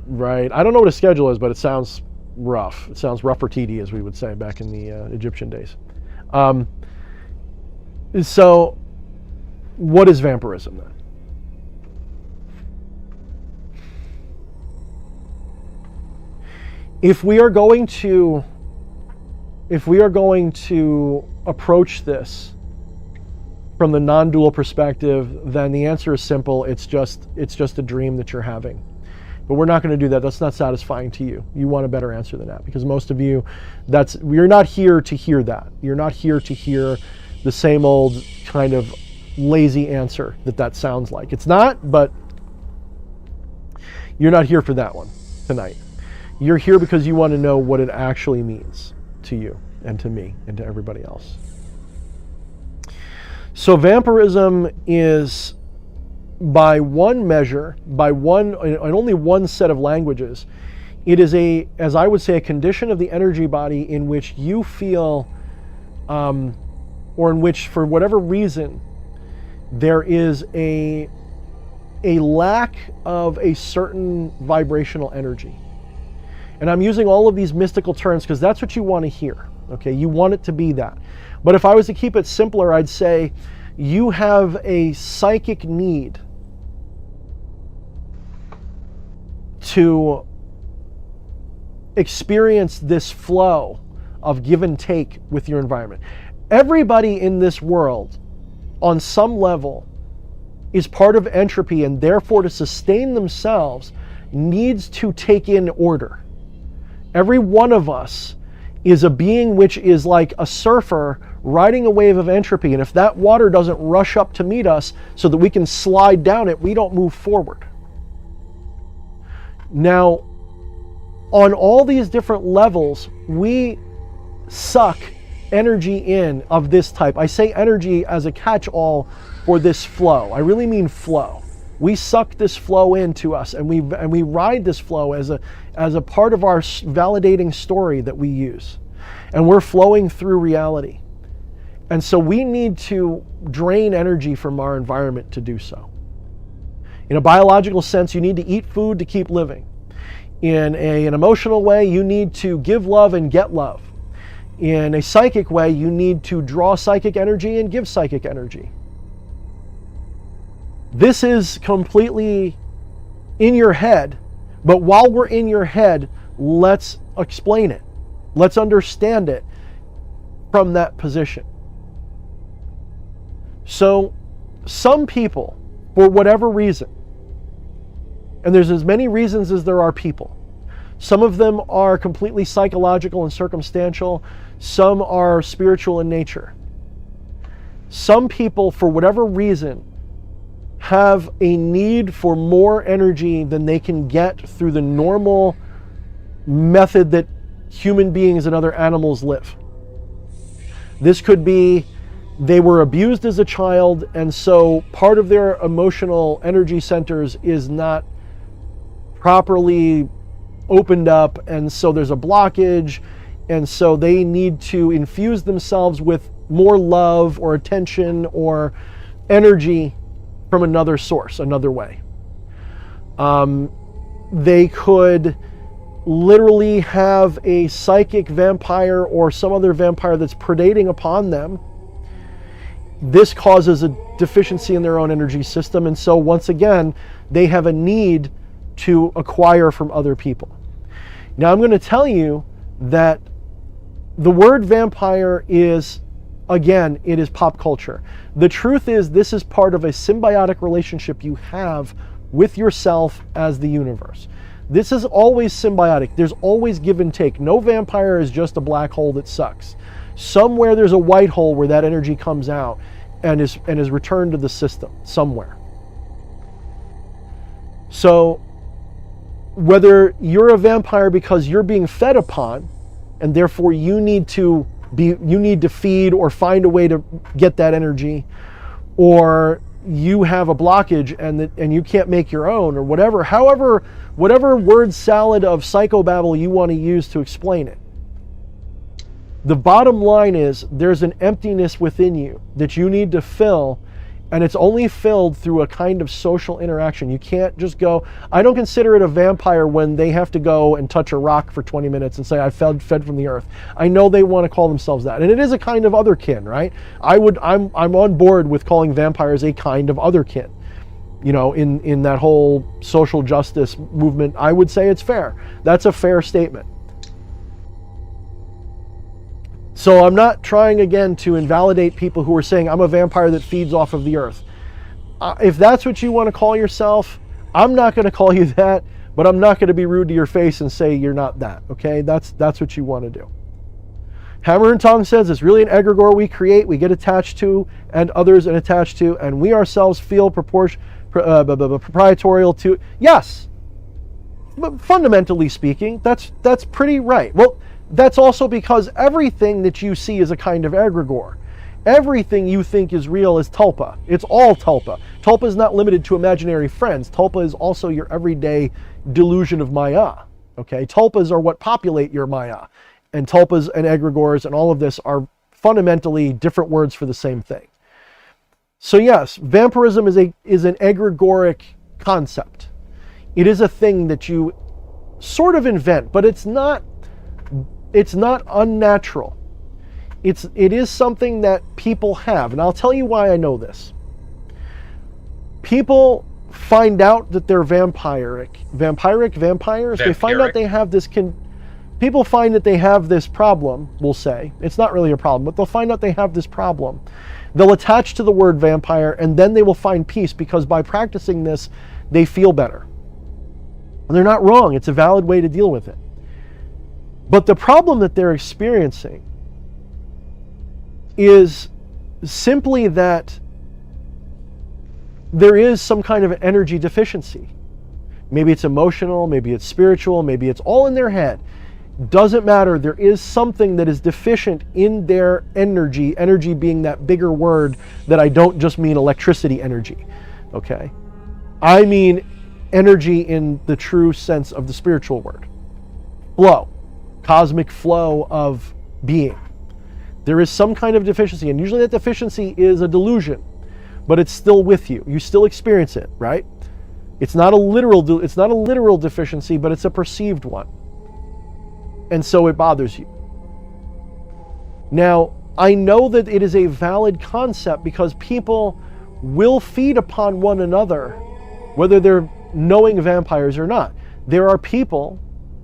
Speaker 1: Right. I don't know what his schedule is, but it sounds rough. It sounds rough or TD, as we would say back in the Egyptian days. So, what is vampirism then? If we are going to approach this from the non-dual perspective, then the answer is simple. It's just a dream that you're having. But we're not going to do that. That's not satisfying to you. You want a better answer than that, because most of you, you're not here to hear that. You're not here to hear the same old kind of lazy answer that sounds like. It's not, but you're not here for that one tonight. You're here because you want to know what it actually means to you and to me and to everybody else. So vampirism is, by one measure, and only one set of languages, it is as I would say, a condition of the energy body in which you feel, or in which, for whatever reason, there is a lack of a certain vibrational energy. And I'm using all of these mystical terms because that's what you want to hear. Okay, you want it to be that. But if I was to keep it simpler, I'd say you have a psychic need to experience this flow of give and take with your environment. Everybody in this world, on some level, is part of entropy, and therefore to sustain themselves needs to take in order. Every one of us is a being which is like a surfer riding a wave of entropy, and if that water doesn't rush up to meet us so that we can slide down it, we don't move forward. Now, on all these different levels, we suck energy in of this type. I say energy as a catch-all for this flow. I really mean flow. We suck this flow into us, and we ride this flow as a part of our validating story that we use. And we're flowing through reality. And so we need to drain energy from our environment to do so. In a biological sense, you need to eat food to keep living. In an emotional way, you need to give love and get love. In a psychic way, you need to draw psychic energy and give psychic energy. This is completely in your head, but while we're in your head, let's explain it. Let's understand it from that position. So, some people, for whatever reason, and there's as many reasons as there are people, some of them are completely psychological and circumstantial, some are spiritual in nature. Some people, for whatever reason, have a need for more energy than they can get through the normal method that human beings and other animals live. This could be they were abused as a child, and so part of their emotional energy centers is not properly opened up, and so there's a blockage, and so they need to infuse themselves with more love or attention or energy from another source, another way. They could literally have a psychic vampire or some other vampire that's predating upon them. This causes a deficiency in their own energy system, and so once again, they have a need to acquire from other people. Now, I'm going to tell you that the word vampire is, again, it is pop culture. The truth is, this is part of a symbiotic relationship you have with yourself as the universe. This is always symbiotic. There's always give and take. No vampire is just a black hole that sucks. Somewhere there's a white hole where that energy comes out and is returned to the system somewhere. So whether you're a vampire because you're being fed upon and therefore you need to feed or find a way to get that energy, or you have a blockage and you can't make your own, or whatever word salad of psychobabble you want to use to explain it. The bottom line is there's an emptiness within you that you need to fill, and it's only filled through a kind of social interaction. You can't just go, I don't consider it a vampire when they have to go and touch a rock for 20 minutes and say, I fed from the earth. I know they want to call themselves that. And it is a kind of otherkin, right? I'm on board with calling vampires a kind of otherkin. You know, in that whole social justice movement, I would say it's fair. That's a fair statement. So I'm not trying again to invalidate people who are saying I'm a vampire that feeds off of the earth. If that's what you want to call yourself, I'm not going to call you that, but I'm not going to be rude to your face and say you're not that, okay? That's what you want to do. Hammer and Tongue says it's really an egregore we create, we get attached to, and others and attached to, and we ourselves feel proprietorial to. Yes, but fundamentally speaking, that's pretty right. Well, that's also because everything that you see is a kind of egregore. Everything you think is real is tulpa. It's all tulpa. Tulpa is not limited to imaginary friends. Tulpa is also your everyday delusion of Maya. Okay, tulpas are what populate your Maya. And tulpas and egregores and all of this are fundamentally different words for the same thing. So yes, vampirism is an egregoric concept. It is a thing that you sort of invent, but it's not unnatural. It is something that people have, and I'll tell you why I know this. People find out that they're vampires. They find out they have this. People find that they have this problem. We'll say it's not really a problem, but they'll find out they have this problem. They'll attach to the word vampire, and then they will find peace because by practicing this, they feel better. And they're not wrong. It's a valid way to deal with it. But the problem that they're experiencing is simply that there is some kind of energy deficiency. Maybe it's emotional, maybe it's spiritual, maybe it's all in their head. Doesn't matter. There is something that is deficient in their energy, energy being that bigger word that I don't just mean electricity energy, okay? I mean energy in the true sense of the spiritual word. Flow. Cosmic flow of being. There is some kind of deficiency, and usually that deficiency is a delusion, but it's still with you. You still experience it, right? It's not a literal deficiency, but it's a perceived one. And so it bothers you. Now, I know that it is a valid concept because people will feed upon one another, whether they're knowing vampires or not. There are people,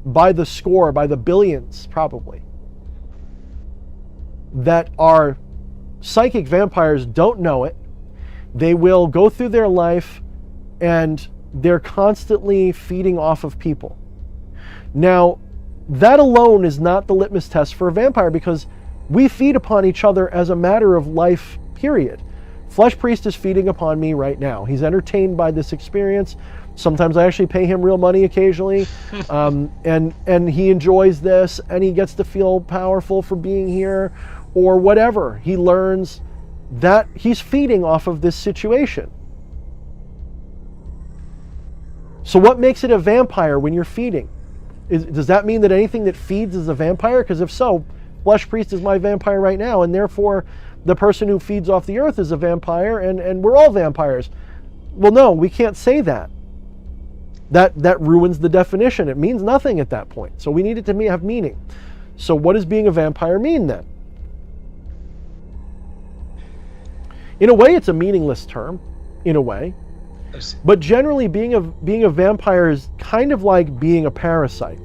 Speaker 1: by the score, by the billions probably, that are psychic vampires, don't know it. They will go through their life and they're constantly feeding off of people. Now, that alone is not the litmus test for a vampire, because we feed upon each other as a matter of life, period. Flesh Priest is feeding upon me right now. He's entertained by this experience. Sometimes I actually pay him real money occasionally, and he enjoys this, and he gets to feel powerful for being here, or whatever. He learns that he's feeding off of this situation. So what makes it a vampire when you're feeding? Does that mean that anything that feeds is a vampire? Because if so, Flesh Priest is my vampire right now, and therefore the person who feeds off the earth is a vampire, and we're all vampires. Well, no, we can't say that. That ruins the definition. It means nothing at that point. So we need it to have meaning. So what does being a vampire mean then? In a way, it's a meaningless term, in a way. But generally, being a vampire is kind of like being a parasite.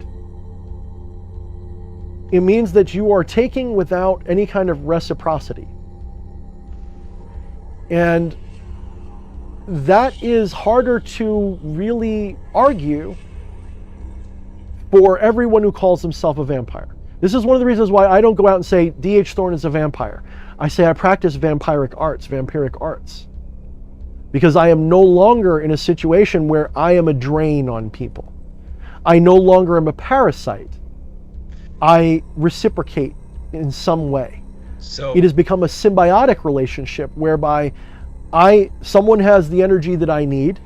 Speaker 1: It means that you are taking without any kind of reciprocity. And that is harder to really argue for everyone who calls himself a vampire. This is one of the reasons why I don't go out and say D.H. Thorne is a vampire. I say I practice vampiric arts. Because I am no longer in a situation where I am a drain on people. I no longer am a parasite. I reciprocate in some way. So it has become a symbiotic relationship whereby someone has the energy that I need,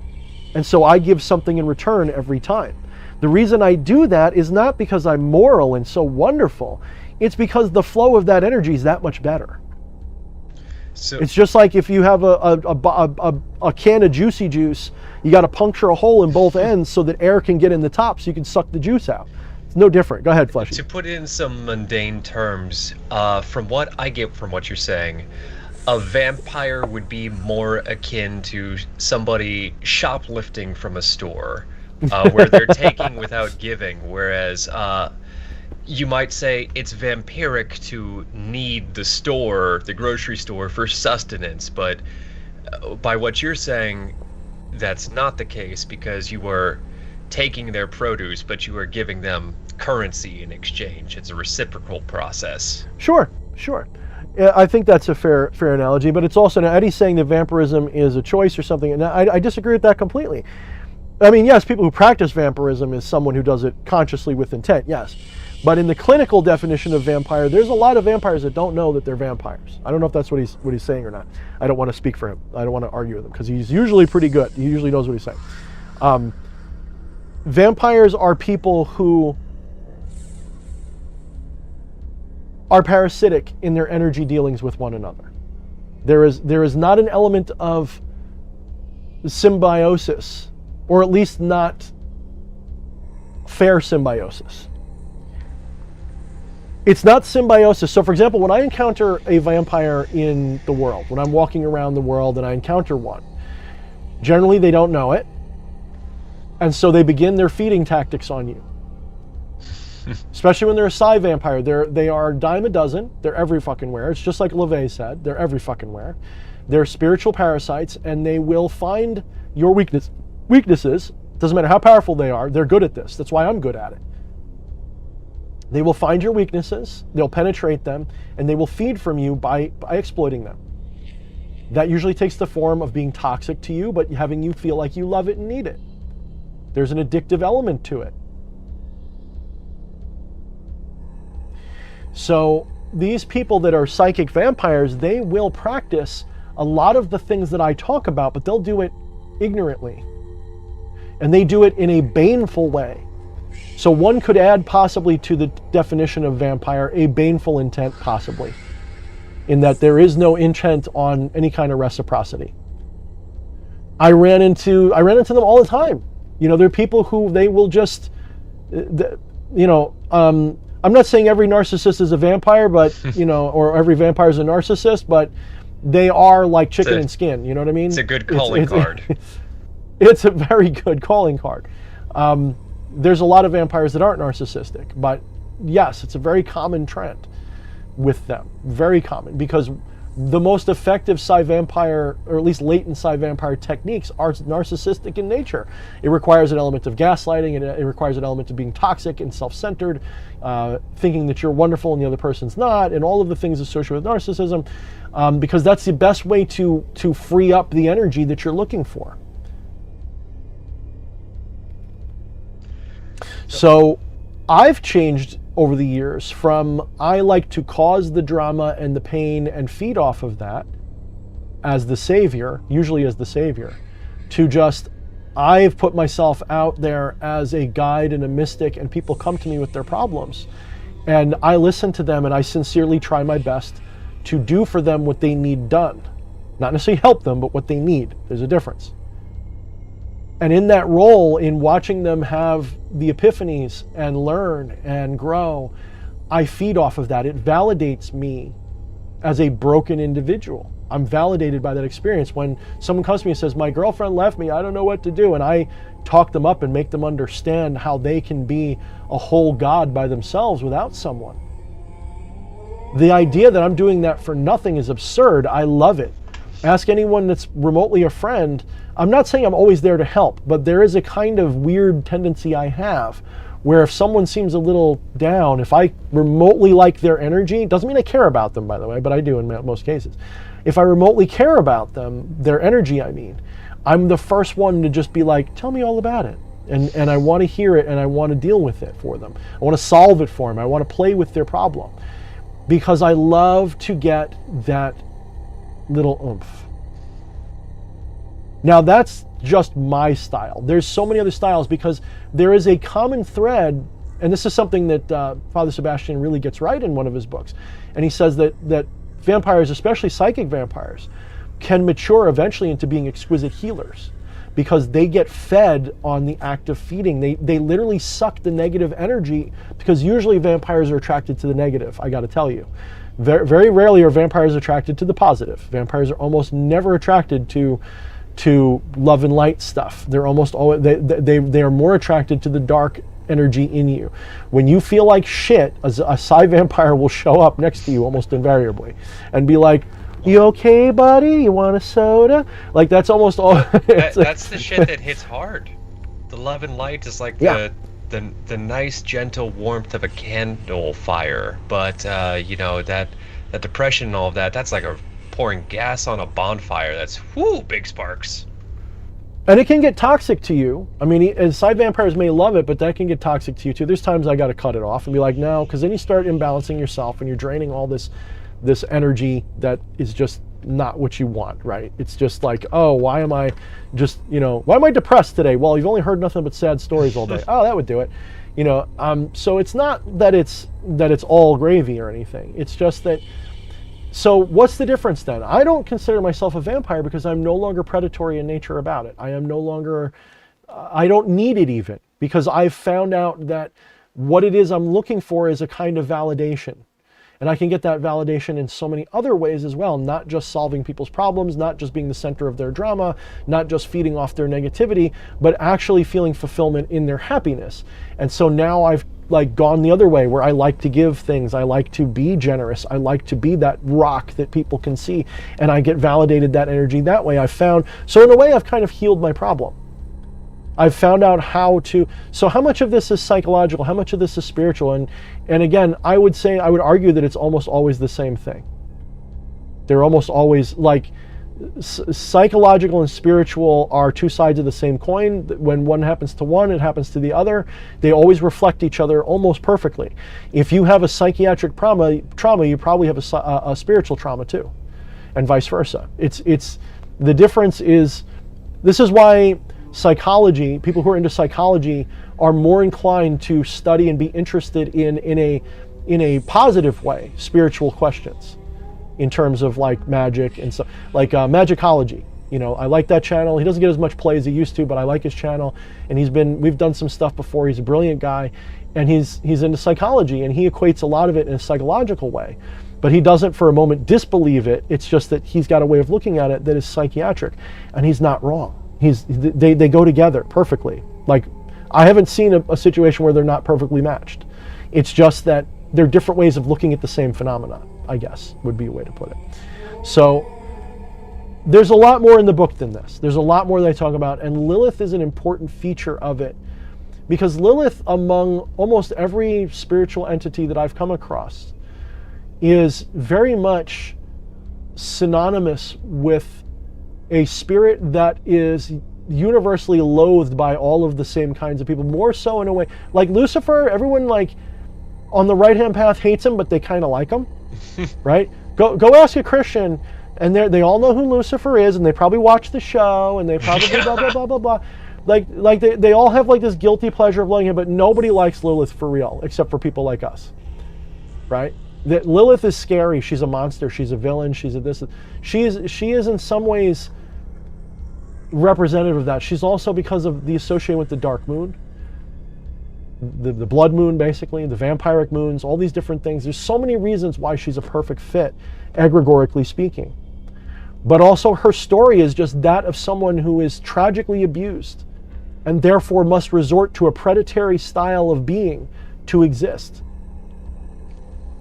Speaker 1: and so I give something in return every time. The reason I do that is not because I'm moral and so wonderful. It's because the flow of that energy is that much better. So it's just like if you have a can of juicy juice, you got to puncture a hole in both ends so that air can get in the top so you can suck the juice out. It's no different. Go ahead, Fleshy.
Speaker 4: To put it in some mundane terms, from what I get from what you're saying, a vampire would be more akin to somebody shoplifting from a store, where they're taking without giving, whereas you might say it's vampiric to need the store, the grocery store, for sustenance, but by what you're saying, that's not the case, because you are taking their produce, but you are giving them currency in exchange. It's a reciprocal process.
Speaker 1: Sure. Yeah, I think that's a fair analogy, but it's also, now Eddie's saying that vampirism is a choice or something, and I disagree with that completely. I mean, yes, people who practice vampirism is someone who does it consciously with intent, yes. But in the clinical definition of vampire, there's a lot of vampires that don't know that they're vampires. I don't know if that's what he's saying or not. I don't want to speak for him. I don't want to argue with him, because he's usually pretty good. He usually knows what he's saying. Vampires are people who are parasitic in their energy dealings with one another. There is not an element of symbiosis, or at least not fair symbiosis. It's not symbiosis. So for example, when I encounter a vampire in the world, when I'm walking around the world and I encounter one, generally they don't know it. And so they begin their feeding tactics on you. Especially when they're a psi vampire. They are a dime a dozen. They're every fucking where. It's just like LeVay said. They're every fucking where. They're spiritual parasites, and they will find your weaknesses. Doesn't matter how powerful they are. They're good at this. That's why I'm good at it. They will find your weaknesses, they'll penetrate them, and they will feed from you by exploiting them. That usually takes the form of being toxic to you, but having you feel like you love it and need it. There's an addictive element to it. So these people that are psychic vampires, they will practice a lot of the things that I talk about, but they'll do it ignorantly. And they do it in a baneful way. So one could add possibly to the definition of vampire a baneful intent, possibly, in that there is no intent on any kind of reciprocity. I ran into them all the time. You know, there are people who they will just, I'm not saying every narcissist is a vampire, but, or every vampire is a narcissist, but they are like chicken and skin. You know what I mean?
Speaker 4: It's a good calling card.
Speaker 1: It's a very good calling card. There's a lot of vampires that aren't narcissistic, but yes, it's a very common trend with them. Very common, because the most effective psi-vampire, or at least latent psi-vampire techniques, are narcissistic in nature. It requires an element of gaslighting, and it requires an element of being toxic and self-centered, thinking that you're wonderful and the other person's not, and all of the things associated with narcissism, because that's the best way to free up the energy that you're looking for. So I've changed over the years from I like to cause the drama and the pain and feed off of that as the savior, usually as the savior, to just I've put myself out there as a guide and a mystic, and people come to me with their problems. And I listen to them, and I sincerely try my best to do for them what they need done. Not necessarily help them, but what they need. There's a difference. And in that role, in watching them have the epiphanies and learn and grow, I feed off of that. It validates me as a broken individual. I'm validated by that experience. When someone comes to me and says, my girlfriend left me, I don't know what to do, and I talk them up and make them understand how they can be a whole God by themselves without someone. The idea that I'm doing that for nothing is absurd. I love it. Ask anyone that's remotely a friend. I'm not saying I'm always there to help, but there is a kind of weird tendency I have where if someone seems a little down, if I remotely like their energy, doesn't mean I care about them, by the way, but I do in most cases. If I remotely care about them, their energy, I mean, I'm the first one to just be like, tell me all about it. And I want to hear it, and I want to deal with it for them. I want to solve it for them. I want to play with their problem, because I love to get that little oomph. Now that's just my style. There's so many other styles, because there is a common thread, and this is something that Father Sebastian really gets right in one of his books. And he says that vampires, especially psychic vampires, can mature eventually into being exquisite healers, because they get fed on the act of feeding. They literally suck the negative energy, because usually vampires are attracted to the negative, I gotta tell you. Very, very rarely are vampires attracted to the positive. Vampires are almost never attracted to love and light stuff. They're almost always, they are more attracted to the dark energy in you. When you feel like shit, a psi-vampire will show up next to you almost invariably and be like, you okay, buddy? You want a soda? Like, that's almost all.
Speaker 4: That's the shit that hits hard. The love and light is like the nice, gentle warmth of a candle fire. But, you know, that depression and all of that, that's like a pouring gas on a bonfire. That's, whoo, big sparks.
Speaker 1: And it can get toxic to you. I mean, and psi-vampires may love it, but that can get toxic to you too. There's times I got to cut it off and be like, no, because then you start imbalancing yourself and you're draining all this energy that is just not what you want, right? It's just like, oh, why am I depressed today? Well, you've only heard nothing but sad stories all day. Oh, that would do it. You know, so it's not that it's all gravy or anything. It's just that. So what's the difference then? I don't consider myself a vampire because I'm no longer predatory in nature about it. I am no longer, I don't need it even, because I've found out that what it is I'm looking for is a kind of validation. And I can get that validation in so many other ways as well, not just solving people's problems, not just being the center of their drama, not just feeding off their negativity, but actually feeling fulfillment in their happiness. And so now I've like gone the other way, where I like to give things, I like to be generous, I like to be that rock that people can see, and I get validated that energy that way. I've found, so in a way I've kind of healed my problem. I've found out how to, so how much of this is psychological, how much of this is spiritual? And again, I would argue that it's almost always the same thing. They're almost always like, psychological and spiritual are two sides of the same coin. When one happens to one, it happens to the other. They always reflect each other almost perfectly. If you have a psychiatric trauma, you probably have a spiritual trauma too, and vice versa. It's the difference is, this is why psychology, people who are into psychology are more inclined to study and be interested in a positive way, spiritual questions, in terms of like magic and stuff, like Magicology. You know, I like that channel. He doesn't get as much play as he used to, but I like his channel. And we've done some stuff before. He's a brilliant guy, and he's into psychology, and he equates a lot of it in a psychological way. But he doesn't for a moment disbelieve it. It's just that he's got a way of looking at it that is psychiatric, and he's not wrong. They go together perfectly. Like, I haven't seen a situation where they're not perfectly matched. It's just that they're different ways of looking at the same phenomenon, I guess, would be a way to put it. So there's a lot more in the book than this. There's a lot more that I talk about, and Lilith is an important feature of it, because Lilith, among almost every spiritual entity that I've come across, is very much synonymous with a spirit that is universally loathed by all of the same kinds of people, more so in a way. Like Lucifer, everyone like on the right-hand path hates him, but they kind of like him, right? Go ask a Christian, and they all know who Lucifer is, and they probably watch the show, and they probably blah, blah, blah, blah, blah. Like they all have like this guilty pleasure of liking him, but nobody likes Lilith for real, except for people like us, right? That Lilith is scary. She's a monster. She's a villain. She's a this. She is in some ways representative of that. She's also, because of the association with the dark moon, the blood moon, basically, the vampiric moons, all these different things. There's so many reasons why she's a perfect fit, egregorically speaking. But also her story is just that of someone who is tragically abused and therefore must resort to a predatory style of being to exist.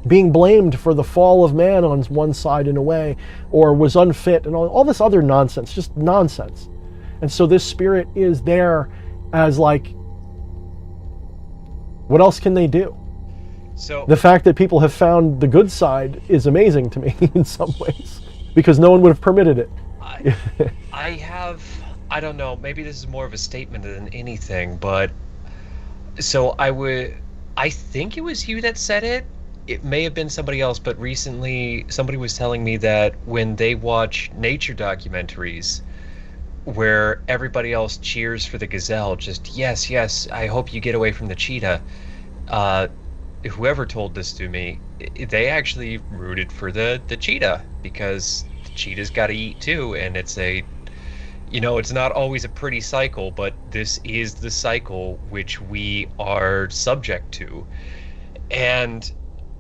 Speaker 1: Being blamed for the fall of man on one side in a way, or was unfit, and all this other nonsense, just nonsense. And so this spirit is there as like, what else can they do?
Speaker 4: So
Speaker 1: the fact that people have found the good side is amazing to me in some ways, because no one would have permitted it.
Speaker 4: I don't know, maybe this is more of a statement than anything, but so I think it was you that said it. It may have been somebody else, but recently somebody was telling me that when they watch nature documentaries where everybody else cheers for the gazelle, just yes, I hope you get away from the cheetah. Whoever told this to me, they actually rooted for the cheetah, because the cheetah's got to eat too, and it's it's not always a pretty cycle, but this is the cycle which we are subject to. And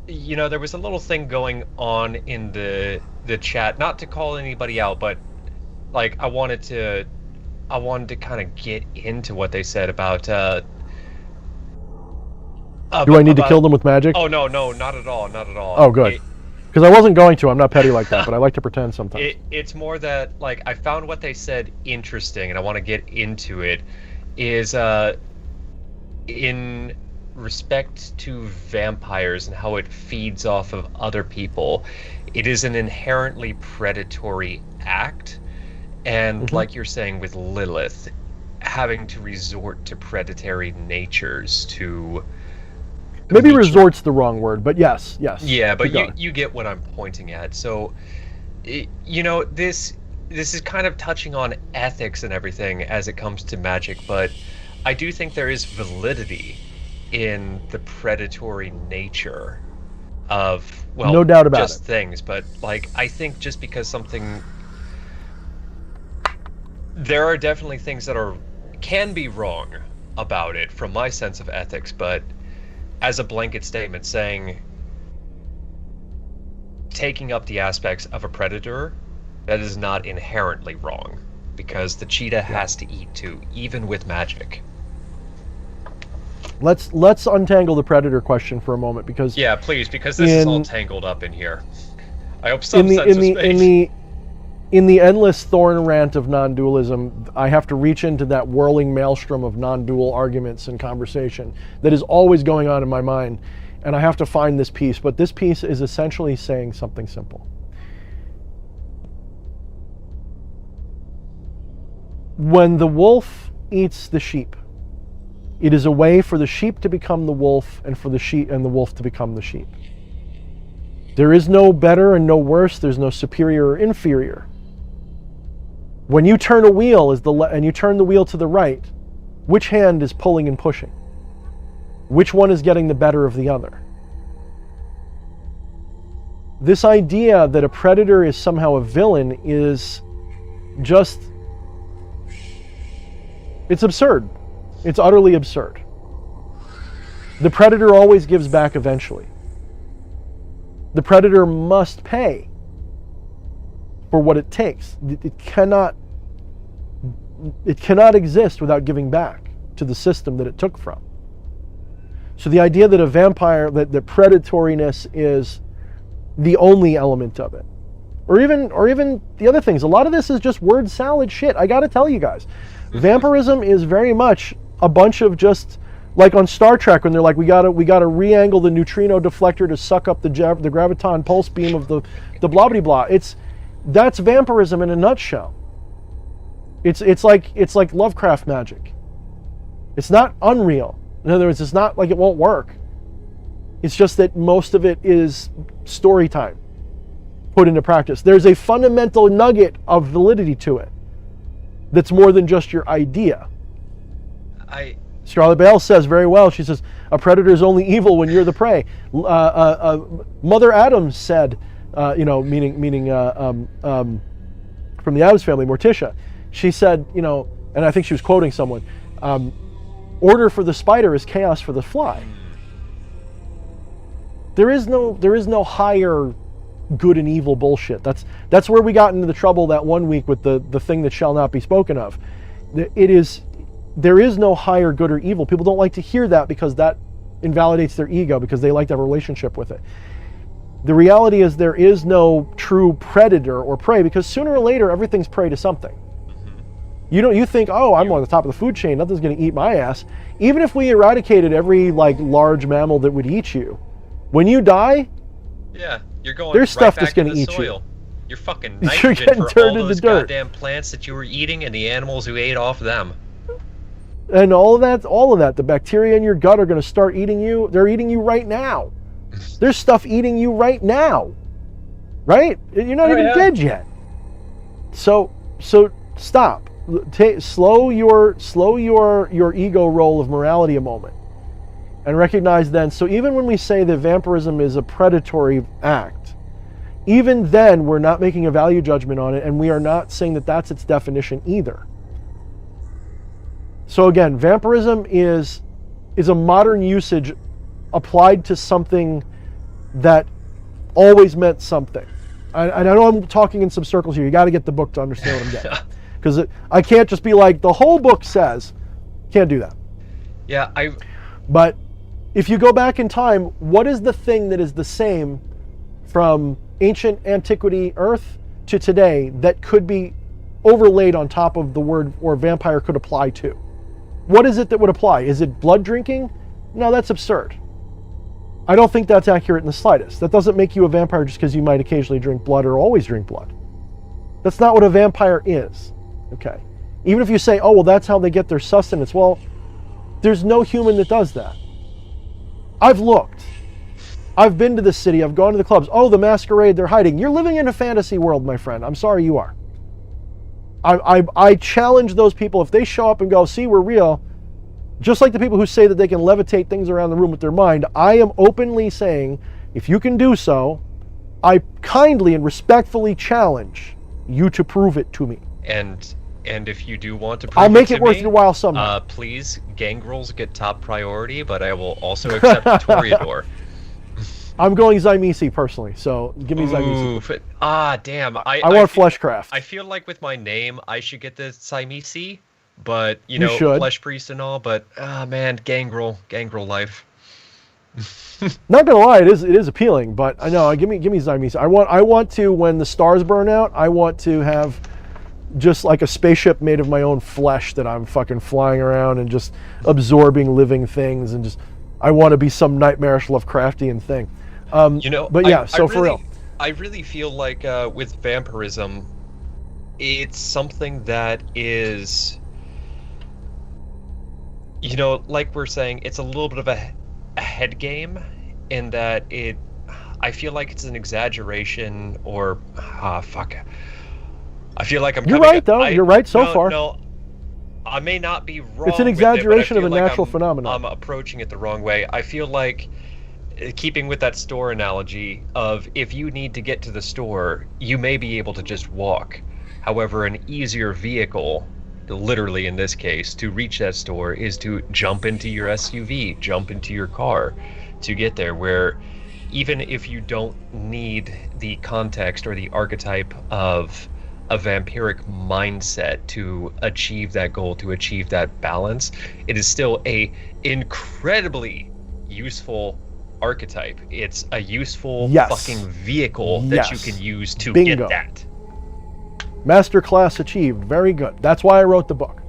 Speaker 4: there was a little thing going on in the chat, not to call anybody out, but like I wanted to kind of get into what they said about
Speaker 1: do I need to kill them with magic?
Speaker 4: Oh no, not at all.
Speaker 1: Oh good. Because I wasn't going to. I'm not petty like that, but I like to pretend sometimes.
Speaker 4: It's more that like I found what they said interesting, and I want to get into it. Is in respect to vampires and how it feeds off of other people, it is an inherently predatory act, and like you're saying with Lilith, having to resort to predatory natures to
Speaker 1: maybe resort's the wrong word, but yes
Speaker 4: yeah, but you get what I'm pointing at. So this is kind of touching on ethics and everything as it comes to magic, but I do think there is validity in the predatory nature of, well,
Speaker 1: no doubt about
Speaker 4: just
Speaker 1: it.
Speaker 4: Things, but like I think just because there are definitely things that can be wrong about it from my sense of ethics, but as a blanket statement saying taking up the aspects of a predator, that is not inherently wrong, because the cheetah has to eat too, even with magic.
Speaker 1: Let's untangle the predator question for a moment, because
Speaker 4: please, because this is all tangled up in here. I hope some sense of space.
Speaker 1: In the endless Thorne rant of non-dualism, I have to reach into that whirling maelstrom of non-dual arguments and conversation that is always going on in my mind, and I have to find this piece. But this piece is essentially saying something simple. When the wolf eats the sheep, it is a way for the sheep to become the wolf, and for the sheep and the wolf to become the sheep. There is no better and no worse. There's no superior or inferior. When you turn a wheel and you turn the wheel to the right, which hand is pulling and pushing? Which one is getting the better of the other? This idea that a predator is somehow a villain is just, it's absurd. It's utterly absurd. The predator always gives back eventually. The predator must pay for what it takes. It cannot exist without giving back to the system that it took from. So the idea that a vampire, that predatoriness is the only element of it, or even the other things, a lot of this is just word salad shit. I gotta tell you guys, vampirism is very much a bunch of just, like on Star Trek when they're like, we gotta re-angle the neutrino deflector to suck up the graviton pulse beam of the blah blah blah. That's vampirism in a nutshell. It's like Lovecraft magic. It's not unreal. In other words, it's not like it won't work. It's just that most of it is story time put into practice. There's a fundamental nugget of validity to it that's more than just your idea. Scarlet Bale says very well, she says, a predator is only evil when you're the prey. Mother Addams said, meaning from the Addams family, Morticia, she said, and I think she was quoting someone, order for the spider is chaos for the fly. There is no higher good and evil bullshit. That's where we got into the trouble that one week with the thing that shall not be spoken of. There is no higher good or evil. People don't like to hear that because that invalidates their ego, because they like to have a relationship with it. The reality is there is no true predator or prey, because sooner or later everything's prey to something. You think, oh, I'm on the top of the food chain, nothing's going to eat my ass. Even if we eradicated every large mammal that would eat you, when you die,
Speaker 4: yeah, you're going
Speaker 1: there's
Speaker 4: right
Speaker 1: stuff
Speaker 4: back
Speaker 1: that's going to
Speaker 4: the
Speaker 1: eat
Speaker 4: soil.
Speaker 1: you.
Speaker 4: You're fucking
Speaker 1: You're
Speaker 4: nitrogen
Speaker 1: getting
Speaker 4: for
Speaker 1: turned
Speaker 4: all
Speaker 1: into
Speaker 4: those
Speaker 1: dirt.
Speaker 4: goddamn plants that you were eating and the animals who ate off them.
Speaker 1: And all of that, the bacteria in your gut are going to start eating you. They're eating you right now. There's stuff eating you right now, right? You're not even dead yet. So stop. Slow your ego roll of morality a moment, and recognize then. So even when we say that vampirism is a predatory act, even then we're not making a value judgment on it, and we are not saying that that's its definition either. So again, vampirism is a modern usage applied to something that always meant something. And I know I'm talking in some circles here. You got to get the book to understand what I'm getting. Because I can't just be like, the whole book says. Can't do that.
Speaker 4: Yeah,
Speaker 1: But if you go back in time, what is the thing that is the same from ancient antiquity Earth to today that could be overlaid on top of the word or vampire could apply to? What is it that would apply? Is it blood drinking? No, that's absurd. I don't think that's accurate in the slightest. That doesn't make you a vampire just because you might occasionally drink blood or always drink blood. That's not what a vampire is. Okay. Even if you say, oh, well, that's how they get their sustenance. Well, there's no human that does that. I've looked. I've been to the city. I've gone to the clubs. Oh, the masquerade, they're hiding. You're living in a fantasy world, my friend. I'm sorry you are. I challenge those people. If they show up and go, see, we're real, just like the people who say that they can levitate things around the room with their mind, I am openly saying, if you can do so, I kindly and respectfully challenge you to prove it to me.
Speaker 4: And if you do want to prove
Speaker 1: I'll make it
Speaker 4: to
Speaker 1: worth
Speaker 4: me,
Speaker 1: your while somehow.
Speaker 4: Please, gangrels get top priority, but I will also accept Toreador.
Speaker 1: I'm going Zymesi personally, so give me Zymesi.
Speaker 4: Damn.
Speaker 1: I want Fleshcraft.
Speaker 4: I feel like with my name, I should get the Zymesi, but,
Speaker 1: you should.
Speaker 4: Flesh Priest and all, but, man, gangrel life.
Speaker 1: Not gonna lie, it is appealing, but I know, give me Zymesi. I want to, when the stars burn out, I want to have just like a spaceship made of my own flesh that I'm fucking flying around and just absorbing living things, and just, I want to be some nightmarish Lovecraftian thing. But yeah, for real.
Speaker 4: I really feel like with vampirism, it's something that is, like we're saying, it's a little bit of a head game in that I feel like it's an exaggeration, or I feel like I'm.
Speaker 1: You're right, though. You're right so far.
Speaker 4: No, I may not be wrong.
Speaker 1: It's an exaggeration of a natural
Speaker 4: I'm
Speaker 1: phenomenon.
Speaker 4: approaching it the wrong way. I feel like, keeping with that store analogy of, if you need to get to the store, you may be able to just walk. However, an easier vehicle, literally in this case, to reach that store is to jump into your SUV, jump into your car to get there, where even if you don't need the context or the archetype of a vampiric mindset to achieve that goal, to achieve that balance, it is still a incredibly useful archetype. It's a useful fucking vehicle that you can use to get that.
Speaker 1: Masterclass achieved. Very good. That's why I wrote the book.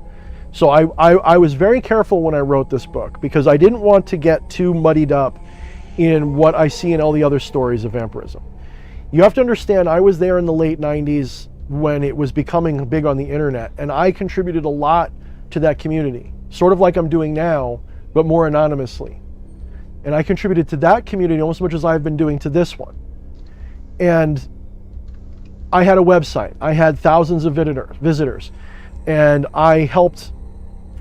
Speaker 1: So I was very careful when I wrote this book because I didn't want to get too muddied up in what I see in all the other stories of vampirism. You have to understand, I was there in the late 90s when it was becoming big on the internet, and I contributed a lot to that community, sort of like I'm doing now, but more anonymously. And I contributed to that community almost as much as I've been doing to this one. And I had a website. I had thousands of visitors, and I helped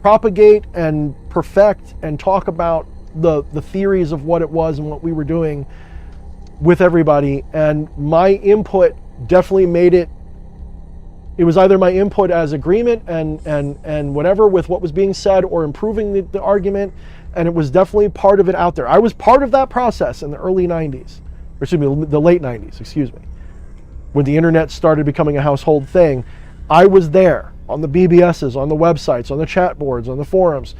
Speaker 1: propagate and perfect and talk about the theories of what it was and what we were doing with everybody. And my input definitely made it was either my input as agreement and whatever with what was being said or improving the argument, and it was definitely part of it out there. I was part of that process in the early 90s, or excuse me, the late 90s, excuse me. When the internet started becoming a household thing, I was there on the BBSs, on the websites, on the chat boards, on the forums.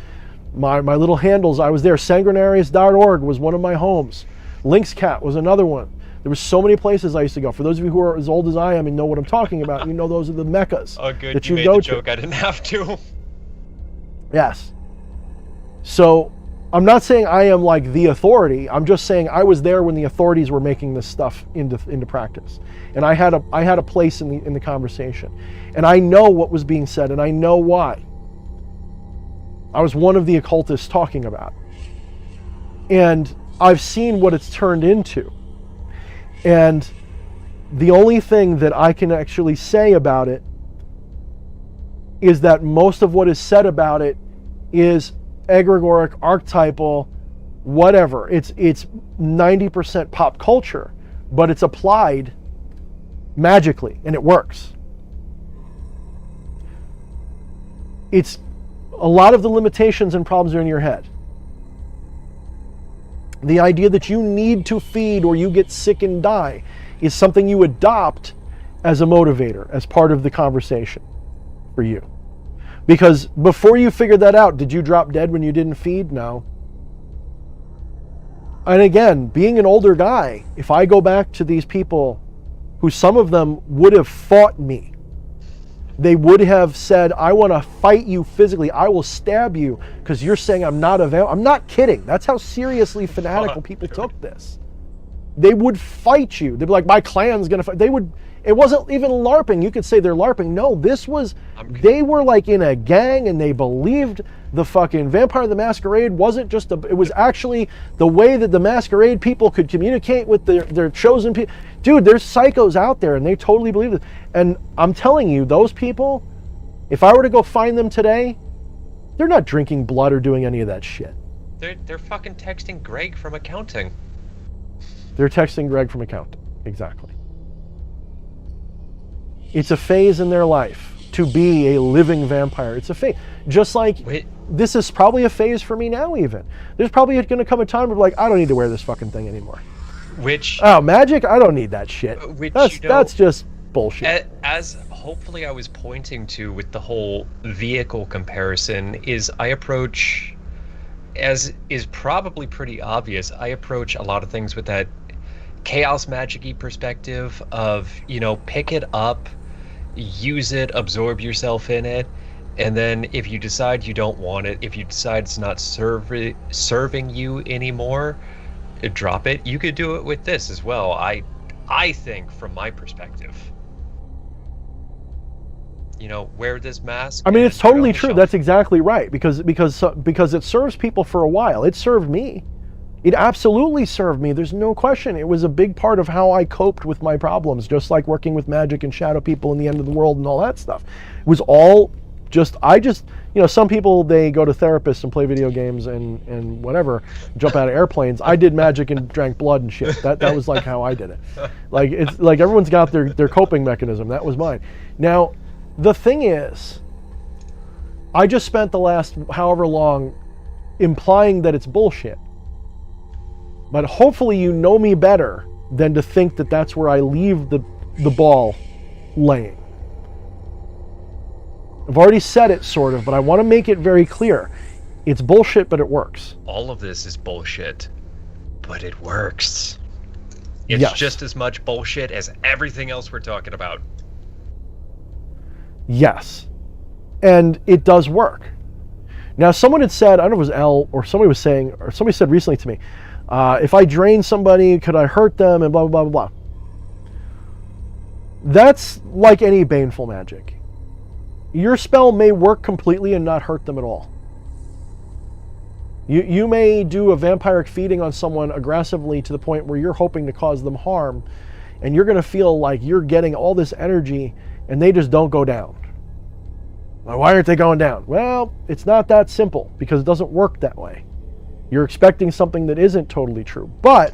Speaker 1: My little handles, I was there. Sanguinarius.org was one of my homes. Lynxcat was another one. There were so many places I used to go. For those of you who are as old as I am and know what I'm talking about, you know those are the meccas that you
Speaker 4: made
Speaker 1: go
Speaker 4: the
Speaker 1: to.
Speaker 4: joke. I didn't have to.
Speaker 1: Yes. So I'm not saying I am like the authority. I'm just saying I was there when the authorities were making this stuff into practice, and I had a place in the conversation, and I know what was being said, and I know why. I was one of the occultists talking about it. And I've seen what it's turned into. And the only thing that I can actually say about it is that most of what is said about it is egregoric, archetypal, whatever. It's 90% pop culture, but it's applied magically, and it works. It's a lot of the limitations and problems are in your head. The idea that you need to feed or you get sick and die is something you adopt as a motivator, as part of the conversation for you. Because before you figured that out, did you drop dead when you didn't feed? No. And again, being an older guy, if I go back to these people who some of them would have fought me, they would have said, I want to fight you physically. I will stab you because you're saying I'm not a vampire. I'm not kidding. That's how seriously fanatical people took this. They would fight you. They'd be like, my clan's going to fight. It wasn't even LARPing. You could say they're LARPing. No, they were like in a gang, and they believed the fucking Vampire the Masquerade wasn't just it was actually the way that the Masquerade people could communicate with their chosen people. Dude, there's psychos out there, and they totally believe it. And I'm telling you, those people, if I were to go find them today, they're not drinking blood or doing any of that shit.
Speaker 4: They're fucking texting Greg from accounting.
Speaker 1: They're texting Greg from accounting. Exactly. It's a phase in their life to be a living vampire. It's a phase. Just like this is probably a phase for me now even. There's probably going to come a time where like, I don't need to wear this fucking thing anymore. Magic? I don't need that shit. That's just bullshit.
Speaker 4: As hopefully I was pointing to with the whole vehicle comparison is I approach, as is probably pretty obvious, I approach a lot of things with that chaos magic-y perspective of, pick it up, use it, absorb yourself in it, and then if you decide you don't want it, if you decide it's not serving you anymore, drop it. You could do it with this as well. I think from my perspective, wear this mask.
Speaker 1: I mean, it's totally true. That's exactly right, because it serves people for a while. It served me. It absolutely served me. There's no question. It was a big part of how I coped with my problems, just like working with magic and shadow people in the end of the world and all that stuff. It was all some people, they go to therapists and play video games and whatever, jump out of airplanes. I did magic and drank blood and shit. That was like how I did it. Like, it's like everyone's got their coping mechanism. That was mine. Now, the thing is, I just spent the last however long implying that it's bullshit. But hopefully you know me better than to think that that's where I leave the ball laying. I've already said it, sort of, but I want to make it very clear. It's bullshit, but it works.
Speaker 4: All of this is bullshit, but it works. It's
Speaker 1: Yes.
Speaker 4: just as much bullshit as everything else we're talking about.
Speaker 1: Yes. And it does work. Now, someone had said, I don't know if it was L, or somebody was saying, or somebody said recently to me, if I drain somebody, could I hurt them, and blah, blah, blah, blah. That's like any baneful magic. Your spell may work completely and not hurt them at all. You may do a vampiric feeding on someone aggressively to the point where you're hoping to cause them harm, and you're going to feel like you're getting all this energy, and they just don't go down. Why aren't they going down? Well, it's not that simple, because it doesn't work that way. You're expecting something that isn't totally true. But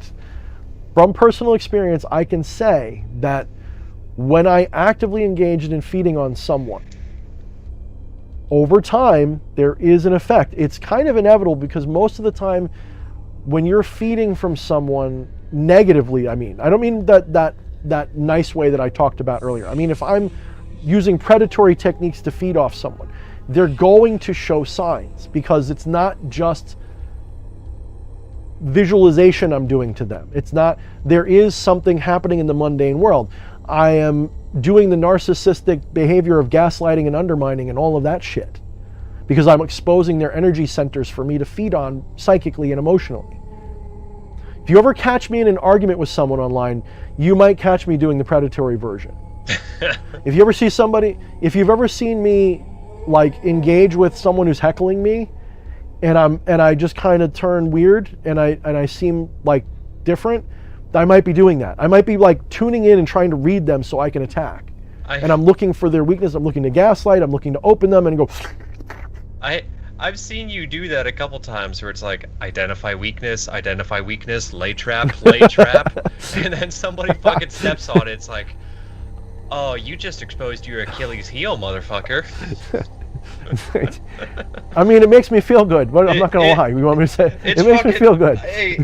Speaker 1: from personal experience, I can say that when I actively engaged in feeding on someone, over time, there is an effect. It's kind of inevitable, because most of the time when you're feeding from someone negatively, I don't mean that nice way that I talked about earlier. I mean, if I'm using predatory techniques to feed off someone, they're going to show signs, because it's not just visualization I'm doing to them. It's not, there is something happening in the mundane world. I am doing the narcissistic behavior of gaslighting and undermining and all of that shit, because I'm exposing their energy centers for me to feed on psychically and emotionally. If you ever catch me in an argument with someone online, you might catch me doing the predatory version. If you ever see somebody, if you've ever seen me like engage with someone who's heckling me, and I just kind of turn weird and I seem like different, I might be doing that. I might be like tuning in and trying to read them so I can attack. And I'm looking for their weakness. I'm looking to gaslight. I'm looking to open them and go.
Speaker 4: I've seen you do that a couple times where it's like identify weakness, lay trap, and then somebody fucking steps on it. It's like, oh, you just exposed your Achilles heel, motherfucker.
Speaker 1: I mean, it makes me feel good, but I'm not gonna lie. You want me to say it makes me feel good?
Speaker 4: Hey,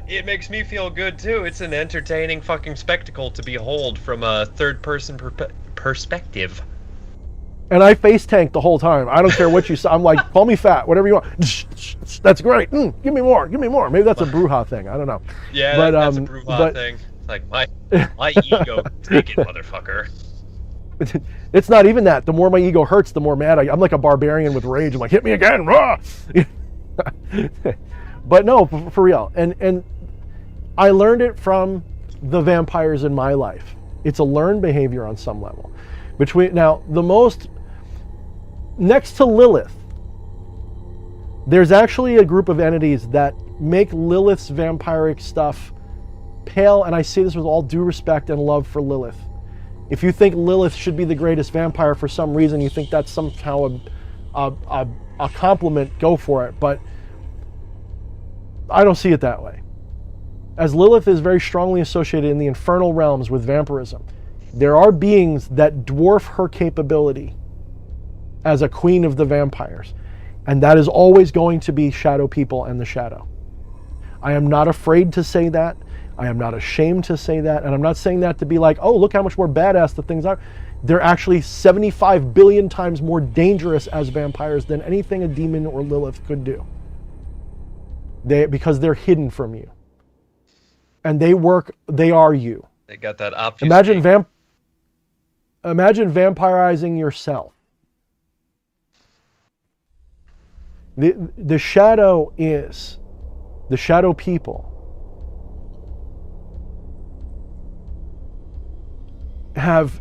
Speaker 4: it makes me feel good too. It's an entertaining fucking spectacle to behold from a third-person perspective.
Speaker 1: And I face tank the whole time. I don't care what you say. I'm like, call me fat, whatever you want. That's great. Give me more. Give me more. Maybe that's a Bruja thing. I don't know.
Speaker 4: Yeah,
Speaker 1: but,
Speaker 4: that's a Bruja thing. It's like my ego, take it, motherfucker.
Speaker 1: It's not even that. The more my ego hurts, the more mad I'm like a barbarian with rage. I'm like, hit me again. Rah! But no, for real. And I learned it from the vampires in my life. It's a learned behavior on some level. Next to Lilith, there's actually a group of entities that make Lilith's vampiric stuff pale, and I say this with all due respect and love for Lilith. If you think Lilith should be the greatest vampire for some reason, you think that's somehow a compliment, go for it. But I don't see it that way. As Lilith is very strongly associated in the infernal realms with vampirism, there are beings that dwarf her capability as a queen of the vampires. And that is always going to be shadow people and the shadow. I am not afraid to say that. I am not ashamed to say that. And I'm not saying that to be like, oh, look how much more badass the things are. They're actually 75 billion times more dangerous as vampires than anything a demon or Lilith could do. Because they're hidden from you. And they are you.
Speaker 4: They got that
Speaker 1: Imagine vampirizing yourself. The shadow people have,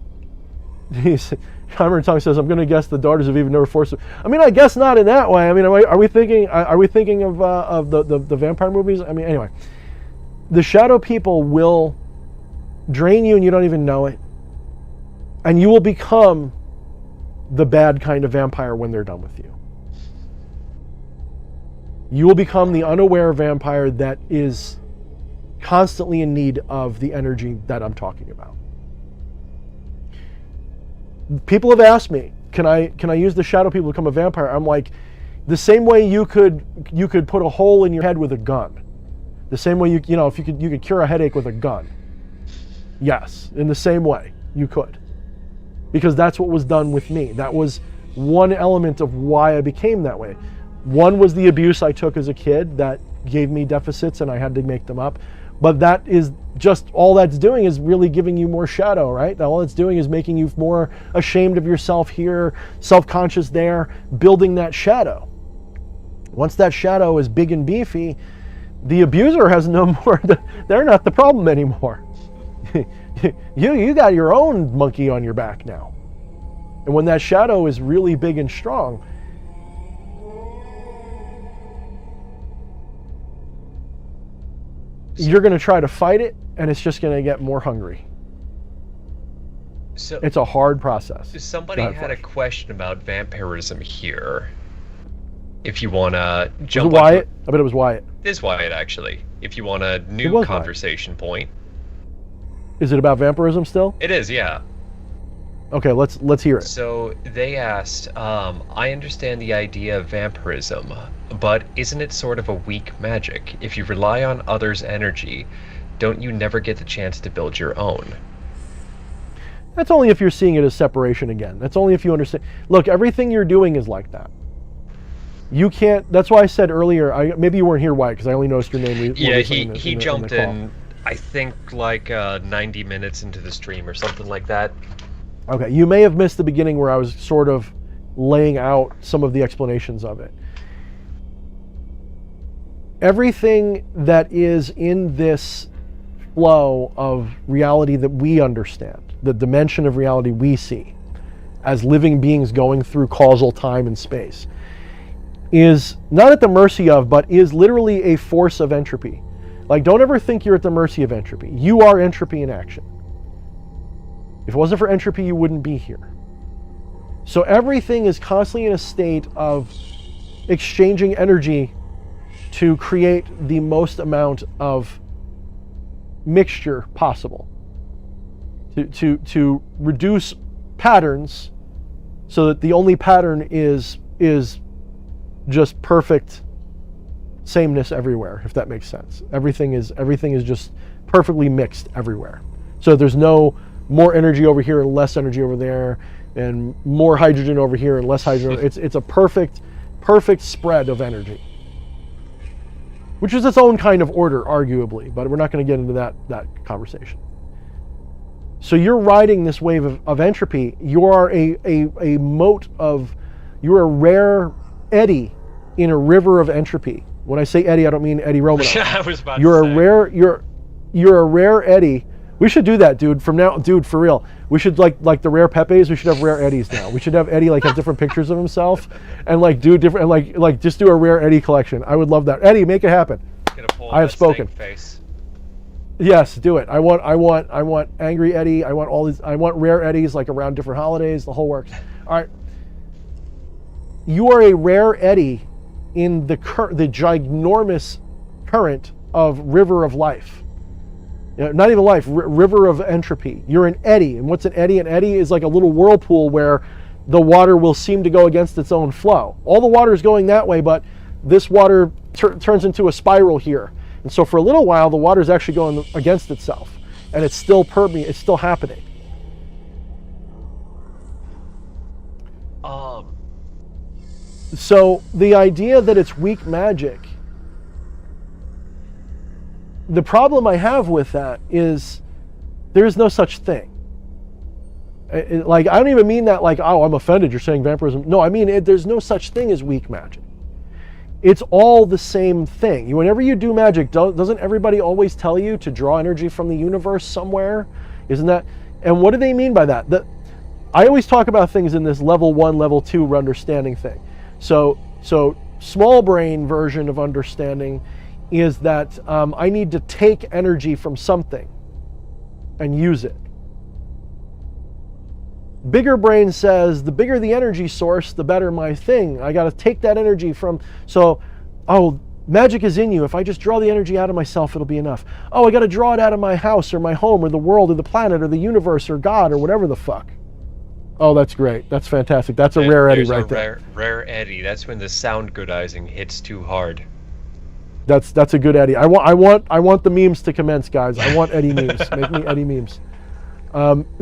Speaker 1: Cameron Tongue says, I'm going to guess the daughters of Eve never forced it. I mean, I guess not in that way. I mean, are we thinking of the vampire movies? I mean, anyway, the shadow people will drain you and you don't even know it. And you will become the bad kind of vampire when they're done with you. You will become the unaware vampire that is constantly in need of the energy that I'm talking about. People have asked me, can I use the shadow people to become a vampire? I'm like, the same way you could put a hole in your head with a gun. The same way you know, if you could cure a headache with a gun. Yes, in the same way you could. Because that's what was done with me. That was one element of why I became that way. One was the abuse I took as a kid that gave me deficits and I had to make them up. But that is just, all that's doing is really giving you more shadow, right? All it's doing is making you more ashamed of yourself here, self-conscious there, building that shadow. Once that shadow is big and beefy, the abuser has no more, they're not the problem anymore. You got your own monkey on your back now. And when that shadow is really big and strong, you're going to try to fight it, and it's just going to get more hungry.
Speaker 2: So
Speaker 1: it's a hard process.
Speaker 2: Somebody had a question about vampirism here. If you want to jump
Speaker 1: was it Wyatt? I bet it was Wyatt.
Speaker 2: It is Wyatt, actually. If you want a new conversation point.
Speaker 1: Is it about vampirism still?
Speaker 2: It is, yeah.
Speaker 1: Okay, let's hear it.
Speaker 2: So they asked, I understand the idea of vampirism, but isn't it sort of a weak magic? If you rely on others' energy, don't you never get the chance to build your own?
Speaker 1: That's only if you're seeing it as separation again. That's only if you understand. Look, everything you're doing is like that. You can't, that's why I said earlier, maybe you weren't here, Wyatt, because I only noticed your name.
Speaker 2: Yeah, he jumped in, I think, like 90 minutes into the stream or something like that.
Speaker 1: Okay, you may have missed the beginning where I was sort of laying out some of the explanations of it. Everything that is in this flow of reality that we understand, the dimension of reality we see as living beings going through causal time and space, is not at the mercy of, but is literally a force of entropy. Like, don't ever think you're at the mercy of entropy. You are entropy in action. If it wasn't for entropy, you wouldn't be here. So everything is constantly in a state of exchanging energy to create the most amount of mixture possible. To reduce patterns so that the only pattern is just perfect sameness everywhere, if that makes sense. Everything is just perfectly mixed everywhere. So there's no more energy over here and less energy over there, and more hydrogen over here and less hydrogen. It's a perfect spread of energy, which is its own kind of order, arguably, but we're not going to get into that conversation. So you're riding this wave of entropy. You are a mote of, you're a rare eddy in a river of entropy. When I say eddy, I don't mean Eddie Romanoff.
Speaker 2: Yeah, I was about
Speaker 1: you're
Speaker 2: to say.
Speaker 1: You're a rare eddy. We should do that, dude. From now, dude, for real. We should like the rare Pepes. We should have rare Eddies now. We should have Eddie have different pictures of himself, and do different, and like just do a rare Eddie collection. I would love that. Eddie, make it happen. I have spoken.
Speaker 2: Face.
Speaker 1: Yes, do it. I want angry Eddie. I want all these. I want rare Eddies around different holidays. The whole works. All right. You are a rare eddy in the ginormous current of river of life. Not even life, river of entropy. You're an eddy. And what's an eddy? An eddy is like a little whirlpool where the water will seem to go against its own flow. All the water is going that way, but this water turns into a spiral here. And so for a little while, the water is actually going against itself. And it's still it's still happening. So the idea that it's weak magic, the problem I have with that is there is no such thing. I don't even mean that oh, I'm offended, you're saying vampirism. No, I mean there's no such thing as weak magic. It's all the same thing. Whenever you do magic, doesn't everybody always tell you to draw energy from the universe somewhere? Isn't that? And what do they mean by that? I always talk about things in this level 1, level 2 understanding thing. So small brain version of understanding is that I need to take energy from something and use it. Bigger brain says the bigger the energy source, the better my thing. I got to take that energy from, magic is in you. If I just draw the energy out of myself, it'll be enough. Oh, I got to draw it out of my house or my home or the world or the planet or the universe or God or whatever the fuck. Oh, that's great. That's fantastic. That's a rare Eddie right there.
Speaker 2: Rare Eddie. That's when the sound goodizing hits too hard.
Speaker 1: That's a good Eddie. I want the memes to commence, guys. I want Eddie memes. Make me Eddie memes.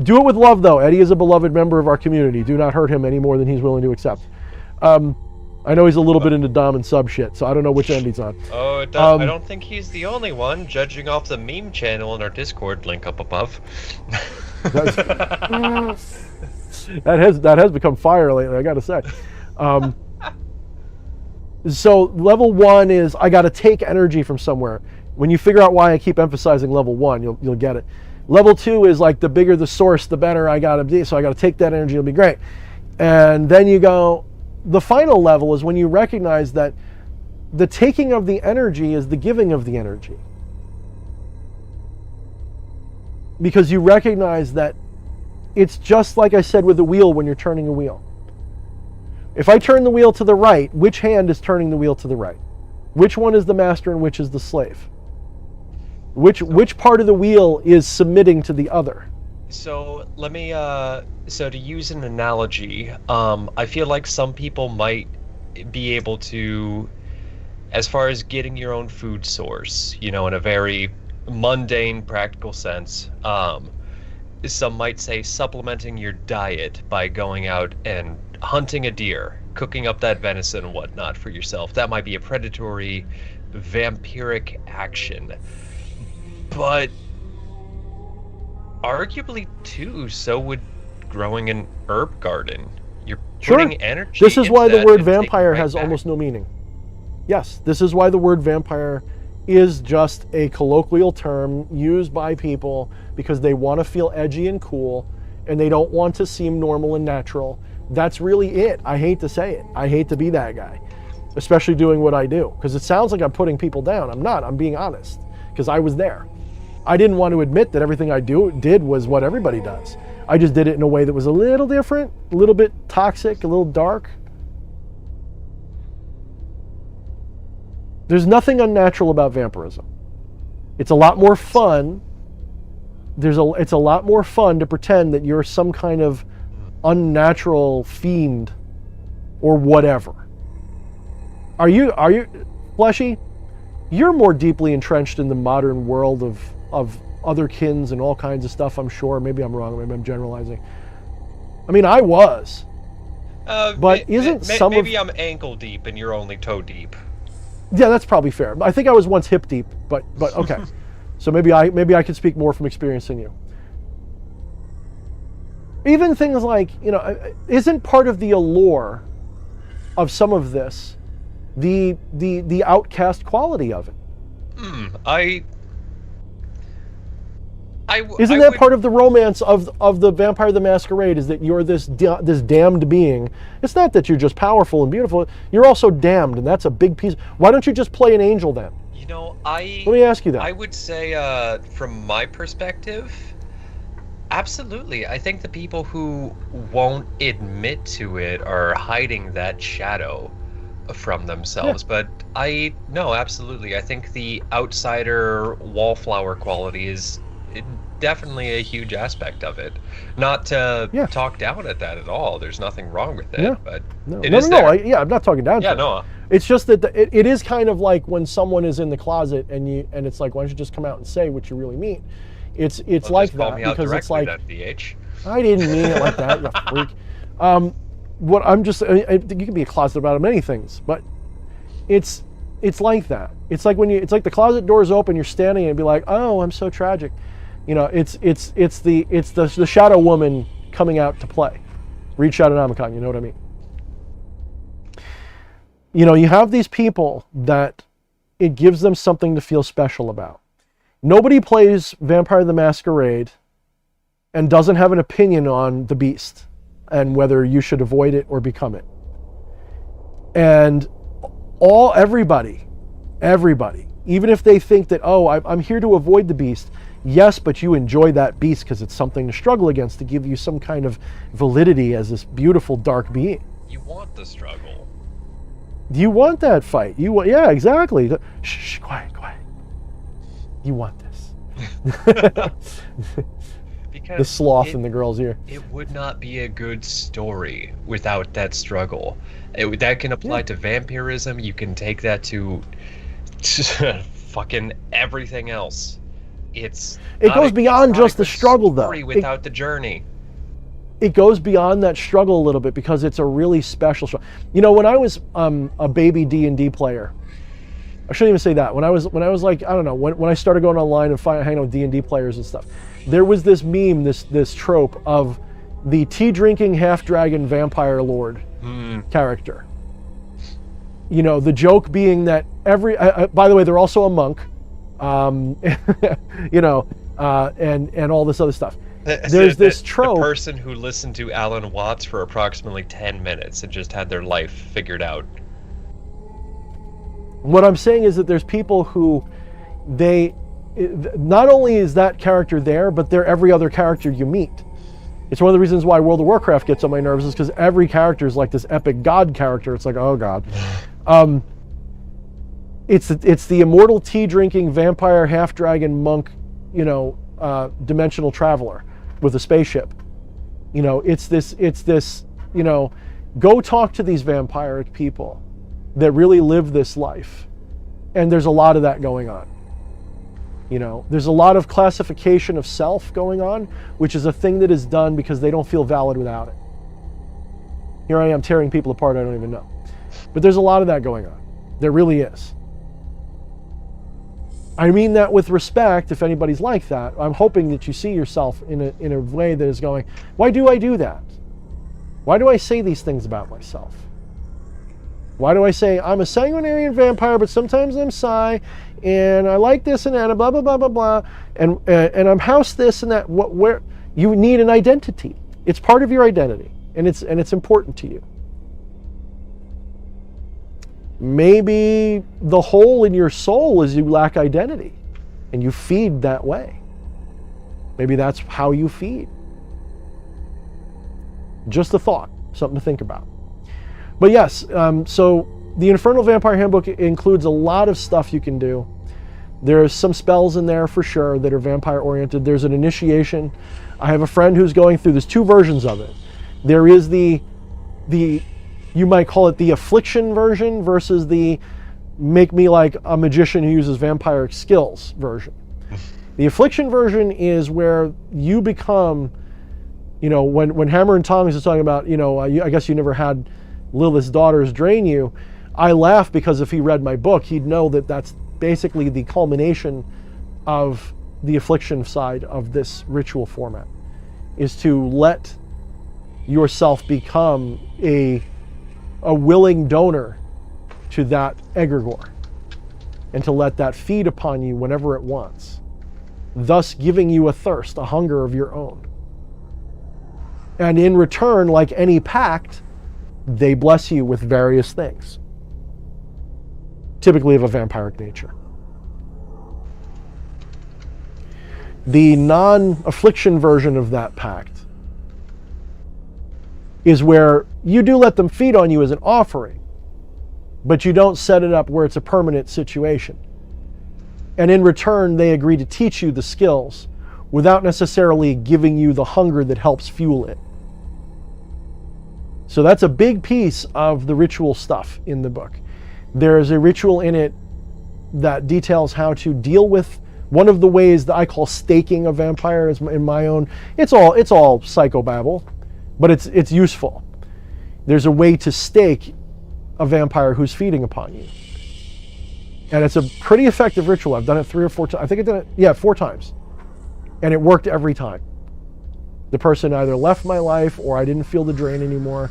Speaker 1: Do it with love, though. Eddie is a beloved member of our community. Do not hurt him any more than he's willing to accept. I know he's a little bit into dom and sub shit, so I don't know which end he's on.
Speaker 4: Oh, it does. I don't think he's the only one, judging off the meme channel in our Discord link up above.
Speaker 1: That has become fire lately, I gotta say. So level 1 is I gotta take energy from somewhere. When you figure out why I keep emphasizing level 1, you'll get it. Level 2 is like the bigger the source, the better I gotta be. So I gotta take that energy, it'll be great. And then you go, the final level is when you recognize that the taking of the energy is the giving of the energy. Because you recognize that it's just like I said with the wheel when you're turning a wheel. If I turn the wheel to the right, which hand is turning the wheel to the right? Which one is the master and which is the slave? Which part of the wheel is submitting to the other?
Speaker 4: So let me, so to use an analogy, I feel like some people might be able to, as far as getting your own food source, in a very mundane, practical sense, some might say supplementing your diet by going out and hunting a deer, cooking up that venison and whatnot for yourself. That might be a predatory, vampiric action. But arguably, too, so would growing an herb garden. You're putting energy.
Speaker 1: This is why the word vampire has
Speaker 4: back.
Speaker 1: almost no meaning. Yes, this is why the word vampire is just a colloquial term used by people because they want to feel edgy and cool and they don't want to seem normal and natural. That's really it. I hate to say it. I hate to be that guy, especially doing what I do, because it sounds like I'm putting people down. I'm not. I'm being honest because I was there. I didn't want to admit that everything I did was what everybody does. I just did it in a way that was a little different, a little bit toxic, a little dark. There's nothing unnatural about vampirism. It's a lot more fun. It's a lot more fun to pretend that you're some kind of unnatural fiend or whatever. Are you Fleshy? You're more deeply entrenched in the modern world of other kins and all kinds of stuff, I'm sure. Maybe I'm wrong, maybe I'm generalizing. I mean, I was. But
Speaker 4: maybe I'm ankle deep and you're only toe deep.
Speaker 1: Yeah, that's probably fair. I think I was once hip deep, but okay. So maybe I could speak more from experience than you. Even things like, isn't part of the allure of some of this the outcast quality of it? Isn't that part of the romance of the Vampire the Masquerade, is that you're this damned being? It's not that you're just powerful and beautiful, you're also damned, and that's a big piece. Why don't you just play an angel then? Let me ask you that.
Speaker 4: I would say, from my perspective, absolutely. I think the people who won't admit to it are hiding that shadow from themselves. Yeah. But no, absolutely. I think the outsider wallflower quality is definitely a huge aspect of it. Not to talk down at that at all. There's nothing wrong with it. Yeah. But
Speaker 1: no, I'm not talking down to it. No. It's just that it is kind of like when someone is in the closet and it's like, why don't you just come out and say what you really mean? It's like that because it's like, I didn't mean it like that, you freak. What I'm just, you can be a closet about many things, but it's like that. It's like it's like the closet door's open, you're standing and be like, oh, I'm so tragic. It's the shadow woman coming out to play. Read Shadownomicon, you know what I mean? You have these people that it gives them something to feel special about. Nobody plays Vampire the Masquerade and doesn't have an opinion on the beast and whether you should avoid it or become it. And everybody, even if they think that, oh, I'm here to avoid the beast, yes, but you enjoy that beast because it's something to struggle against, to give you some kind of validity as this beautiful dark being.
Speaker 4: You want the struggle.
Speaker 1: You want that fight. Yeah, exactly. Shh, quiet. You want this. Because the sloth in the girl's ear.
Speaker 4: It would not be a good story without that struggle. That can apply to vampirism. You can take that to fucking everything else. It
Speaker 1: goes beyond just the struggle, though.
Speaker 4: Without the journey.
Speaker 1: It goes beyond that struggle a little bit because it's a really special struggle. You know, when I was a baby D&D player, I shouldn't even say that. When I was like, I don't know, when I started going online and hanging out with D&D players and stuff, there was this meme, this trope of the tea-drinking half-dragon vampire lord character. You know, the joke being that by the way, they're also a monk, you know, and all this other stuff. There's this trope.
Speaker 4: The person who listened to Alan Watts for approximately 10 minutes and just had their life figured out.
Speaker 1: What I'm saying is that there's people who not only is that character there, but they're every other character you meet. It's one of the reasons why World of Warcraft gets on my nerves, is because every character is like this epic god character. It's like, oh god. It's the immortal tea-drinking vampire half-dragon monk, you know, dimensional traveler with a spaceship. You know, it's this, you know, go talk to these vampiric people that really live this life. And there's a lot of that going on. You know, there's a lot of classification of self going on, which is a thing that is done because they don't feel valid without it. Here I am tearing people apart I don't even know. But there's a lot of that going on. There really is. I mean that with respect, if anybody's like that. I'm hoping that you see yourself in a way that is going, why do I do that? Why do I say these things about myself? Why do I say I'm a sanguinarian vampire, but sometimes I'm psi, and I like this and that, and blah, blah, blah, blah, blah, and I'm house this and that. Where you need an identity. It's part of your identity, and it's important to you. Maybe the hole in your soul is you lack identity, and you feed that way. Maybe that's how you feed. Just a thought, something to think about. But yes, so the Infernal Vampire Handbook includes a lot of stuff you can do. There's some spells in there for sure that are vampire oriented. There's an initiation. I have a friend who's going through, there's two versions of it. There is the you might call it the affliction version versus the make me like a magician who uses vampiric skills version. The affliction version is where you become, you know, when Hammer and Tongs is talking about, you know, I guess you never had Lilith's daughters drain you. I laugh because if he read my book, he'd know that that's basically the culmination of the affliction side of this ritual format, is to let yourself become a willing donor to that egregore, and to let that feed upon you whenever it wants, thus giving you a thirst, a hunger of your own. And in return, like any pact, they bless you with various things, typically of a vampiric nature. The non-affliction version of that pact is where you do let them feed on you as an offering, but you don't set it up where it's a permanent situation. And in return, they agree to teach you the skills without necessarily giving you the hunger that helps fuel it. So that's a big piece of the ritual stuff in the book. There is a ritual in it that details how to deal with one of the ways that I call staking a vampire is in my own. It's all psychobabble, but it's useful. There's a way to stake a vampire who's feeding upon you. And it's a pretty effective ritual. I've done it 3 or 4 times. I think I did it, 4 times. And it worked every time. The person either left my life or I didn't feel the drain anymore,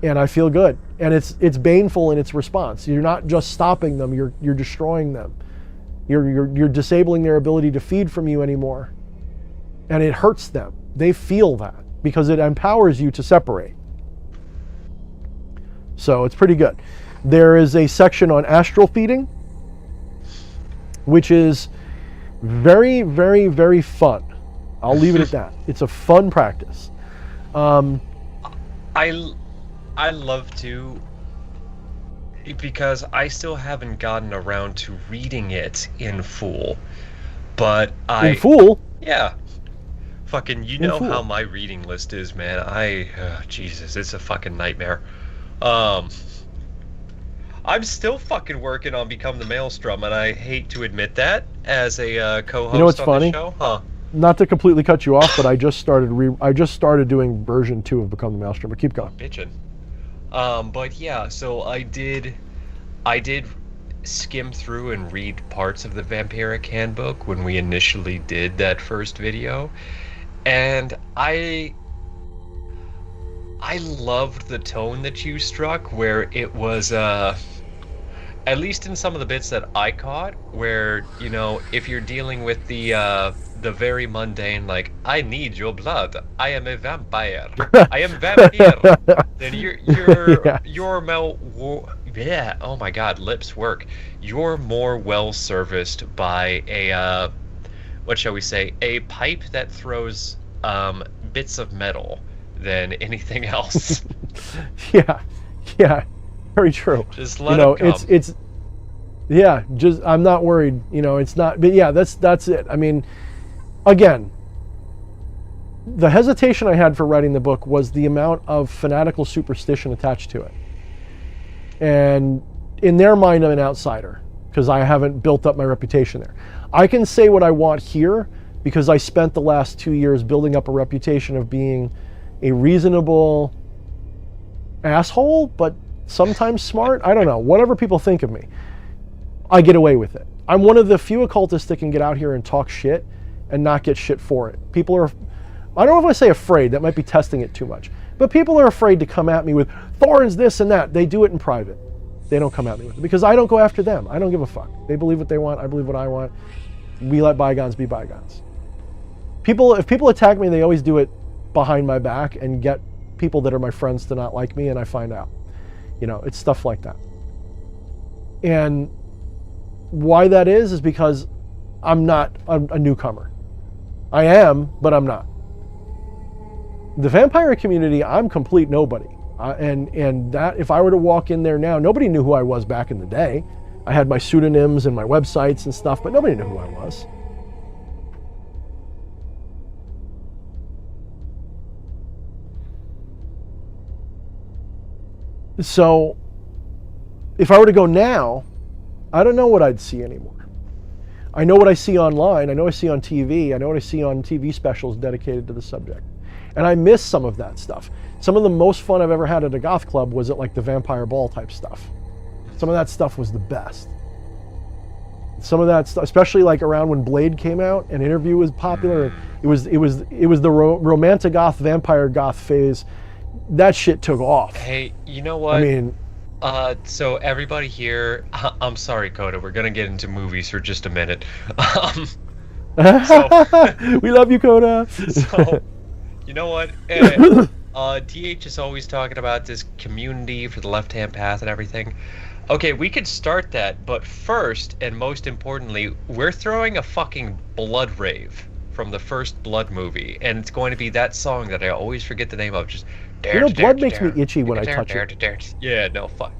Speaker 1: and I feel good. And it's baneful in its response. You're not just stopping them, you're destroying them. You're disabling their ability to feed from you anymore. And it hurts them. They feel that because it empowers you to separate. So it's pretty good. There is a section on astral feeding, which is very, very, very fun. I'll leave it at that. It's a fun practice.
Speaker 4: I love to, because I still haven't gotten around to reading it in full. But
Speaker 1: in full?
Speaker 4: Yeah. Fucking, you know how my reading list is, man. Jesus, it's a fucking nightmare. I'm still fucking working on Become the Maelstrom, and I hate to admit that as a co-host
Speaker 1: You know what's
Speaker 4: on
Speaker 1: funny?
Speaker 4: the show. Huh?
Speaker 1: Not to completely cut you off, but I just started doing version 2 of Become the Maelstrom. But keep going.
Speaker 4: Bitchin'. But yeah, so I did skim through and read parts of the Vampiric Handbook when we initially did that first video, and I loved the tone that you struck, where it was at least in some of the bits that I caught, where, you know, if you're dealing with the very mundane, like, I need your blood, I am a vampire, I am vampire, then yeah, oh my god, lips work. You're more well serviced by a what shall we say, a pipe that throws bits of metal than anything else.
Speaker 1: Yeah, very true.
Speaker 4: Just let it come.
Speaker 1: it's yeah, just I'm not worried. You know, it's not. But yeah, that's it. I mean, again, the hesitation I had for writing the book was the amount of fanatical superstition attached to it. And in their mind, I'm an outsider because I haven't built up my reputation there. I can say what I want here because I spent the last 2 years building up a reputation of being a reasonable asshole, but sometimes smart. I don't know. Whatever people think of me, I get away with it. I'm one of the few occultists that can get out here and talk shit and not get shit for it. People are, I don't know if I say afraid, that might be testing it too much, but people are afraid to come at me with Thorne's this and that. They do it in private. They don't come at me with it because I don't go after them. I don't give a fuck. They believe what they want. I believe what I want. We let bygones be bygones. If people attack me, they always do it behind my back and get people that are my friends to not like me, and I find out. You know, it's stuff like that. And why that is because I'm not a newcomer. I am, but I'm not. The vampire community, I'm complete nobody. And that, if I were to walk in there now, nobody knew who I was back in the day. I had my pseudonyms and my websites and stuff, but nobody knew who I was. So, if I were to go now, I don't know what I'd see anymore. I know what I see online. I know what I see on TV. I know what I see on TV specials dedicated to the subject. And I miss some of that stuff. Some of the most fun I've ever had at a goth club was at like the Vampire Ball type stuff. Some of that stuff was the best. Some of that stuff, especially like around when Blade came out and Interview was popular, it was the romantic goth, vampire goth phase. That shit took off.
Speaker 4: Hey, you know what?
Speaker 1: I mean,
Speaker 4: so everybody here, I'm sorry, Coda, we're gonna get into movies for just a minute.
Speaker 1: We love you, Coda.
Speaker 4: So, you know what? DH is always talking about this community for the left-hand path and everything. Okay, we could start that, but first, and most importantly, we're throwing a fucking blood rave from the first Blood movie, and it's going to be that song that I always forget the name of, just...
Speaker 1: You know, blood makes me itchy when I touch it.
Speaker 4: Yeah, no, fuck.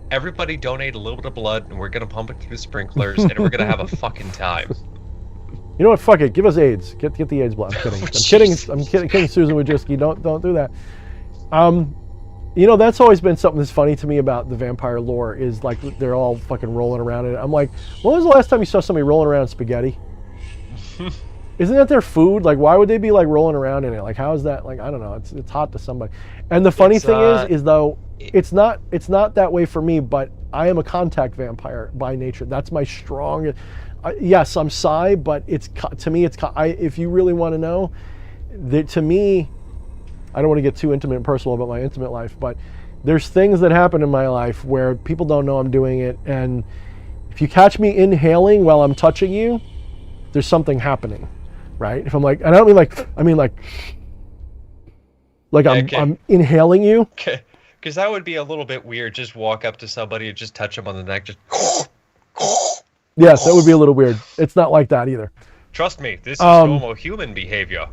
Speaker 4: Everybody donate a little bit of blood, and we're gonna pump it through the sprinklers, and we're gonna have a fucking time.
Speaker 1: You know what? Fuck it. Give us AIDS. Get the AIDS blood. I'm kidding. I'm kidding, Susan Wojcicki. Don't do that. You know, that's always been something that's funny to me about the vampire lore is like they're all fucking rolling around in it. I'm like, when was the last time you saw somebody rolling around in spaghetti? Isn't that their food? Like, why would they be like rolling around in it? Like, how is that? Like, I don't know. It's hot to somebody. And the funny thing is though, it's not that way for me. But I am a contact vampire by nature. That's my strong. Yes, I'm psi, but to me, if you really want to know, to me, I don't want to get too intimate and personal about my intimate life, but there's things that happen in my life where people don't know I'm doing it, and if you catch me inhaling while I'm touching you, there's something happening, right? If I'm like, and I don't mean like, I mean like I'm inhaling you.
Speaker 4: Okay, because that would be a little bit weird. Just walk up to somebody and just touch them on the neck, just.
Speaker 1: Yes, that would be a little weird. It's not like that either.
Speaker 4: Trust me, this is normal human behavior.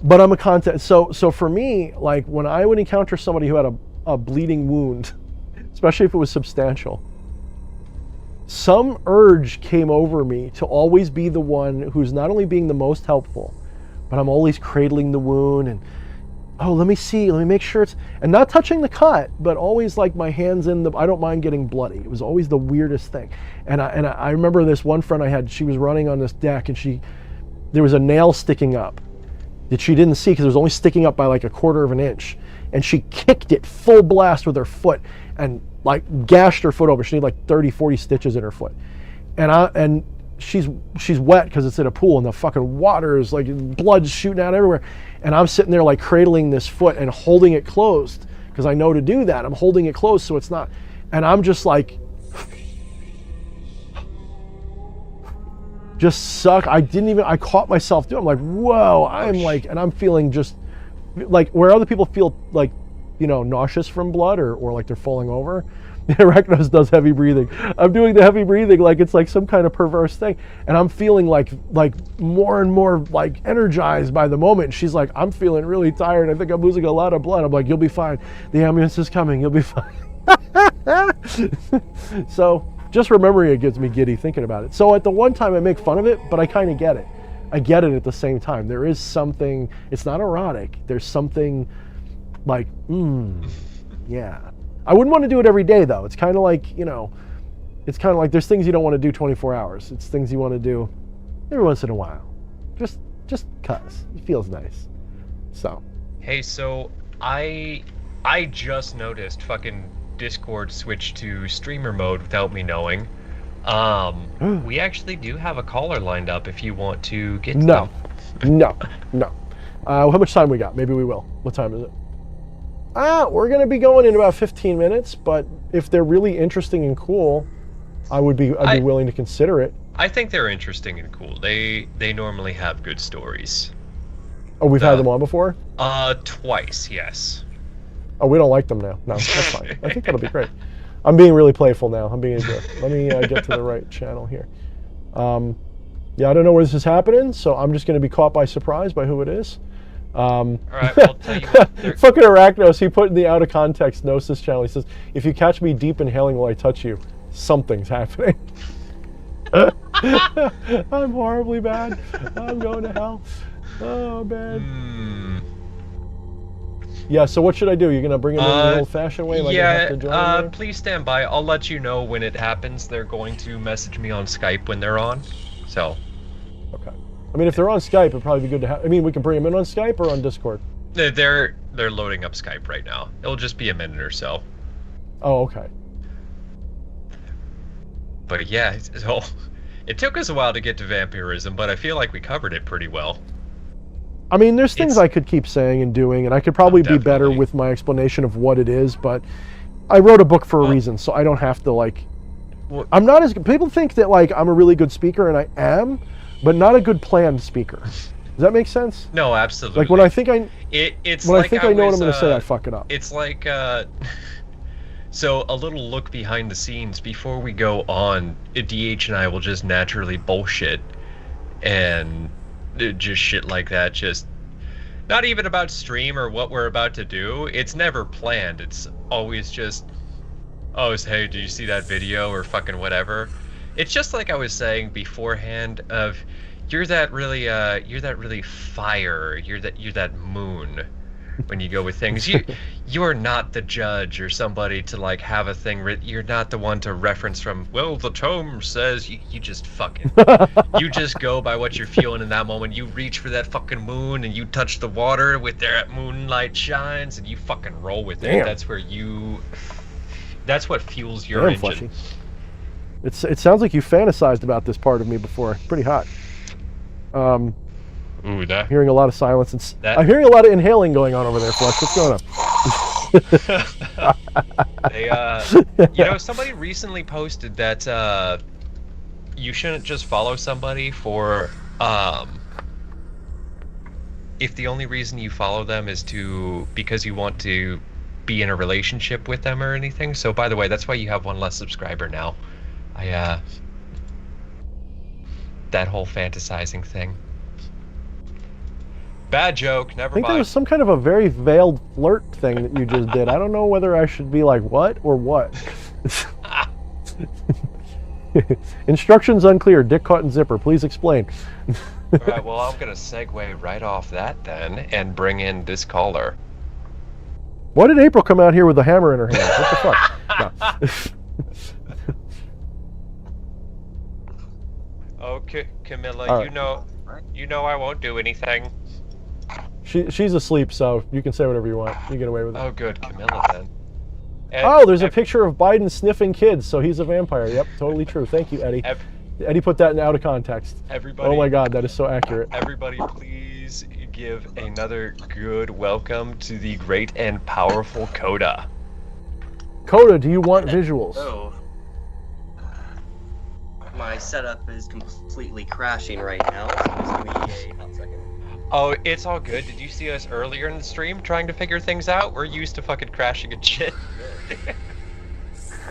Speaker 1: But I'm a contact. So for me, like when I would encounter somebody who had a bleeding wound, especially if it was substantial, some urge came over me to always be the one who's not only being the most helpful, but I'm always cradling the wound and oh, let me see, let me make sure it's, and not touching the cut, but always like my hands in the, I don't mind getting bloody. It was always the weirdest thing. And I remember this one friend I had, she was running on this deck and there was a nail sticking up that she didn't see because it was only sticking up by like 1/4 of an inch. And she kicked it full blast with her foot and like gashed her foot over. She had like 30, 40 stitches in her foot. And she's wet because it's in a pool and the fucking water is like, blood's shooting out everywhere. And I'm sitting there like cradling this foot and holding it closed because I know to do that. I'm holding it closed so it's not, and I'm just like, just suck. I caught myself doing, I'm like, whoa, I'm like, and I'm feeling just like where other people feel like, you know, nauseous from blood or like they're falling over. Arachnos does heavy breathing. I'm doing the heavy breathing like it's like some kind of perverse thing. And I'm feeling like more and more like energized by the moment. And she's like, I'm feeling really tired. I think I'm losing a lot of blood. I'm like, you'll be fine. The ambulance is coming. You'll be fine. So just remembering it gets me giddy thinking about it. So at the one time I make fun of it, but I kind of get it. I get it at the same time. There is something, it's not erotic. There's something like, yeah. I wouldn't want to do it every day though. It's kind of like, you know, it's kind of like there's things you don't want to do 24 hours. It's things you want to do every once in a while. Just cause. It feels nice. So.
Speaker 4: Hey, so I just noticed fucking Discord switched to streamer mode without me knowing. We actually do have a caller lined up if you want to get to them.
Speaker 1: No. How much time we got? Maybe we will. What time is it? We're going to be going in about 15 minutes, but if they're really interesting and cool, I'd be willing to consider it.
Speaker 4: I think they're interesting and cool. They normally have good stories.
Speaker 1: Oh, we've had them on before?
Speaker 4: Twice, yes.
Speaker 1: Oh, we don't like them now. No, that's fine. I think that'll be great. I'm being really playful now. I'm being a jerk. Let me get to the right channel here. Yeah, I don't know where this is happening, so I'm just going to be caught by surprise by who it is.
Speaker 4: All right, well, I'll tell you what.
Speaker 1: Fucking Arachnos, he put in the out of context Gnosis channel. He says, if you catch me deep inhaling while I touch you, something's happening. I'm horribly bad. I'm going to hell. Oh, man. Yeah, so what should I do? You're going to bring him in the old-fashioned way? Like I have to join
Speaker 4: please stand by. I'll let you know when it happens. They're going to message me on Skype when they're on, so.
Speaker 1: Okay. I mean, if they're on Skype, it'd probably be good to have. I mean, we can bring them in on Skype or on Discord.
Speaker 4: They're loading up Skype right now. It'll just be a minute or so.
Speaker 1: Oh, okay.
Speaker 4: But yeah, so it took us a while to get to vampirism, but I feel like we covered it pretty well.
Speaker 1: I mean, there's things I could keep saying and doing, and I could probably be better with my explanation of what it is, but I wrote a book for a reason, so I don't have to, like... I'm not as... People think that, like, I'm a really good speaker, and I am, but not a good planned speaker. Does that make sense?
Speaker 4: No, absolutely.
Speaker 1: Like, when I think I...
Speaker 4: It's
Speaker 1: when
Speaker 4: like
Speaker 1: I think I know what I'm going to say, I fuck it up.
Speaker 4: It's like, so a little look behind the scenes. Before we go on, DH and I will just naturally bullshit, and... just shit like that, just not even about stream or what we're about to do. It's never planned. It's always just, oh, hey, did you see that video or fucking whatever. It's just like I was saying beforehand of you're that really fire, you're that moon when you go with things. You're not the judge or somebody to like have a thing. You're not the one to reference from, well, the tome says. You just fucking, you just go by what you're feeling in that moment. You reach for that fucking moon and you touch the water with that moonlight shines and you fucking roll with it.
Speaker 1: Damn.
Speaker 4: That's what fuels your engine.
Speaker 1: Fleshy. It sounds like you fantasized about this part of me before. Pretty hot.
Speaker 4: Ooh, that.
Speaker 1: Hearing a lot of silence and I'm hearing a lot of inhaling going on over there, Flesh. What's going on?
Speaker 4: Somebody recently posted that you shouldn't just follow somebody for if the only reason you follow them is because you want to be in a relationship with them or anything. So by the way, that's why you have one less subscriber now. That whole fantasizing thing. Bad joke, never mind.
Speaker 1: I think there was some kind of a very veiled flirt thing that you just did. I don't know whether I should be like, what or what? Instructions unclear. Dick caught in zipper. Please explain.
Speaker 4: Alright, well, I'm going to segue right off that then and bring in this caller.
Speaker 1: Why did April come out here with a hammer in her hand? What the fuck? No.
Speaker 4: Okay, Camilla,
Speaker 1: All right.
Speaker 4: you know I won't do anything.
Speaker 1: She's asleep, so you can say whatever you want. You get away with it.
Speaker 4: Oh, good, Camilla then.
Speaker 1: Oh, there's a picture of Biden sniffing kids, so he's a vampire. Yep, totally true. Thank you, Eddie. Eddie put that in out of context.
Speaker 4: Everybody.
Speaker 1: Oh my God, that is so accurate.
Speaker 4: Everybody, please give another good welcome to the great and powerful Coda.
Speaker 1: Coda, do you want visuals?
Speaker 5: Oh. My setup is completely crashing right now. So just give me a hot second.
Speaker 4: Oh, it's all good. Did you see us earlier in the stream trying to figure things out? We're used to fucking crashing and shit.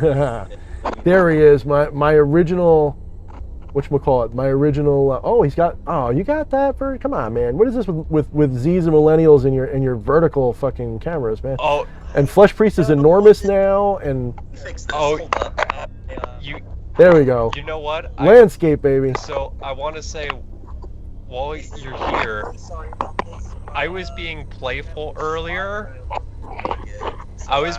Speaker 1: There he is, my original, whatchamacallit, my original, oh, he's got, oh, you got that? Come on, man. What is this with Z's and millennials in your vertical fucking cameras, man?
Speaker 4: Oh.
Speaker 1: And Flesh Priest is enormous now, and...
Speaker 5: Fix this.
Speaker 4: Oh,
Speaker 5: Hold up.
Speaker 1: There we go.
Speaker 4: You know what?
Speaker 1: Landscape, baby.
Speaker 4: So, I want to say, while you're here, I was being playful earlier. And I was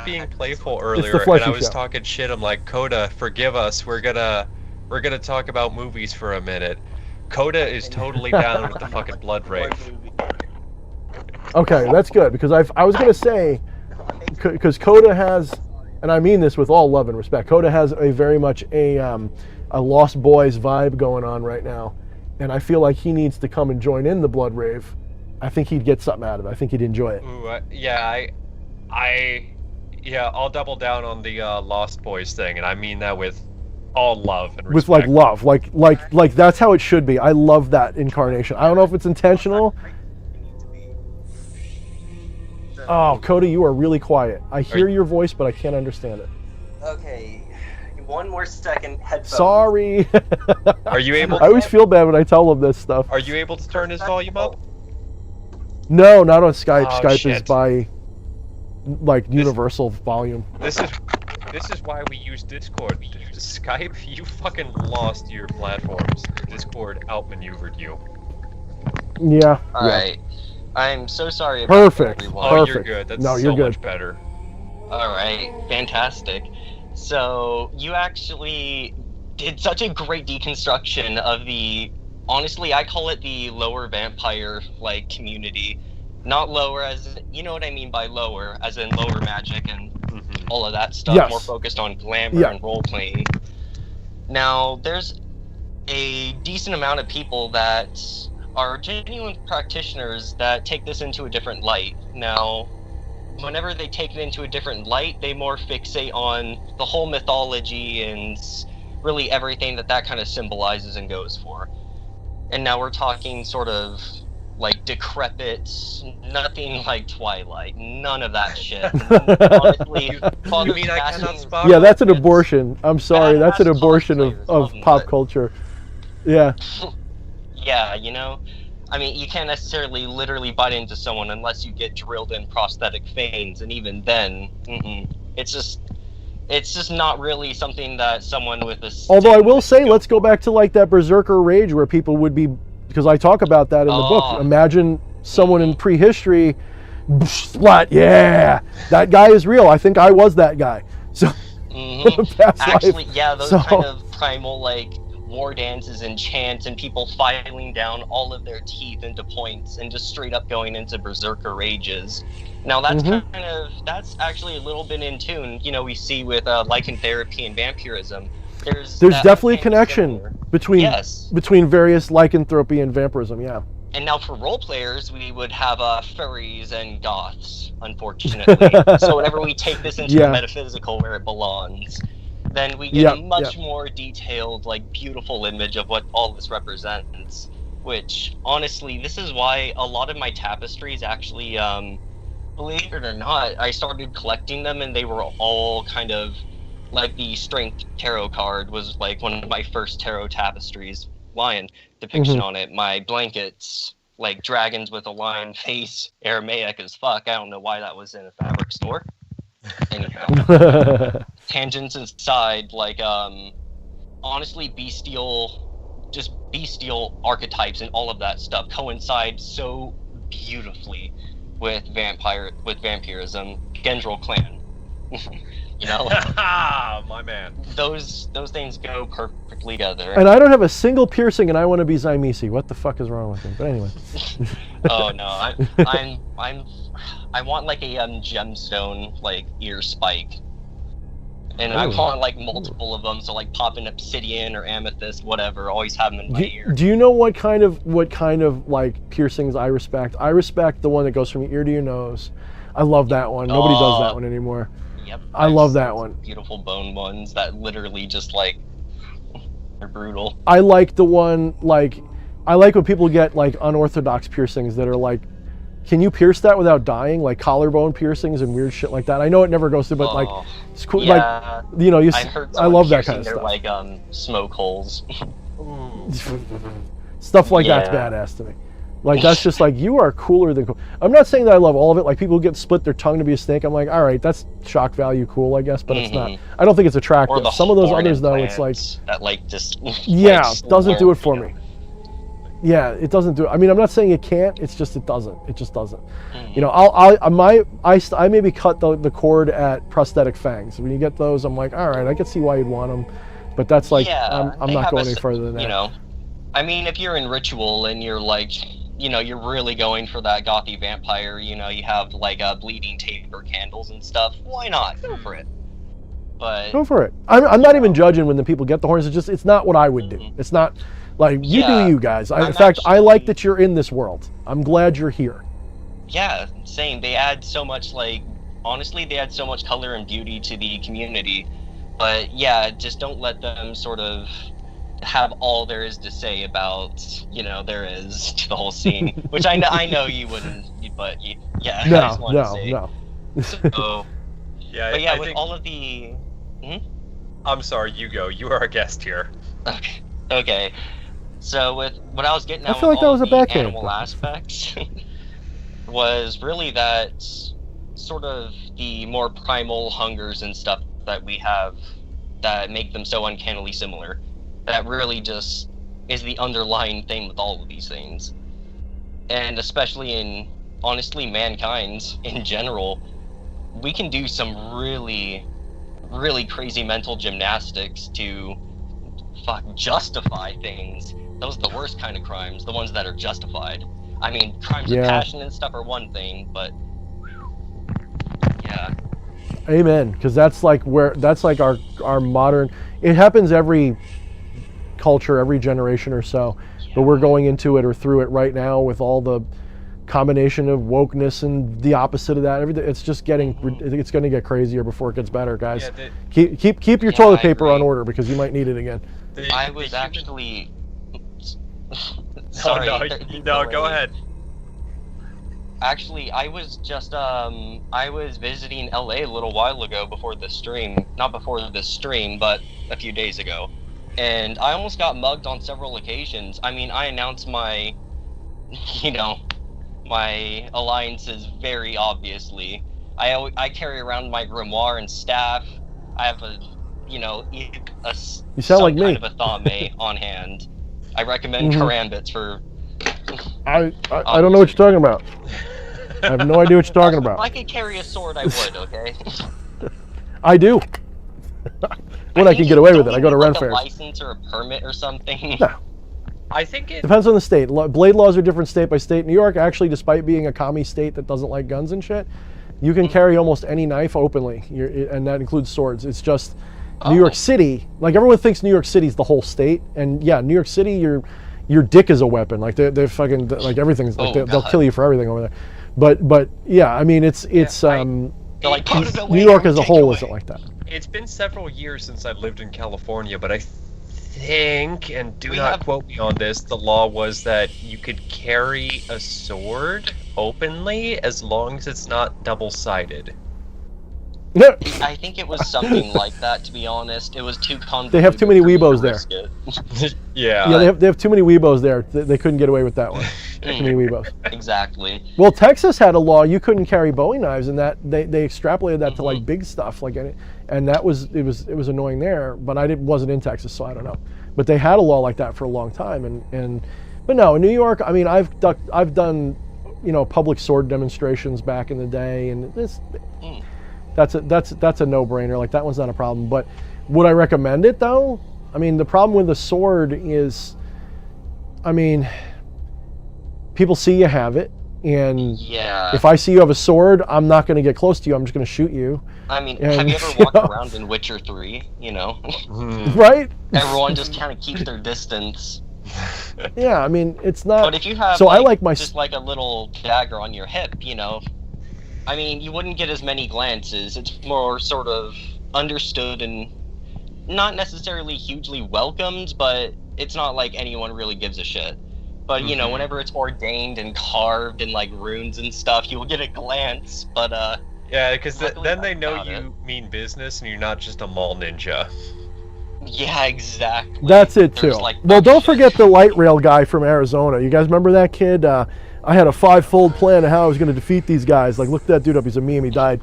Speaker 4: talking shit. I'm like, Coda, forgive us. We're gonna talk about movies for a minute. Coda is totally down with the fucking blood rave.
Speaker 1: Okay, that's good, because I was gonna say, because Coda has, and I mean this with all love and respect, Coda has a very much a Lost Boys vibe going on right now, and I feel like he needs to come and join in the blood rave. I think he'd get something out of it. I think he'd enjoy it.
Speaker 4: Ooh, I'll double down on the Lost Boys thing, and I mean that with all love and respect.
Speaker 1: With like love, like that's how it should be. I love that incarnation. I don't know if it's intentional. Oh, Coda, you are really quiet. I hear your voice, but I can't understand it.
Speaker 5: Okay, one more second. Headphones.
Speaker 1: Sorry.
Speaker 4: Are you able?
Speaker 1: I always feel bad when I tell them this stuff.
Speaker 4: Are you able to turn his volume up?
Speaker 1: No, not on Skype.
Speaker 4: Oh,
Speaker 1: Skype
Speaker 4: shit.
Speaker 1: is by like universal volume.
Speaker 4: This is why we use Discord. Skype, you fucking lost your platforms. Discord outmaneuvered you.
Speaker 1: Yeah.
Speaker 5: All right. I'm so sorry about
Speaker 1: Perfect.
Speaker 5: everyone.
Speaker 4: Oh,
Speaker 1: Perfect.
Speaker 4: you're good. That's
Speaker 1: No,
Speaker 4: so
Speaker 1: you're good.
Speaker 4: much better.
Speaker 5: All right, fantastic. So you actually did such a great deconstruction of the, honestly, I call it the lower vampire like community. Not lower as, you know what I mean by lower, as in lower magic and all of that stuff,
Speaker 1: Yes.
Speaker 5: more focused on glamour and role playing. Now, there's a decent amount of people that are genuine practitioners that take this into a different light. Now, whenever they take it into a different light, they more fixate on the whole mythology and really everything that kind of symbolizes and goes for. And now we're talking sort of like decrepit, nothing like Twilight, none of that shit. Honestly,
Speaker 4: You mean I cannot spot?
Speaker 1: Yeah, that's an abortion. I'm sorry, that's an abortion of pop
Speaker 5: but-
Speaker 1: culture. Yeah.
Speaker 5: Yeah, you know, I mean, you can't necessarily literally bite into someone unless you get drilled in prosthetic veins, and even then, it's just not really something that someone with a.
Speaker 1: Although I will say, let's go back to like that Berserker Rage where people would be, because I talk about that in the book. Imagine someone in prehistory, splat, yeah, that guy is real. I think I was that guy. So, past
Speaker 5: actually,
Speaker 1: life.
Speaker 5: yeah, those
Speaker 1: So-
Speaker 5: kind of primal like war dances and chants and people filing down all of their teeth into points and just straight up going into berserker rages. Now that's that's actually a little bit in tune. You know, we see with lycanthropy and vampirism. There's
Speaker 1: definitely a connection between various lycanthropy and vampirism. Yeah.
Speaker 5: And now for role players, we would have furries and goths, unfortunately. So whenever we take this into the metaphysical where it belongs, then we get a much more detailed, like, beautiful image of what all this represents. Which, honestly, this is why a lot of my tapestries actually, believe it or not, I started collecting them and they were all kind of, like the Strength Tarot card was, like, one of my first tarot tapestries. Lion depiction on it. My blankets, like, dragons with a lion face, Aramaic as fuck. I don't know why that was in a fabric store. Anyhow. Tangents aside, like, honestly, bestial archetypes and all of that stuff coincide so beautifully with vampirism, Gendril clan. You know,
Speaker 4: my man.
Speaker 5: Those things go perfectly together.
Speaker 1: And I don't have a single piercing, and I want to be Zymesi. What the fuck is wrong with me? But anyway.
Speaker 5: Oh no, I want like a gemstone like ear spike, and I want like multiple of them. So like pop an obsidian or amethyst, whatever. Always have them in my ear.
Speaker 1: Do you know what kind of like piercings I respect? I respect the one that goes from your ear to your nose. I love that one. Nobody does that one anymore.
Speaker 5: Yep.
Speaker 1: I love that one.
Speaker 5: Beautiful bone ones that literally just like they're brutal.
Speaker 1: I like the one I like when people get like unorthodox piercings that are like, can you pierce that without dying? Like collarbone piercings and weird shit like that. I know it never goes through, but like it's cool.
Speaker 5: Yeah,
Speaker 1: like you know, I love that kind of
Speaker 5: their,
Speaker 1: stuff.
Speaker 5: Like smoke holes.
Speaker 1: Stuff like that's badass to me. Like that's just like, you are cooler than cool. I'm not saying that I love all of it. Like people who get split their tongue to be a snake. I'm like, all right, that's shock value cool, I guess, but it's not. I don't think it's attractive. Some of those others though, it's like
Speaker 5: that like just
Speaker 1: doesn't do it for me. Yeah, it doesn't do it. I mean, I'm not saying it can't. It's just it doesn't. It just doesn't. You know, I maybe cut the cord at prosthetic fangs. When you get those, I'm like, all right, I can see why you'd want them, but that's like I'm not going any further than that.
Speaker 5: You know, I mean, if you're in ritual and you're like, you know, you're really going for that gothy vampire, you know, you have like bleeding taper candles and stuff, why not? Go for it. But
Speaker 1: go for it. I'm not even judging when the people get the horns. It's just, it's not what I would do. It's not like, you do you guys. In fact, I like that you're in this world. I'm glad you're here.
Speaker 5: Yeah, same. They add so much, like, honestly, they add so much color and beauty to the community. But yeah, just don't let them sort of have all there is to say about, you know, there is to the whole scene, which I know you wouldn't, but yeah,
Speaker 1: no,
Speaker 5: I just wanted to say.
Speaker 1: No.
Speaker 5: So,
Speaker 4: yeah,
Speaker 5: but yeah,
Speaker 4: I
Speaker 5: with
Speaker 4: think,
Speaker 5: all of the.
Speaker 4: I'm sorry, you go. You are a guest here.
Speaker 5: Okay. So with what I was getting at,
Speaker 1: I feel like that was a backhand
Speaker 5: animal aspects, was really that sort of the more primal hungers and stuff that we have that make them so uncannily similar. That really just is the underlying thing with all of these things. And especially in, honestly, mankind in general, we can do some really, really crazy mental gymnastics to justify things. Those are the worst kind of crimes, the ones that are justified. I mean, crimes of passion and stuff are one thing, but yeah.
Speaker 1: Amen. Because that's like our modern. It happens every culture, every generation or so, but we're going into it or through it right now with all the combination of wokeness and the opposite of that. Everything, it's just getting, it's going to get crazier before it gets better, guys. Keep your toilet paper on order because you might need it again.
Speaker 5: I was actually.
Speaker 4: Sorry. No, go ahead.
Speaker 5: Actually, I was just I was visiting LA a little while ago before the stream. Not before this stream, but a few days ago. And I almost got mugged on several occasions. I mean, I announced my, you know, my alliances very obviously. I carry around my grimoire and staff. I have a, you know, you
Speaker 1: sound like me.
Speaker 5: Kind of a thame on hand. I recommend karambits for.
Speaker 1: I don't know what you're talking about. I have no idea what you're talking about.
Speaker 5: If I could carry a sword, I would. Okay.
Speaker 1: I do. When I can get away with it, I go to Ren
Speaker 5: like
Speaker 1: fairs.
Speaker 5: A license or a permit or something.
Speaker 1: No.
Speaker 4: I think it
Speaker 1: depends on the state. Blade laws are different state by state. New York, actually, despite being a commie state that doesn't like guns and shit, you can carry almost any knife openly, and that includes swords. It's just New York City. Like everyone thinks New York City is the whole state, and yeah, New York City, your dick is a weapon. Like they're fucking like everything's like they'll kill you for everything over there. But yeah, I mean it's New York as a whole isn't like that.
Speaker 4: It's been several years since I lived in California, but I think, and do not quote me on this, the law was that you could carry a sword openly as long as it's not double-sided.
Speaker 5: I think it was something like that, to be honest. It was too convoluted.
Speaker 1: They have too many weebos there.
Speaker 4: Yeah,
Speaker 1: they have too many weebos there. They couldn't get away with that one. Too many weebos.
Speaker 5: Exactly.
Speaker 1: Well, Texas had a law you couldn't carry Bowie knives, and that they extrapolated that to like big stuff, like, and that was it was annoying there. But I wasn't in Texas, so I don't know. But they had a law like that for a long time, but no, in New York, I mean, I've done public sword demonstrations back in the day, and that's a no-brainer. Like, that one's not a problem. But would I recommend it though? I mean, the problem with the sword is, I mean, people see you have it, and if I see you have a sword, I'm not going to get close to you. I'm just going to shoot you.
Speaker 5: I mean, have you ever walked around in Witcher 3?
Speaker 1: Right?
Speaker 5: Everyone just kind of keeps their distance.
Speaker 1: Yeah, I mean, it's not.
Speaker 5: But if you have,
Speaker 1: so I like my
Speaker 5: just like a little dagger on your hip, I mean, you wouldn't get as many glances. It's more sort of understood and not necessarily hugely welcomed, but it's not like anyone really gives a shit. But whenever it's ordained and carved and like runes and stuff, you'll get a glance. But
Speaker 4: yeah, because then they know you mean business and you're not just a mall ninja.
Speaker 5: Yeah, exactly.
Speaker 1: That's it too. Well, don't forget the light rail guy from Arizona. You guys remember that kid? I had a 5-fold plan of how I was going to defeat these guys. Like, look that dude up. He's a meme. He died.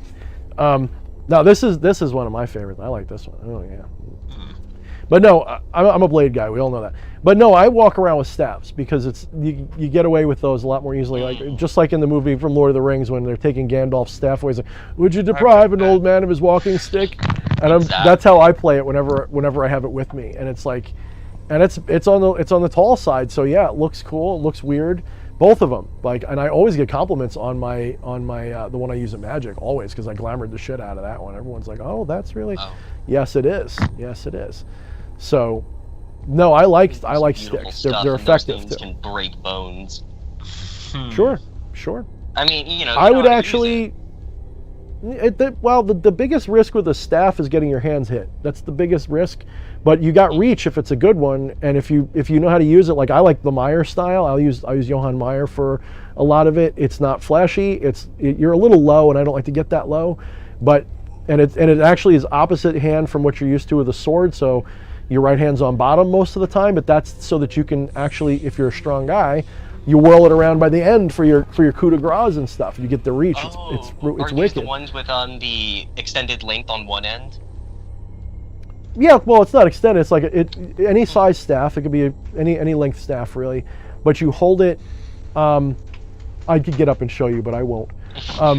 Speaker 1: Now this is one of my favorites. I like this one. Oh yeah. But no, I'm a blade guy. We all know that. But no, I walk around with staffs because it's you get away with those a lot more easily. Like, just like in the movie from Lord of the Rings when they're taking Gandalf's staff away. He's like, would you deprive an old man of his walking stick? And that's how I play it whenever I have it with me. And it's like, and it's on the tall side. So yeah, it looks cool. It looks weird. Both of them. Like, and I always get compliments on my the one I use at Magic always, because I glamored the shit out of that one. Everyone's like, oh, that's really. Oh. Yes, it is. Yes, it is. So, no, I like sticks. They're effective too.
Speaker 5: Can break bones.
Speaker 1: Sure.
Speaker 5: I mean,
Speaker 1: I would actually. The biggest risk with a staff is getting your hands hit. That's the biggest risk. But you got reach if it's a good one, and if you know how to use it. Like, I like the Meyer style. I use Johann Meyer for a lot of it. It's not flashy. You're a little low, and I don't like to get that low. But it actually is opposite hand from what you're used to with a sword. So your right hand's on bottom most of the time, but that's so that you can actually, if you're a strong guy, you whirl it around by the end for your coup de grace and stuff. You get the reach. It's wicked.
Speaker 5: Are these the ones with the extended length on one end?
Speaker 1: Yeah, well, it's not extended. It's like any size staff. It could be any length staff really, but you hold it. I could get up and show you, but I won't.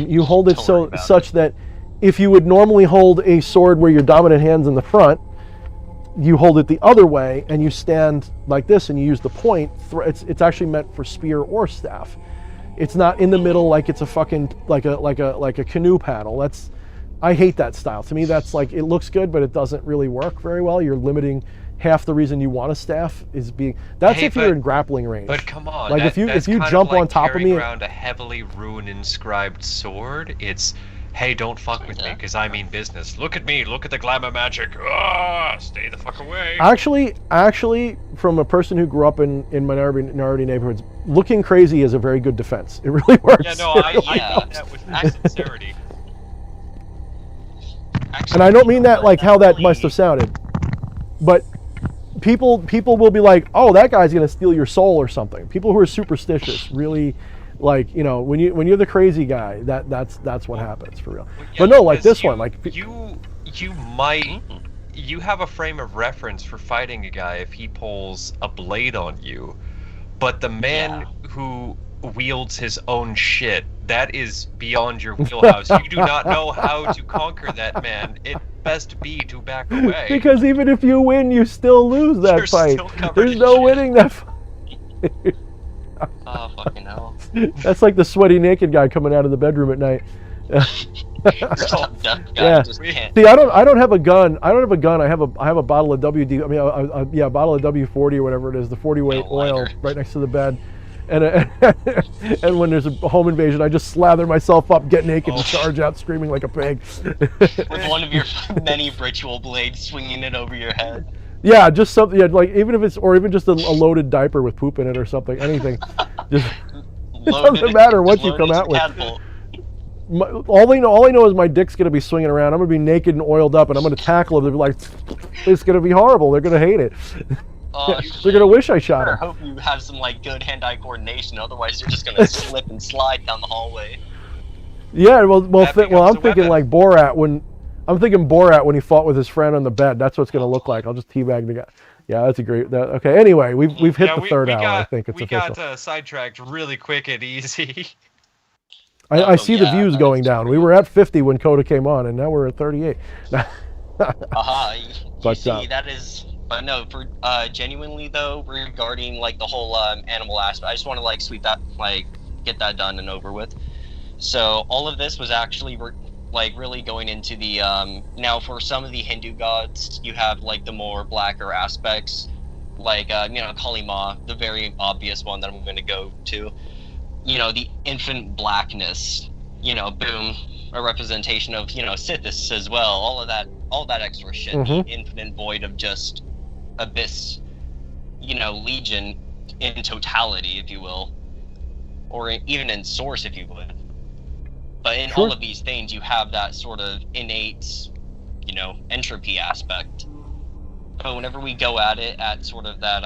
Speaker 1: You hold it such that if you would normally hold a sword where your dominant hand's in the front, you hold it the other way and you stand like this and you use the point. It's actually meant for spear or staff. It's not in the middle like it's a fucking like a canoe paddle. I hate that style. To me, that's like, it looks good, but it doesn't really work very well. You're limiting half the reason you want a staff is being. That's if you're in grappling range.
Speaker 4: But come on,
Speaker 1: like if you jump on top of me,
Speaker 4: around a heavily rune inscribed sword, it's. Hey, don't fuck with me, because I mean business. Look at me, look at the glamour magic. Stay the fuck away. Actually, from a person who grew up in minority neighborhoods, looking crazy is a very good defense. It really works. Yeah, no, I mean that with sincerity.
Speaker 1: And I don't mean that like how that must have sounded, but people will be like, oh, that guy's gonna steal your soul or something. People who are superstitious really. Like, when you're the crazy guy, that's what happens for real.
Speaker 4: Well, yeah,
Speaker 1: but no, like this one, like
Speaker 4: you have a frame of reference for fighting a guy if he pulls a blade on you, but the man who wields his own shit, that is beyond your wheelhouse. You do not know how to conquer that man. It best be to back away.
Speaker 1: Because even if you win, you still lose that fight. There's no winning that fight.
Speaker 5: Oh, fucking hell.
Speaker 1: That's like the sweaty naked guy coming out of the bedroom at night.
Speaker 5: Yeah.
Speaker 1: See, I don't have a gun. I have a bottle of WD. I mean, a bottle of W40 or whatever it is, the 40 weight oil right next to the bed. And when there's a home invasion, I just slather myself up, get naked, and charge out screaming like a pig.
Speaker 5: With one of your many ritual blades, swinging it over your head.
Speaker 1: Yeah, just something. Yeah, like even just a loaded diaper with poop in it or something. Anything. Just it doesn't matter what you come out with. All I know is my dick's gonna be swinging around. I'm gonna be naked and oiled up, and I'm gonna tackle them. They'll be like, it's gonna be horrible. They're gonna hate it. They're gonna wish I shot them.
Speaker 5: I hope you have some like good hand-eye coordination. Otherwise, you're just gonna slip and slide down the hallway.
Speaker 1: Yeah, well, I'm thinking like Borat when. I'm thinking Borat when he fought with his friend on the bed. That's what it's going to look like. I'll just teabag the guy. Yeah, that's a great. Okay, anyway, we've hit the third hour. I think it's official.
Speaker 4: We got sidetracked really quick and easy.
Speaker 1: I see the views going down. We were at 50 when Coda came on, and now we're at 38.
Speaker 5: You see, that is. But no, for genuinely though, regarding like the whole animal aspect, I just want to like sweep that, like get that done and over with. So all of this was actually like really going into the now for some of the Hindu gods, you have like the more blacker aspects, like Kali Ma, the very obvious one that I'm going to go to. The infinite blackness. Boom, a representation of Sithis as well. All that extra shit.
Speaker 1: Mm-hmm.
Speaker 5: The infinite void of just abyss. Legion in totality, if you will, or even in source, if you would. But in all of these things, you have that sort of innate, entropy aspect. But whenever we go at it at sort of that,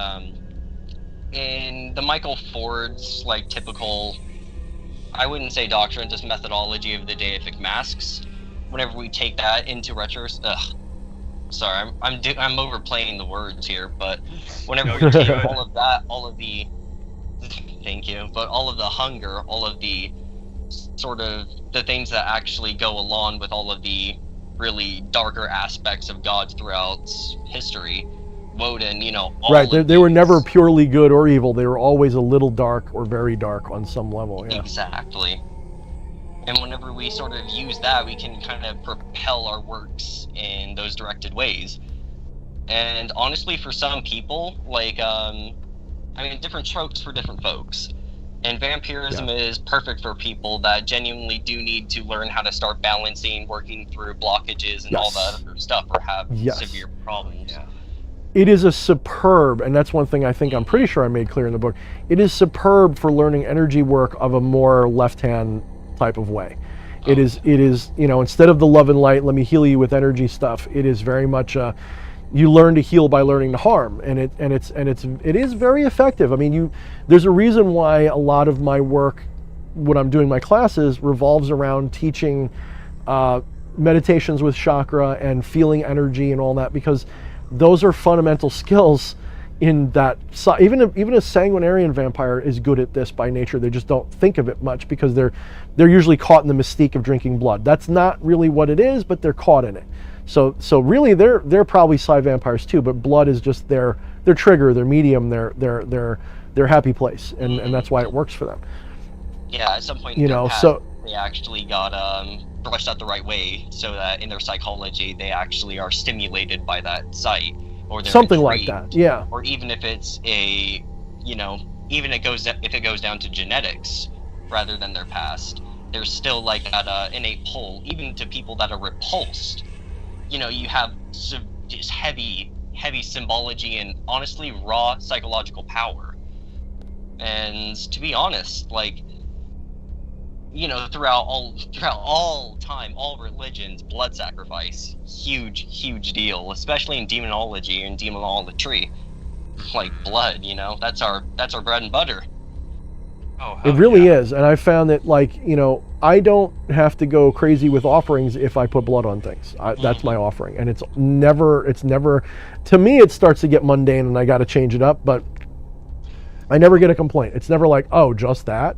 Speaker 5: in the Michael Ford's, like, typical, I wouldn't say doctrine, just methodology of the deific masks, whenever we take that into sorry, I'm overplaying the words here, but whenever we take all of that, thank you, but all of the hunger, all of the sort of the things that actually go along with all of the really darker aspects of gods throughout history, Woden,
Speaker 1: right, they were never purely good or evil. They were always a little dark or very dark on some level. Yeah.
Speaker 5: Exactly. And whenever we sort of use that, we can kind of propel our works in those directed ways. And honestly, for some people, like, different strokes for different folks. And vampirism is perfect for people that genuinely do need to learn how to start balancing, working through blockages and all that other stuff, or have severe problems. Yeah.
Speaker 1: It is a superb, and that's one thing I'm pretty sure I made clear in the book, it is superb for learning energy work of a more left-hand type of way. It is, instead of the love and light, let me heal you with energy stuff, it is very much you learn to heal by learning to harm, and it is very effective. I mean, there's a reason why a lot of my work, when I'm doing my classes, revolves around teaching meditations with chakra and feeling energy and all that, because those are fundamental skills in that. Even a sanguinarian vampire is good at this by nature. They just don't think of it much because they're usually caught in the mystique of drinking blood. That's not really what it is, but they're caught in it. So really they're probably psi vampires too, but blood is just their trigger, their medium, their happy place, and that's why it works for them.
Speaker 5: Yeah, at some point they actually got brushed out the right way, so that in their psychology they actually are stimulated by that sight, or they're
Speaker 1: something
Speaker 5: intrigued,
Speaker 1: like that. Yeah.
Speaker 5: Or even if it's if it goes down to genetics rather than their past, there's still like that innate pull, even to people that are repulsed. You have just heavy symbology and honestly raw psychological power. And to be honest, like, throughout all time, all religions, blood sacrifice, huge deal, especially in demonology and demonolatry. Like blood, that's our bread and butter.
Speaker 4: Oh,
Speaker 1: it really is, and I found that, like, I don't have to go crazy with offerings if I put blood on things. That's my offering, and it's never. To me, it starts to get mundane, and I got to change it up. But I never get a complaint. It's never like, oh, just that.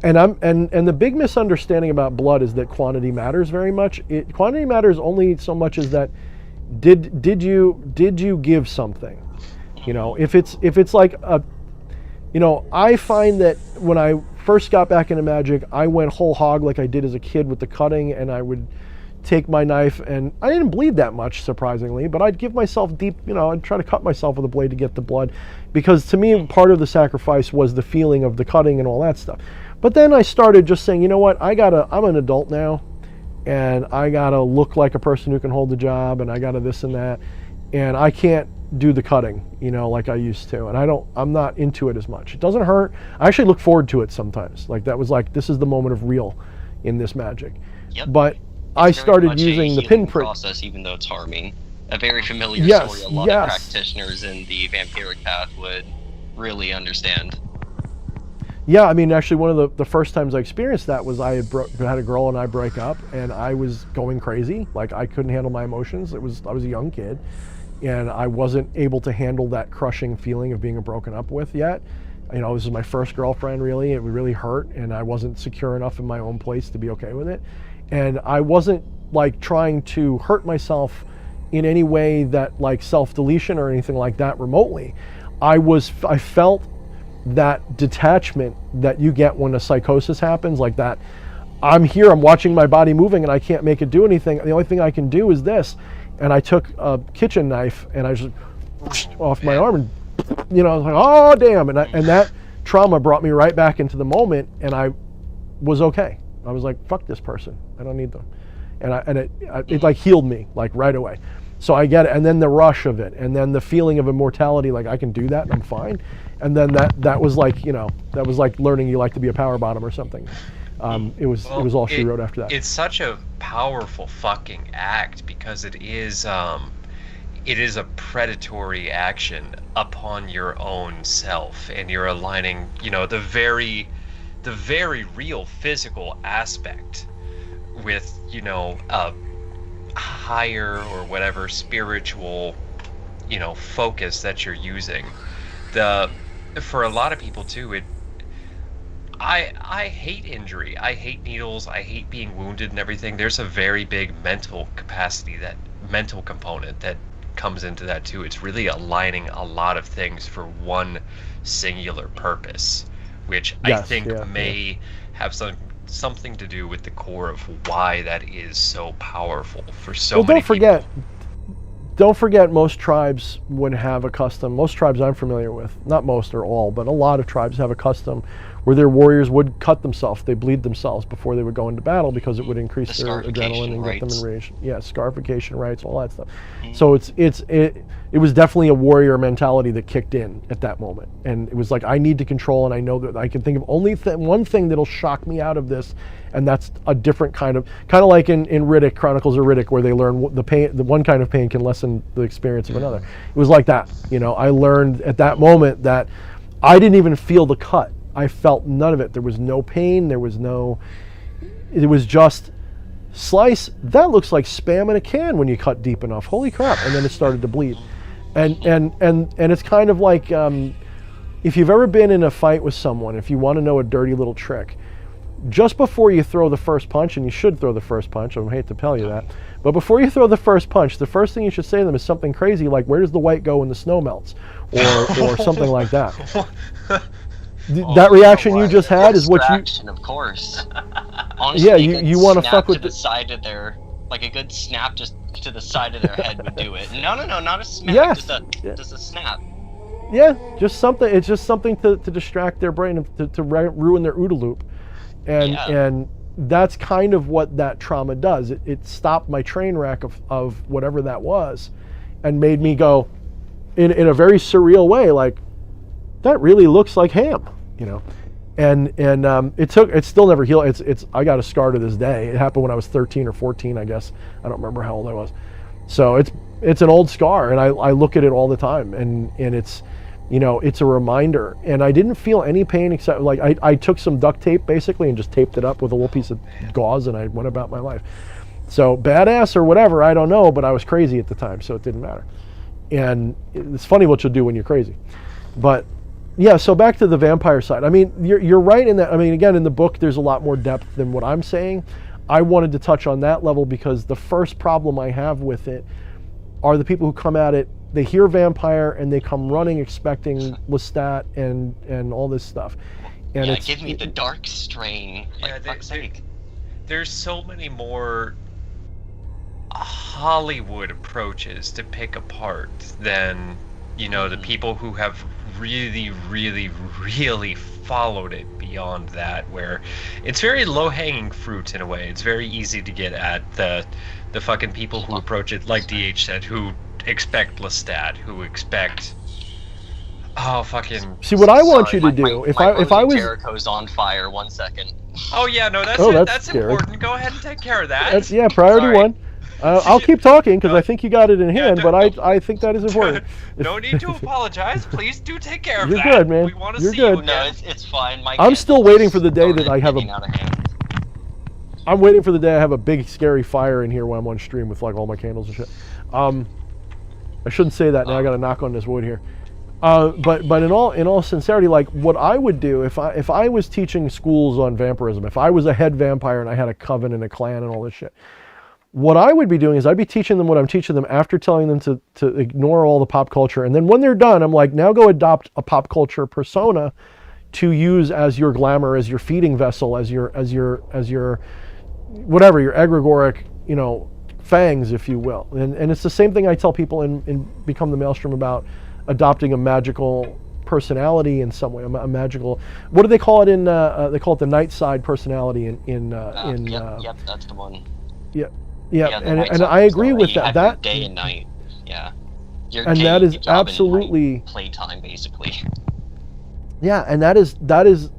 Speaker 1: And the big misunderstanding about blood is that quantity matters very much. Quantity matters only so much as that did you give something? If it's like a. I find that when I first got back into magic, I went whole hog like I did as a kid with the cutting, and I would take my knife, and I didn't bleed that much, surprisingly, but I'd give myself deep, I'd try to cut myself with a blade to get the blood, because to me, part of the sacrifice was the feeling of the cutting and all that stuff. But then I started just saying, you know what, I'm an adult now, and I gotta look like a person who can hold the job, and I gotta this and that, and I can't do the cutting, like I used to, and I'm not into it as much. It doesn't hurt. I actually look forward to it sometimes. Like, that was like, this is the moment of real in this magic.
Speaker 5: Yep.
Speaker 1: But I started using the pinprick
Speaker 5: process, even though it's harming. A very familiar story. A lot of practitioners in the vampiric path would really understand.
Speaker 1: Yeah, I mean, actually, one of the first times I experienced that was I had a girl and I break up, and I was going crazy. Like, I couldn't handle my emotions. I was a young kid, and I wasn't able to handle that crushing feeling of being broken up with yet. This is my first girlfriend, really. It really hurt, and I wasn't secure enough in my own place to be okay with it. And I wasn't like trying to hurt myself in any way that like self-deletion or anything like that remotely. I felt that detachment that you get when a psychosis happens like that. I'm here, I'm watching my body moving and I can't make it do anything. The only thing I can do is this. And I took a kitchen knife and I just off my arm and, I was like, oh damn. And that trauma brought me right back into the moment, and I was okay. I was like, fuck this person. I don't need them. And it like healed me like right away. So I get it. And then the rush of it, and then the feeling of immortality, like I can do that and I'm fine. And then that was like, that was like learning you like to be a power bottom or something. It was all she wrote after that.
Speaker 4: It's such a powerful fucking act because it is a predatory action upon your own self, and you're aligning, the very real physical aspect with, a higher or whatever spiritual, focus that you're using. For a lot of people too, I hate injury. I hate needles. I hate being wounded and everything. There's a very big mental component that comes into that too. It's really aligning a lot of things for one singular purpose, which I think may have something to do with the core of why that is so powerful for so many people.
Speaker 1: Don't forget, most tribes would have a custom. Most tribes I'm familiar with, not most or all, but a lot of tribes have a custom where their warriors would cut themselves. They bleed themselves before they would go into battle because it would increase their adrenaline and get them enraged. Yeah, scarification rites, all that stuff. So it was definitely a warrior mentality that kicked in at that moment. And it was like, I need to control, and I know that I can think of only one thing that'll shock me out of this, and that's a different kind of like in Riddick, Chronicles of Riddick, where they learn the pain, the one kind of pain can lessen the experience of another. It was like that. I learned at that moment that I didn't even feel the cut. I felt none of it. There was no pain. It was just slice. That looks like Spam in a can when you cut deep enough. Holy crap. And then it started to bleed. And it's kind of like, if you've ever been in a fight with someone, if you want to know a dirty little trick, just before you throw the first punch, and you should throw the first punch, I hate to tell you that, but before you throw the first punch, the first thing you should say to them is something crazy like, where does the white go when the snow melts? Or something like that. That reaction you just had is what you...
Speaker 5: Of course. Honestly,
Speaker 1: yeah, you want to fuck with
Speaker 5: the side of their... Like a good snap just to the side of their head would do it. No, not a smack,
Speaker 1: yes.
Speaker 5: just a snap.
Speaker 1: Yeah, just something. It's just something to distract their brain, to ruin their OODA loop. And that's kind of what that trauma does. It stopped my train wreck of whatever that was, and made me go, in a very surreal way, like, that really looks like ham, And it's still never healed. I got a scar to this day. It happened when I was 13 or 14, I guess. I don't remember how old I was. So it's an old scar, and I look at it all the time, and it's, it's a reminder. And I didn't feel any pain except like I took some duct tape basically and just taped it up with a little piece of gauze, and I went about my life. So badass or whatever, I don't know, but I was crazy at the time, so it didn't matter. And it's funny what you'll do when you're crazy. But yeah, so back to the vampire side. I mean, you're right in that. I mean, again, in the book, there's a lot more depth than what I'm saying. I wanted to touch on that level because the first problem I have with it are the people who come at it, they hear vampire and they come running expecting Lestat and all this stuff. And
Speaker 5: yeah, give me the dark strain.
Speaker 4: Yeah, there's so many more Hollywood approaches to pick apart than, the people who have really, really, really followed it beyond that, where it's very low-hanging fruit in a way. It's very easy to get at the fucking people who approach it like DH said, who expect Lestat, who expect
Speaker 1: see what I want you to do. If I was
Speaker 5: Jericho's on fire. 1 second.
Speaker 4: Oh yeah, no, that's important. Go ahead and take care of that.
Speaker 1: That's priority one. I'll keep talking because I think you got it in hand, but I think that is important.
Speaker 4: No need to apologize. Please do take care of
Speaker 1: that.
Speaker 4: You're
Speaker 1: good, man.
Speaker 4: We want to
Speaker 1: You're
Speaker 4: see
Speaker 1: good.
Speaker 4: you.
Speaker 5: No, it's fine.
Speaker 1: I'm still waiting for the day that I have I'm waiting for the day I have a big scary fire in here when I'm on stream with like all my candles and shit. I shouldn't say that now. I got to knock on this wood here. But in all sincerity, like what I would do if I was teaching schools on vampirism, if I was a head vampire and I had a coven and a clan and all this shit, what I would be doing is I'd be teaching them what I'm teaching them after telling them to ignore all the pop culture. And then when they're done, I'm like, now go adopt a pop culture persona to use as your glamour, as your feeding vessel, as your whatever, your egregoric, fangs, if you will. And it's the same thing I tell people in Become the Maelstrom about adopting a magical personality in some way, a magical, what do they call it they call it the night side personality
Speaker 5: Yep, that's the one.
Speaker 1: Yeah, and I agree with that.
Speaker 5: That day and night, yeah.
Speaker 1: And that is absolutely
Speaker 5: playtime, basically.
Speaker 1: Yeah, and that is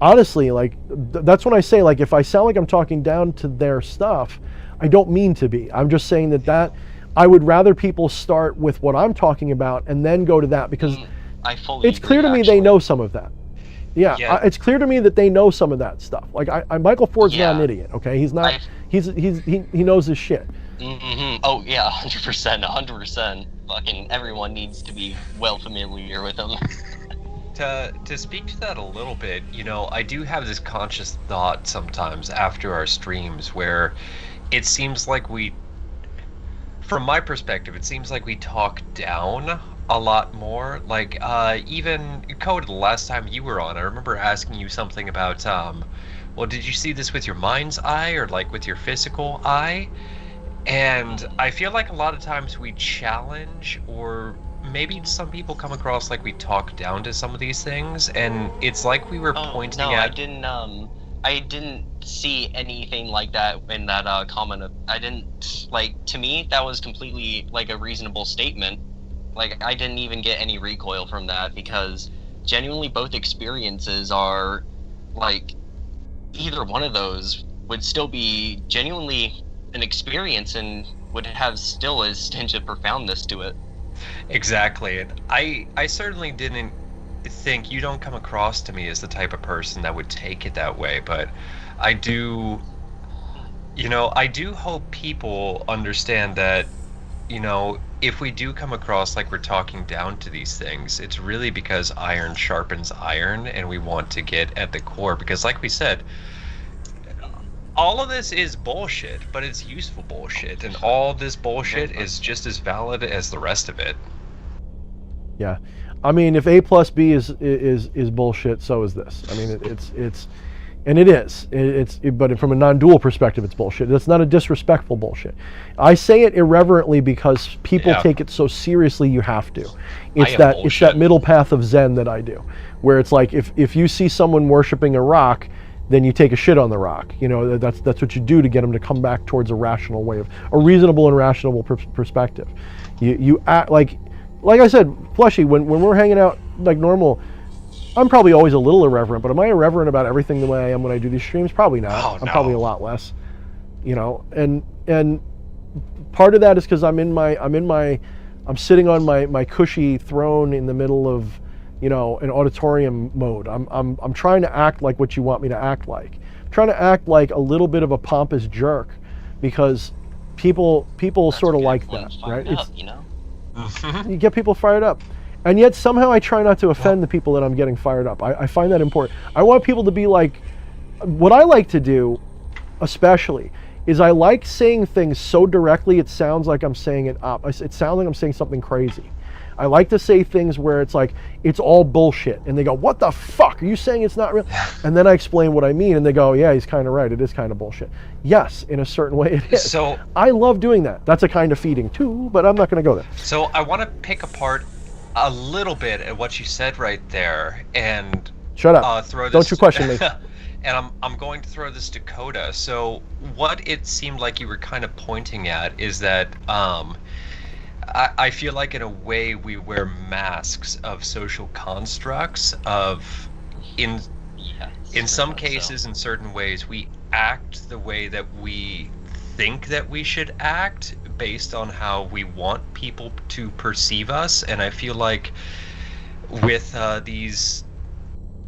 Speaker 1: honestly, like, that's when I say, like, if I sound like I'm talking down to their stuff, I don't mean to be. I'm just saying that I would rather people start with what I'm talking about and then go to that, because it's clear to me they know some of that. Yeah. It's clear to me that they know some of that stuff. Like, Michael Ford's not an idiot, okay? He's not. He knows his shit.
Speaker 5: Mm-hmm. Oh yeah, 100%. Fucking everyone needs to be well familiar with him.
Speaker 4: To speak to that a little bit, I do have this conscious thought sometimes after our streams where it seems like from my perspective, it seems like we talk down a lot more. Like, even Code, the last time you were on, I remember asking you something about, well, did you see this with your mind's eye or like with your physical eye? And I feel like a lot of times we challenge, or maybe some people come across like we talk down to some of these things, and it's like we were pointing at...
Speaker 5: I didn't see anything like that in that comment. I didn't, like, to me, that was completely, like, a reasonable statement. Like, I didn't even get any recoil from that, because genuinely both experiences are, like, either one of those would still be genuinely an experience and would have still a stench of profoundness to it.
Speaker 4: Exactly, and I certainly didn't think, you don't come across to me as the type of person that would take it that way, but I do hope people understand that, if we do come across like we're talking down to these things, it's really because iron sharpens iron, and we want to get at the core, because like we said, all of this is bullshit, but it's useful bullshit, and all this bullshit is just as valid as the rest of it.
Speaker 1: Yeah. I mean, if A plus B is bullshit, so is this. I mean, but from a non-dual perspective, it's bullshit. It's not a disrespectful bullshit. I say it irreverently because people take it so seriously. You have to. It's that middle path of Zen that I do, where it's like if you see someone worshiping a rock, then you take a shit on the rock. That's what you do to get them to come back towards a rational way of a reasonable and rational perspective. You act like I said, Fleshy, when we're hanging out like normal, I'm probably always a little irreverent, but am I irreverent about everything the way I am when I do these streams? Probably not.
Speaker 4: Oh,
Speaker 1: I'm probably a lot less. And part of that is because I'm sitting on my cushy throne in the middle of, an auditorium mode. I'm trying to act like what you want me to act like. I'm trying to act like a little bit of a pompous jerk, because people sort of like that, right? You get people fired up. And yet somehow I try not to offend the people that I'm getting fired up. I find that important. I want people to be like, what I like to do, especially, is I like saying things so directly it sounds like I'm saying it up. It sounds like I'm saying something crazy. I like to say things where it's like, it's all bullshit. And they go, what the fuck? Are you saying it's not real? And then I explain what I mean, and they go, yeah, he's kind of right. It is kind of bullshit. Yes, in a certain way it is.
Speaker 4: So
Speaker 1: I love doing that. That's a kind of feeding too, but I'm not going to go there.
Speaker 4: So I want to pick apart a little bit at what you said right there, and
Speaker 1: shut up. Don't you question me.
Speaker 4: And I'm going to throw this to Coda. So what it seemed like you were kind of pointing at is that I feel like in a way we wear masks of social constructs of in some cases, in certain ways, we act the way that we think that we should act based on how we want people to perceive us. And I feel like with these,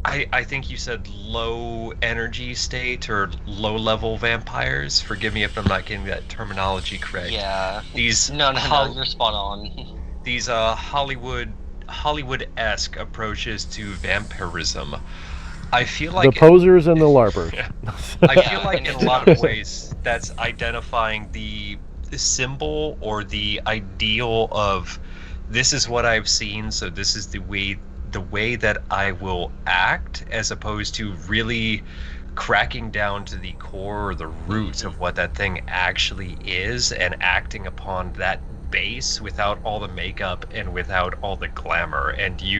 Speaker 4: I think you said low energy state or low level vampires. Forgive me if I'm not getting that terminology correct.
Speaker 5: Yeah.
Speaker 4: These
Speaker 5: no, you're spot on.
Speaker 4: These Hollywood Hollywood-esque approaches to vampirism. I feel like
Speaker 1: the posers and the larpers.
Speaker 4: I feel like in a lot of ways that's identifying the symbol or the ideal of this is what I've seen, so this is the way that I will act, as opposed to really cracking down to the core or the roots of what that thing actually is and acting upon that base without all the makeup and without all the glamour. And you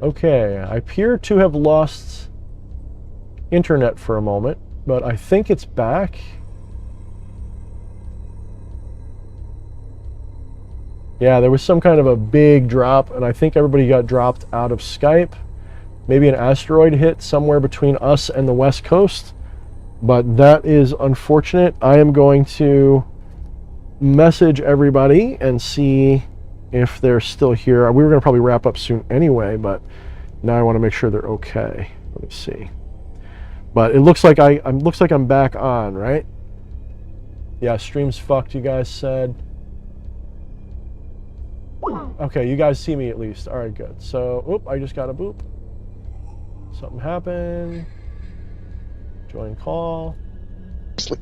Speaker 1: Okay, I appear to have lost internet for a moment, but I think it's back. Yeah, there was some kind of a big drop, and I think everybody got dropped out of Skype. Maybe an asteroid hit somewhere between us and the West Coast, but that is unfortunate. I am going to message everybody and see if they're still here. We were going to probably wrap up soon anyway, but now I want to make sure they're okay. Let me see. But it looks like I'm back on, right? Yeah, stream's fucked, you guys said. Okay, you guys see me at least. All right, good. So, oop, I just got a boop. Something happened. Join call.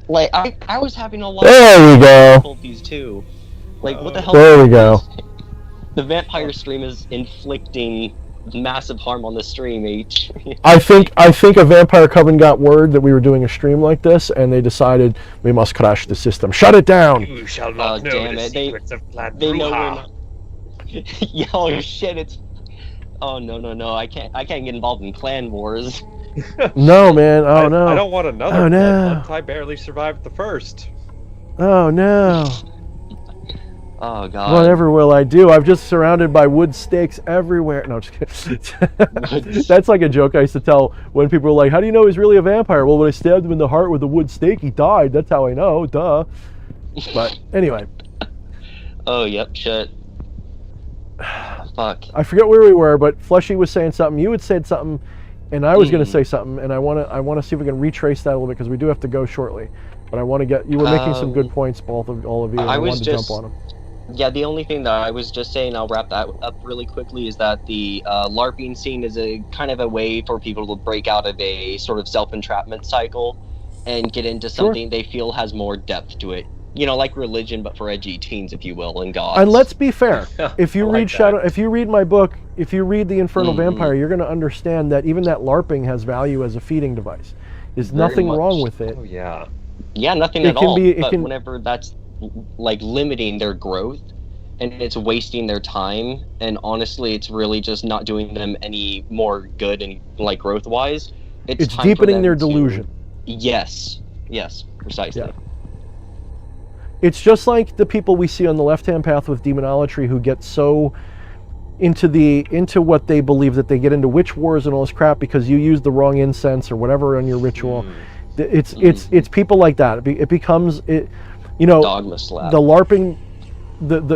Speaker 5: Like I was having a lot
Speaker 1: There we go.
Speaker 5: difficulties too. Like what the hell?
Speaker 1: There we go.
Speaker 5: The vampire stream is inflicting massive harm on the stream.
Speaker 1: I think a Vampire Coven got word that we were doing a stream like this, and they decided we must crash the system. Shut it down.
Speaker 4: You shall not know
Speaker 5: damn
Speaker 4: the
Speaker 5: it.
Speaker 4: secrets of Clan
Speaker 5: They know we're
Speaker 4: Bruja.
Speaker 5: not. Yo, shit! It's. Oh no! I can't get involved in clan wars.
Speaker 1: No, man. Oh no.
Speaker 2: I don't want another.
Speaker 1: Oh, no.
Speaker 2: I barely survived the first.
Speaker 1: Oh no.
Speaker 5: Oh god.
Speaker 1: Whatever will I do? I'm just surrounded by wood stakes everywhere. No, just kidding. That's like a joke I used to tell when people were like, "How do you know he's really a vampire?" Well, when I stabbed him in the heart with a wood stake, he died. That's how I know. Duh. But anyway.
Speaker 5: Oh yep. Shit. Fuck.
Speaker 1: I forget where we were, but Fleshy was saying something. You had said something, and I was going to say something, and I want to see if we can retrace that a little bit because we do have to go shortly. But I want to get you were making some good points, all of you. And I wanted to jump on them.
Speaker 5: Yeah, the only thing that I was just saying, I'll wrap that up really quickly, is that the LARPing scene is a kind of a way for people to break out of a sort of self-entrapment cycle and get into something they feel has more depth to it. You know, like religion, but for edgy teens, if you will, and gods.
Speaker 1: And let's be fair. If you
Speaker 2: like
Speaker 1: read if you read my book, if you read The Infernal Vampire, you're going to understand that even that LARPing has value as a feeding device. There's nothing wrong with it.
Speaker 2: Oh yeah.
Speaker 5: Yeah, nothing
Speaker 1: It
Speaker 5: at
Speaker 1: can
Speaker 5: all.
Speaker 1: be- it
Speaker 5: But
Speaker 1: can-
Speaker 5: whenever that's like limiting their growth, and it's wasting their time, and honestly, it's really just not doing them any more good and like growth-wise.
Speaker 1: It's
Speaker 5: time for
Speaker 1: deepening
Speaker 5: them
Speaker 1: their
Speaker 5: to-
Speaker 1: delusion.
Speaker 5: Yes, precisely.
Speaker 1: Yeah. It's just like the people we see on the left-hand path with demonolatry who get so into what they believe that they get into witch wars and all this crap because you use the wrong incense or whatever on your ritual. It's people like that. It becomes
Speaker 5: Dogma slap.
Speaker 1: the LARPing.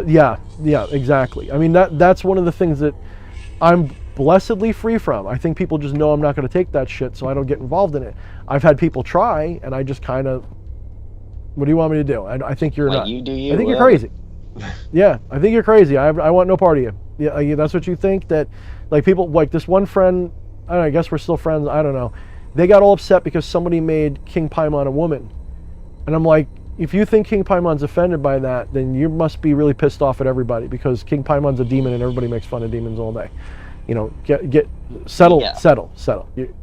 Speaker 1: Yeah, exactly. I mean that's one of the things that I'm blessedly free from. I think people just know I'm not going to take that shit, so I don't get involved in it. I've had people try, and I just kind of. What do you want me to do? I think you're not.
Speaker 5: You do you.
Speaker 1: I think you're crazy. Yeah, I think you're crazy. I want no part of you. Yeah, that's what you think. That, like people like this one friend. I don't know, I guess we're still friends. I don't know. They got all upset because somebody made King Paimon a woman, and I'm like, if you think King Paimon's offended by that, then you must be really pissed off at everybody because King Paimon's a demon and everybody makes fun of demons all day. You know, settle.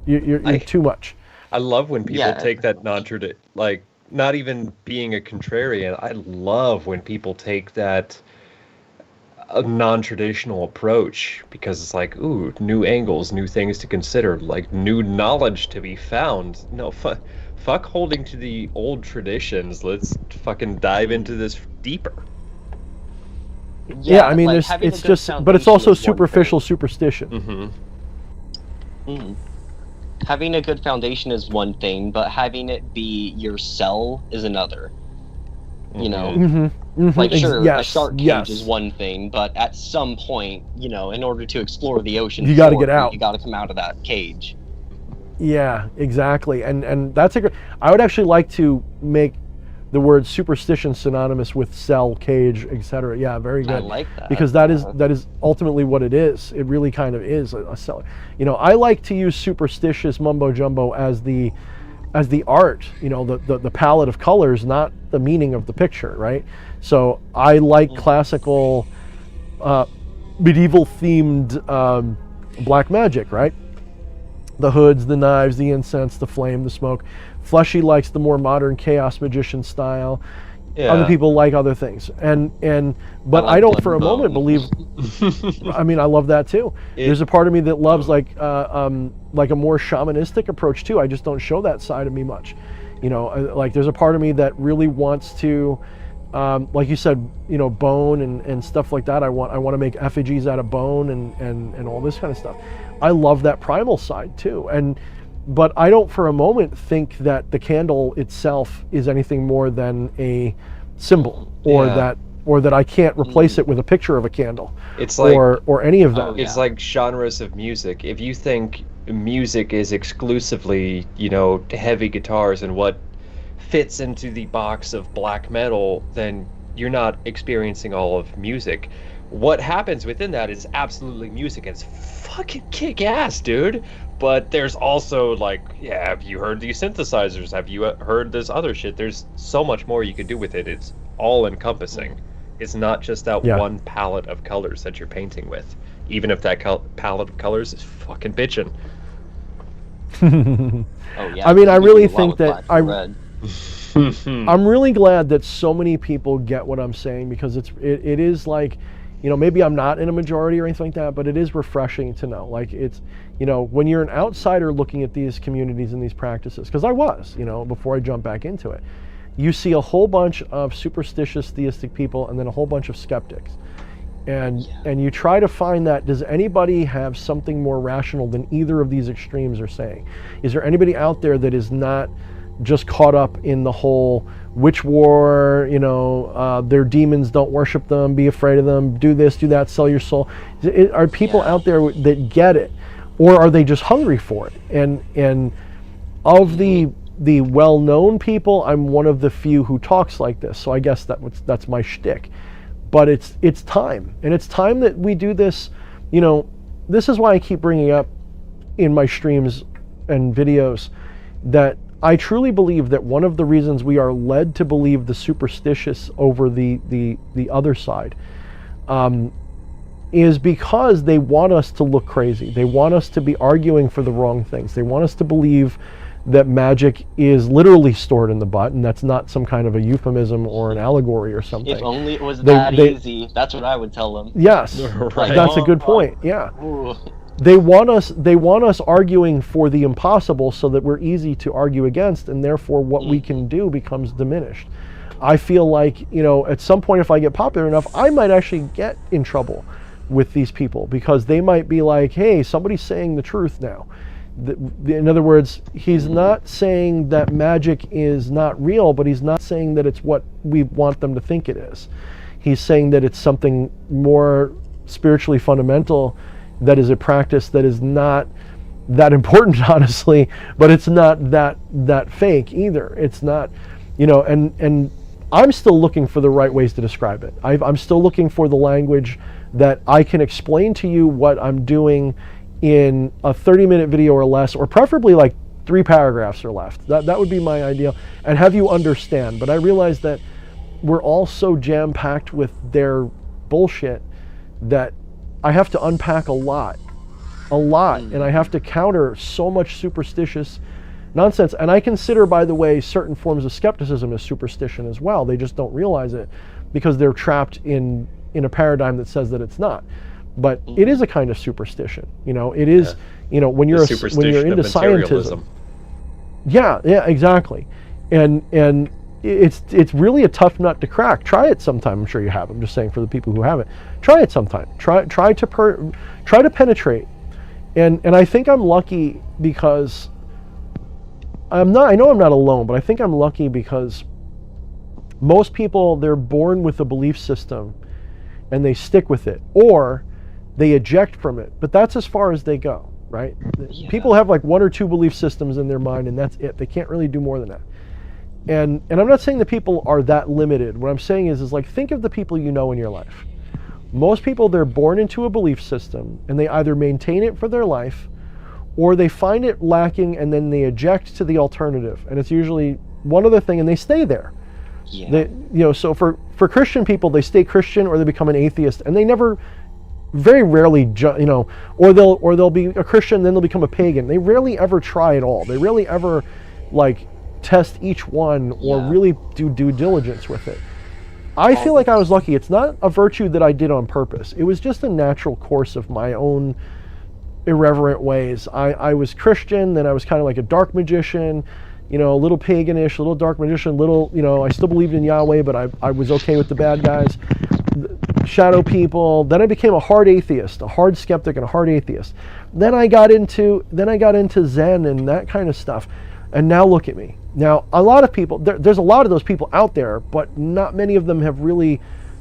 Speaker 1: You're too much.
Speaker 2: I love when people take that non-traditional, like. Not even being a contrarian, I love when people take that non-traditional approach because it's like, ooh, new angles, new things to consider, like new knowledge to be found. No, fuck holding to the old traditions. Let's fucking dive into this deeper.
Speaker 1: Yeah, I mean, it's just, but it's also superficial superstition.
Speaker 5: Having a good foundation is one thing, but having it be your cell is another. You know, like sure, a shark cage is one thing, but at some point, you know, in order to explore the ocean,
Speaker 1: you got to get out.
Speaker 5: You got to come out of that cage.
Speaker 1: Yeah, exactly. And that's a good, I would actually like to make the word superstition synonymous with cell, cage, etc. Yeah, very good.
Speaker 5: I like that.
Speaker 1: Because that is ultimately what it is. It really kind of is a cell. You know, I like to use superstitious mumbo jumbo as the art, you know, the palette of colors, not the meaning of the picture, right? So I like classical, medieval themed black magic, right? The hoods, the knives, the incense, the flame, the smoke. Fleshy likes the more modern chaos magician style.
Speaker 2: Yeah.
Speaker 1: Other people like other things, but I don't for a moment believe. I mean, I love that too. There's a part of me that loves like a more shamanistic approach too. I just don't show that side of me much. You know, like there's a part of me that really wants to, like you said, you know, bone and stuff like that. I want to make effigies out of bone and all this kind of stuff. I love that primal side too, but I don't for a moment think that the candle itself is anything more than a symbol, or that I can't replace it with a picture of a candle.
Speaker 2: It's like,
Speaker 1: or any of that.
Speaker 2: It's like genres of music. If you think music is exclusively, you know, heavy guitars and what fits into the box of black metal, then you're not experiencing all of music. What happens within that is absolutely music. It's fucking kick-ass, dude. But there's also like, yeah, have you heard these synthesizers? Have you heard this other shit? There's so much more you can do with it. It's all encompassing. It's not just that one palette of colors that you're painting with. Even if that palette of colors is fucking bitchin'.
Speaker 5: Oh yeah.
Speaker 1: I mean, I really think that
Speaker 5: red.
Speaker 1: I'm really glad that so many people get what I'm saying, because it is like, you know, maybe I'm not in a majority or anything like that, but it is refreshing to know. Like, it's, you know, when you're an outsider looking at these communities and these practices, because I was, you know, before I jumped back into it, you see a whole bunch of superstitious theistic people and then a whole bunch of skeptics. And you try to find that, does anybody have something more rational than either of these extremes are saying? Is there anybody out there that is not just caught up in the whole witch war, you know, their demons, don't worship them, be afraid of them, do this, do that, sell your soul? Are people out there that get it, or are they just hungry for it? And of the well-known people, I'm one of the few who talks like this, so I guess that's my shtick. But it's time, and it's time that we do this. You know, this is why I keep bringing up in my streams and videos that I truly believe that one of the reasons we are led to believe the superstitious over the other side is because they want us to look crazy. They want us to be arguing for the wrong things. They want us to believe that magic is literally stored in the butt, and that's not some kind of a euphemism or an allegory or something.
Speaker 5: If only it was that easy. That's what I would tell them.
Speaker 1: Yes, right. That's a good point. Yeah. Ooh. They want us arguing for the impossible so that we're easy to argue against, and therefore what we can do becomes diminished. I feel like, you know, at some point if I get popular enough, I might actually get in trouble with these people, because they might be like, hey, somebody's saying the truth now. In other words, he's not saying that magic is not real, but he's not saying that it's what we want them to think it is. He's saying that it's something more spiritually fundamental, that is a practice that is not that important, honestly, but it's not that fake either. It's not, you know, and I'm still looking for the right ways to describe it. I'm still looking for the language that I can explain to you what I'm doing in a 30-minute video or less, or preferably like 3 paragraphs or less. That would be my ideal, and have you understand. But I realize that we're all so jam-packed with their bullshit that I have to unpack a lot, and I have to counter so much superstitious nonsense. And I consider, by the way, certain forms of skepticism as superstition as well. They just don't realize it because they're trapped in a paradigm that says that it's not. But it is a kind of superstition. You know, it is. You know, when you're into scientism. Yeah, exactly. And it's really a tough nut to crack. Try it sometime. I'm sure you have. I'm just saying for the people who haven't. Try it sometime. Try to penetrate. And I think I'm lucky because I know I'm not alone, but I think I'm lucky because most people, they're born with a belief system and they stick with it, or they eject from it. But that's as far as they go. right?
Speaker 5: Yeah.
Speaker 1: People have like one or two belief systems in their mind, and that's it. They can't really do more than that. And I'm not saying that people are that limited. What I'm saying is like, think of the people you know in your life. Most people, they're born into a belief system, and they either maintain it for their life, or they find it lacking, and then they eject to the alternative. And it's usually one other thing, and they stay there.
Speaker 5: Yeah.
Speaker 1: They, so for Christian people, they stay Christian or they become an atheist, and they never, very rarely, or they'll be a Christian, then they'll become a pagan. They rarely ever try at all. They rarely ever like test each one or really do due diligence with it. I feel like I was lucky. It's not a virtue that I did on purpose. It was just a natural course of my own irreverent ways. I was Christian, then I was kind of like a dark magician, a little paganish, a little dark magician, I still believed in Yahweh, but I was okay with the bad guys, shadow people. Then I became a hard atheist, a hard skeptic and a hard atheist. Then I got into Zen and that kind of stuff. And now look at me. Now, a lot of people, there's a lot of those people out there, but not many of them have really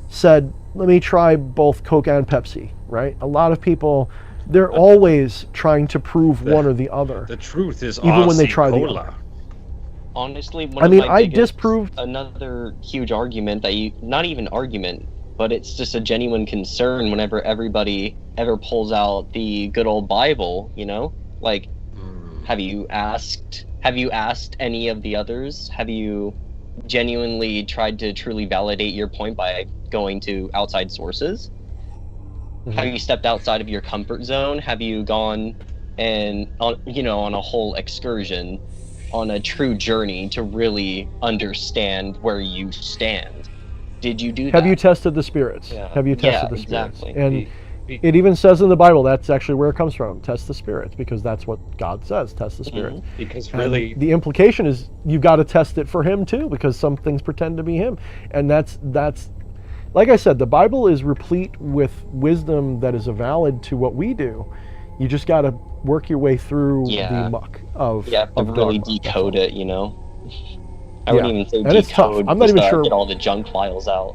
Speaker 1: said, let me try both Coke and Pepsi, right? A lot of people, they're always trying to prove one or the other.
Speaker 6: The truth is
Speaker 1: even when they try the
Speaker 6: Cola.
Speaker 1: other.
Speaker 5: Honestly,
Speaker 1: I disproved
Speaker 5: another huge argument not even argument, but it's just a genuine concern whenever everybody ever pulls out the good old Bible, Like, have you asked any of the others? Have you genuinely tried to truly validate your point by going to outside sources? Mm-hmm. Have you stepped outside of your comfort zone? Have you gone and on a whole excursion, on a true journey to really understand where you stand? Did you do that?
Speaker 1: Have you tested the spirits?
Speaker 5: Yeah.
Speaker 1: Have you tested the spirits?
Speaker 5: Exactly.
Speaker 1: And it even says in the Bible, that's actually where it comes from. Test the spirits, because that's what God says. Test the spirits.
Speaker 5: Mm-hmm.
Speaker 2: Because really,
Speaker 1: and the implication is you've got to test it for him too, because some things pretend to be him. And that's like I said, the Bible is replete with wisdom that is valid to what we do. You just got to work your way through the muck of
Speaker 5: really
Speaker 1: dogma.
Speaker 5: decode it. I wouldn't even say
Speaker 1: and
Speaker 5: decode.
Speaker 1: it's tough. I'm not even sure.
Speaker 5: Get all the junk files out.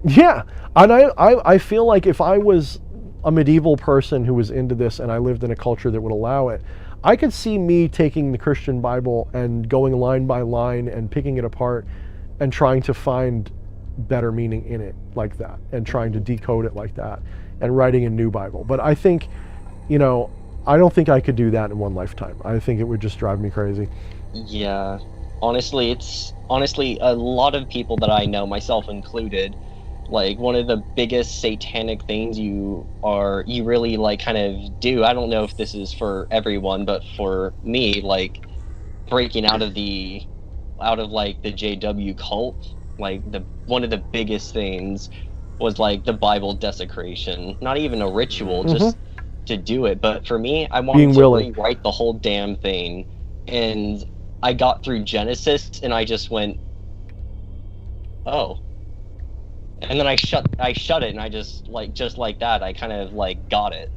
Speaker 1: Yeah, and I feel like if I was a medieval person who was into this and I lived in a culture that would allow it, I could see me taking the Christian Bible and going line by line and picking it apart and trying to find better meaning in it like that, and trying to decode it like that, and writing a new Bible. But I think, I don't think I could do that in one lifetime. I think it would just drive me crazy.
Speaker 5: Yeah, honestly, a lot of people that I know, myself included, like one of the biggest satanic things you really like kind of do. I don't know if this is for everyone, but for me, like breaking out of the JW cult, like one of the biggest things was like the Bible desecration. Not even a ritual, just to do it. But for me, I wanted to rewrite the whole damn thing, and I got through Genesis, and I just went, oh. And then I shut it, and I just like that, I kind of like got it.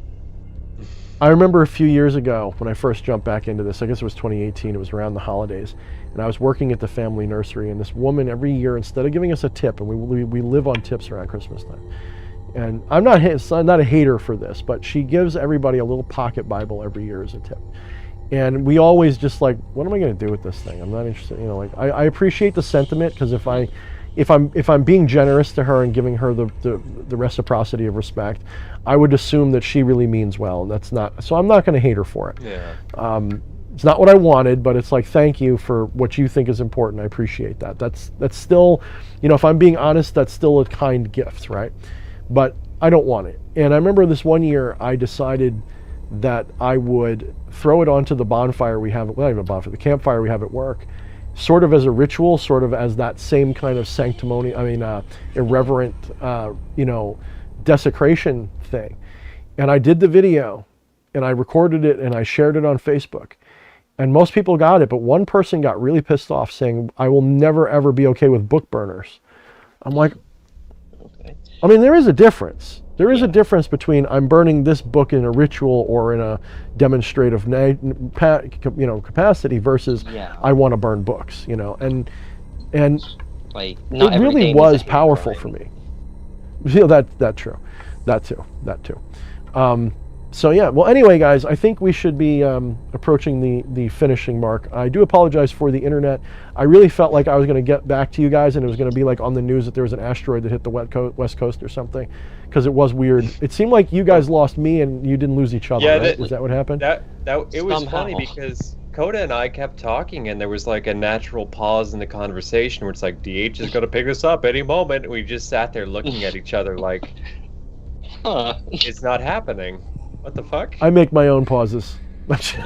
Speaker 1: I remember a few years ago when I first jumped back into this, I guess it was 2018, it was around the holidays, and I was working at the family nursery, and this woman every year, instead of giving us a tip, and we live on tips around Christmas time, and I'm not a hater for this, but she gives everybody a little pocket Bible every year as a tip. And we always just like, what am I going to do with this thing? I'm not interested, I appreciate the sentiment, because if I'm being generous to her and giving her the reciprocity of respect, I would assume that she really means well, and that's not. So I'm not going to hate her for it.
Speaker 2: yeah.
Speaker 1: It's not what I wanted, but it's like, thank you for what you think is important. I appreciate that. That's still, if I'm being honest, that's still a kind gift, right? But I don't want it. And I remember this one year, I decided that I would throw it onto the bonfire we have. Well, not even a bonfire, the campfire we have at work. Sort of as a ritual, sort of as that same kind of irreverent, desecration thing. And I did the video, and I recorded it, and I shared it on Facebook. And most people got it, but one person got really pissed off, saying, I will never, ever be okay with book burners. I'm like,
Speaker 5: Okay.
Speaker 1: there is a difference. There is a difference between I'm burning this book in a ritual or in a demonstrative capacity versus I want to burn books, and
Speaker 5: like
Speaker 1: it really was powerful for me. That too. So yeah, well anyway guys, I think we should be approaching the finishing mark. I do apologize for the internet. I really felt like I was going to get back to you guys and it was going to be like on the news that there was an asteroid that hit the west coast or something, because it was weird. It seemed like you guys lost me and you didn't lose each other,
Speaker 2: Yeah,
Speaker 1: right? Is that what happened?
Speaker 2: It was funny because Coda and I kept talking and there was like a natural pause in the conversation where it's like, DH is going to pick this up any moment. And we just sat there looking at each other like, it's not happening. What the fuck?
Speaker 1: I make my own pauses.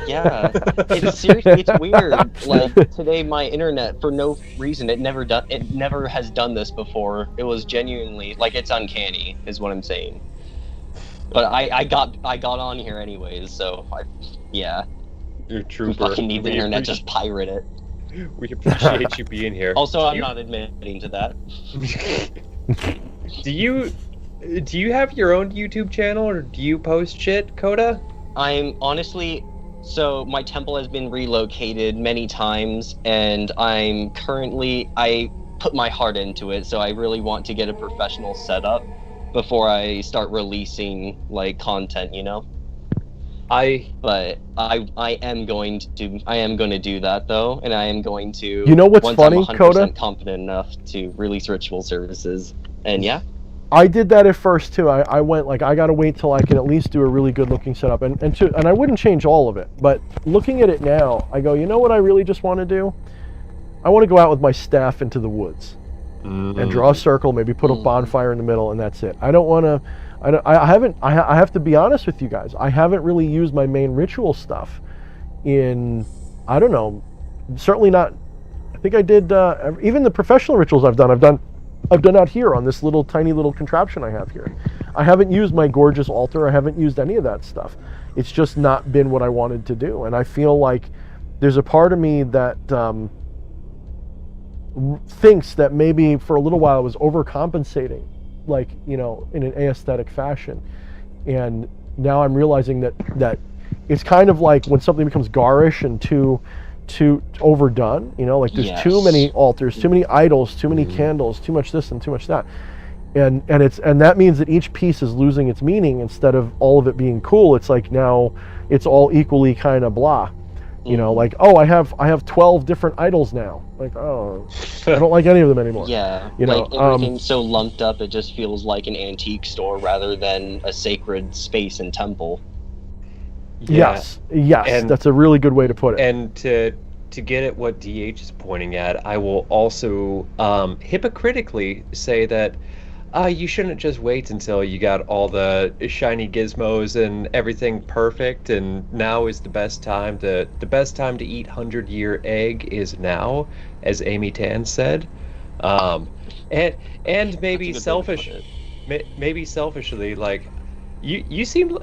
Speaker 5: Yeah, it's seriously, it's weird. Like today, my internet, for no reason, it never has done this before. It was genuinely like, it's uncanny, is what I'm saying. But I got on here anyways, so yeah.
Speaker 2: You're a trooper.
Speaker 5: Who fucking needs the internet? Just pirate it.
Speaker 2: We appreciate you being here.
Speaker 5: Also, I'm not admitting to that.
Speaker 2: Do you have your own YouTube channel, or do you post shit, Coda?
Speaker 5: I'm honestly, so my temple has been relocated many times, and I put my heart into it, so I really want to get a professional setup before I start releasing like content, you know? But I am going to do that though, and I am going to.
Speaker 1: You know what's
Speaker 5: once
Speaker 1: funny,
Speaker 5: I'm 100%
Speaker 1: Coda?
Speaker 5: confident enough to release ritual services, and yeah.
Speaker 1: I did that at first too. I went like, I gotta wait till I can at least do a really good looking setup, and I wouldn't change all of it. But looking at it now, I go, you know what I really just want to do? I want to go out with my staff into the woods and draw a circle, maybe put a bonfire in the middle, and that's it. I don't want to. I have to be honest with you guys. I haven't really used my main ritual stuff in, I don't know, certainly not. I think I did even the professional rituals I've done out here on this tiny little contraption I have here. I haven't used my gorgeous altar. I haven't used any of that stuff. It's just not been what I wanted to do. And I feel like there's a part of me that thinks that maybe for a little while I was overcompensating, like, you know, in an aesthetic fashion. And now I'm realizing that it's kind of like when something becomes garish and too overdone, you know, like there's too many altars, too many idols, too many candles, too much this and too much that, and that means that each piece is losing its meaning. Instead of all of it being cool, it's like now it's all equally kind of blah, you know, like, oh, I have 12 different idols now, like, oh, I don't like any of them anymore.
Speaker 5: Yeah,
Speaker 1: you know,
Speaker 5: like everything's so lumped up, it just feels like an antique store rather than a sacred space and temple.
Speaker 2: Yeah.
Speaker 1: Yes, and that's a really good way to put it.
Speaker 2: And to get at what DH is pointing at, I will also hypocritically say that you shouldn't just wait until you got all the shiny gizmos and everything perfect, and now is the best time to eat 100-year egg is now, as Amy Tan said, and maybe maybe selfishly, like. You seem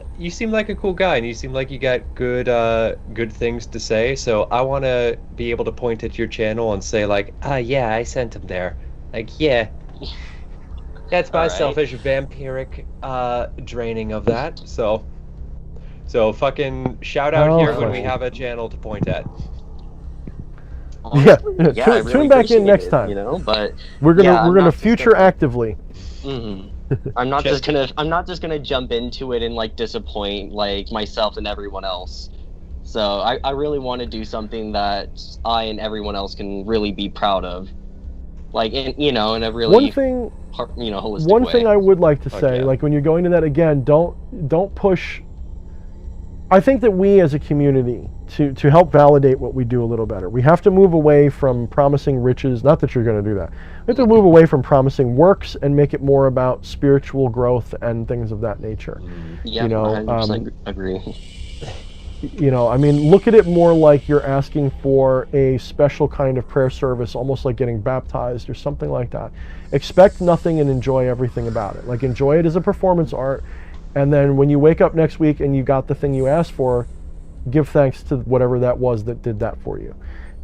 Speaker 2: like a cool guy, and you seem like you got good things to say. So I want to be able to point at your channel and say like, yeah, I sent him there. Like, yeah, that's my selfish vampiric draining of that. So fucking shout out here when we have a channel to point at.
Speaker 5: Honestly,
Speaker 1: yeah, tune back in next time.
Speaker 5: You know, but
Speaker 1: we're gonna future actively.
Speaker 5: Mm-hmm. I'm not just gonna jump into it and like disappoint like myself and everyone else. So I really want to do something that I and everyone else can really be proud of, like in a really holistic
Speaker 1: One
Speaker 5: way.
Speaker 1: thing I would like to say, like when you're going to that again, don't push. I think that we as a community, to help validate what we do a little better, we have to move away from promising riches. Not that you're going to do that. We have to move away from promising works and make it more about spiritual growth and things of that nature.
Speaker 5: Yeah, you know, 100% agree.
Speaker 1: You know, I mean, look at it more like you're asking for a special kind of prayer service, almost like getting baptized or something like that. Expect nothing and enjoy everything about it. Like, enjoy it as a performance art. And then when you wake up next week and you got the thing you asked for, give thanks to whatever that was that did that for you,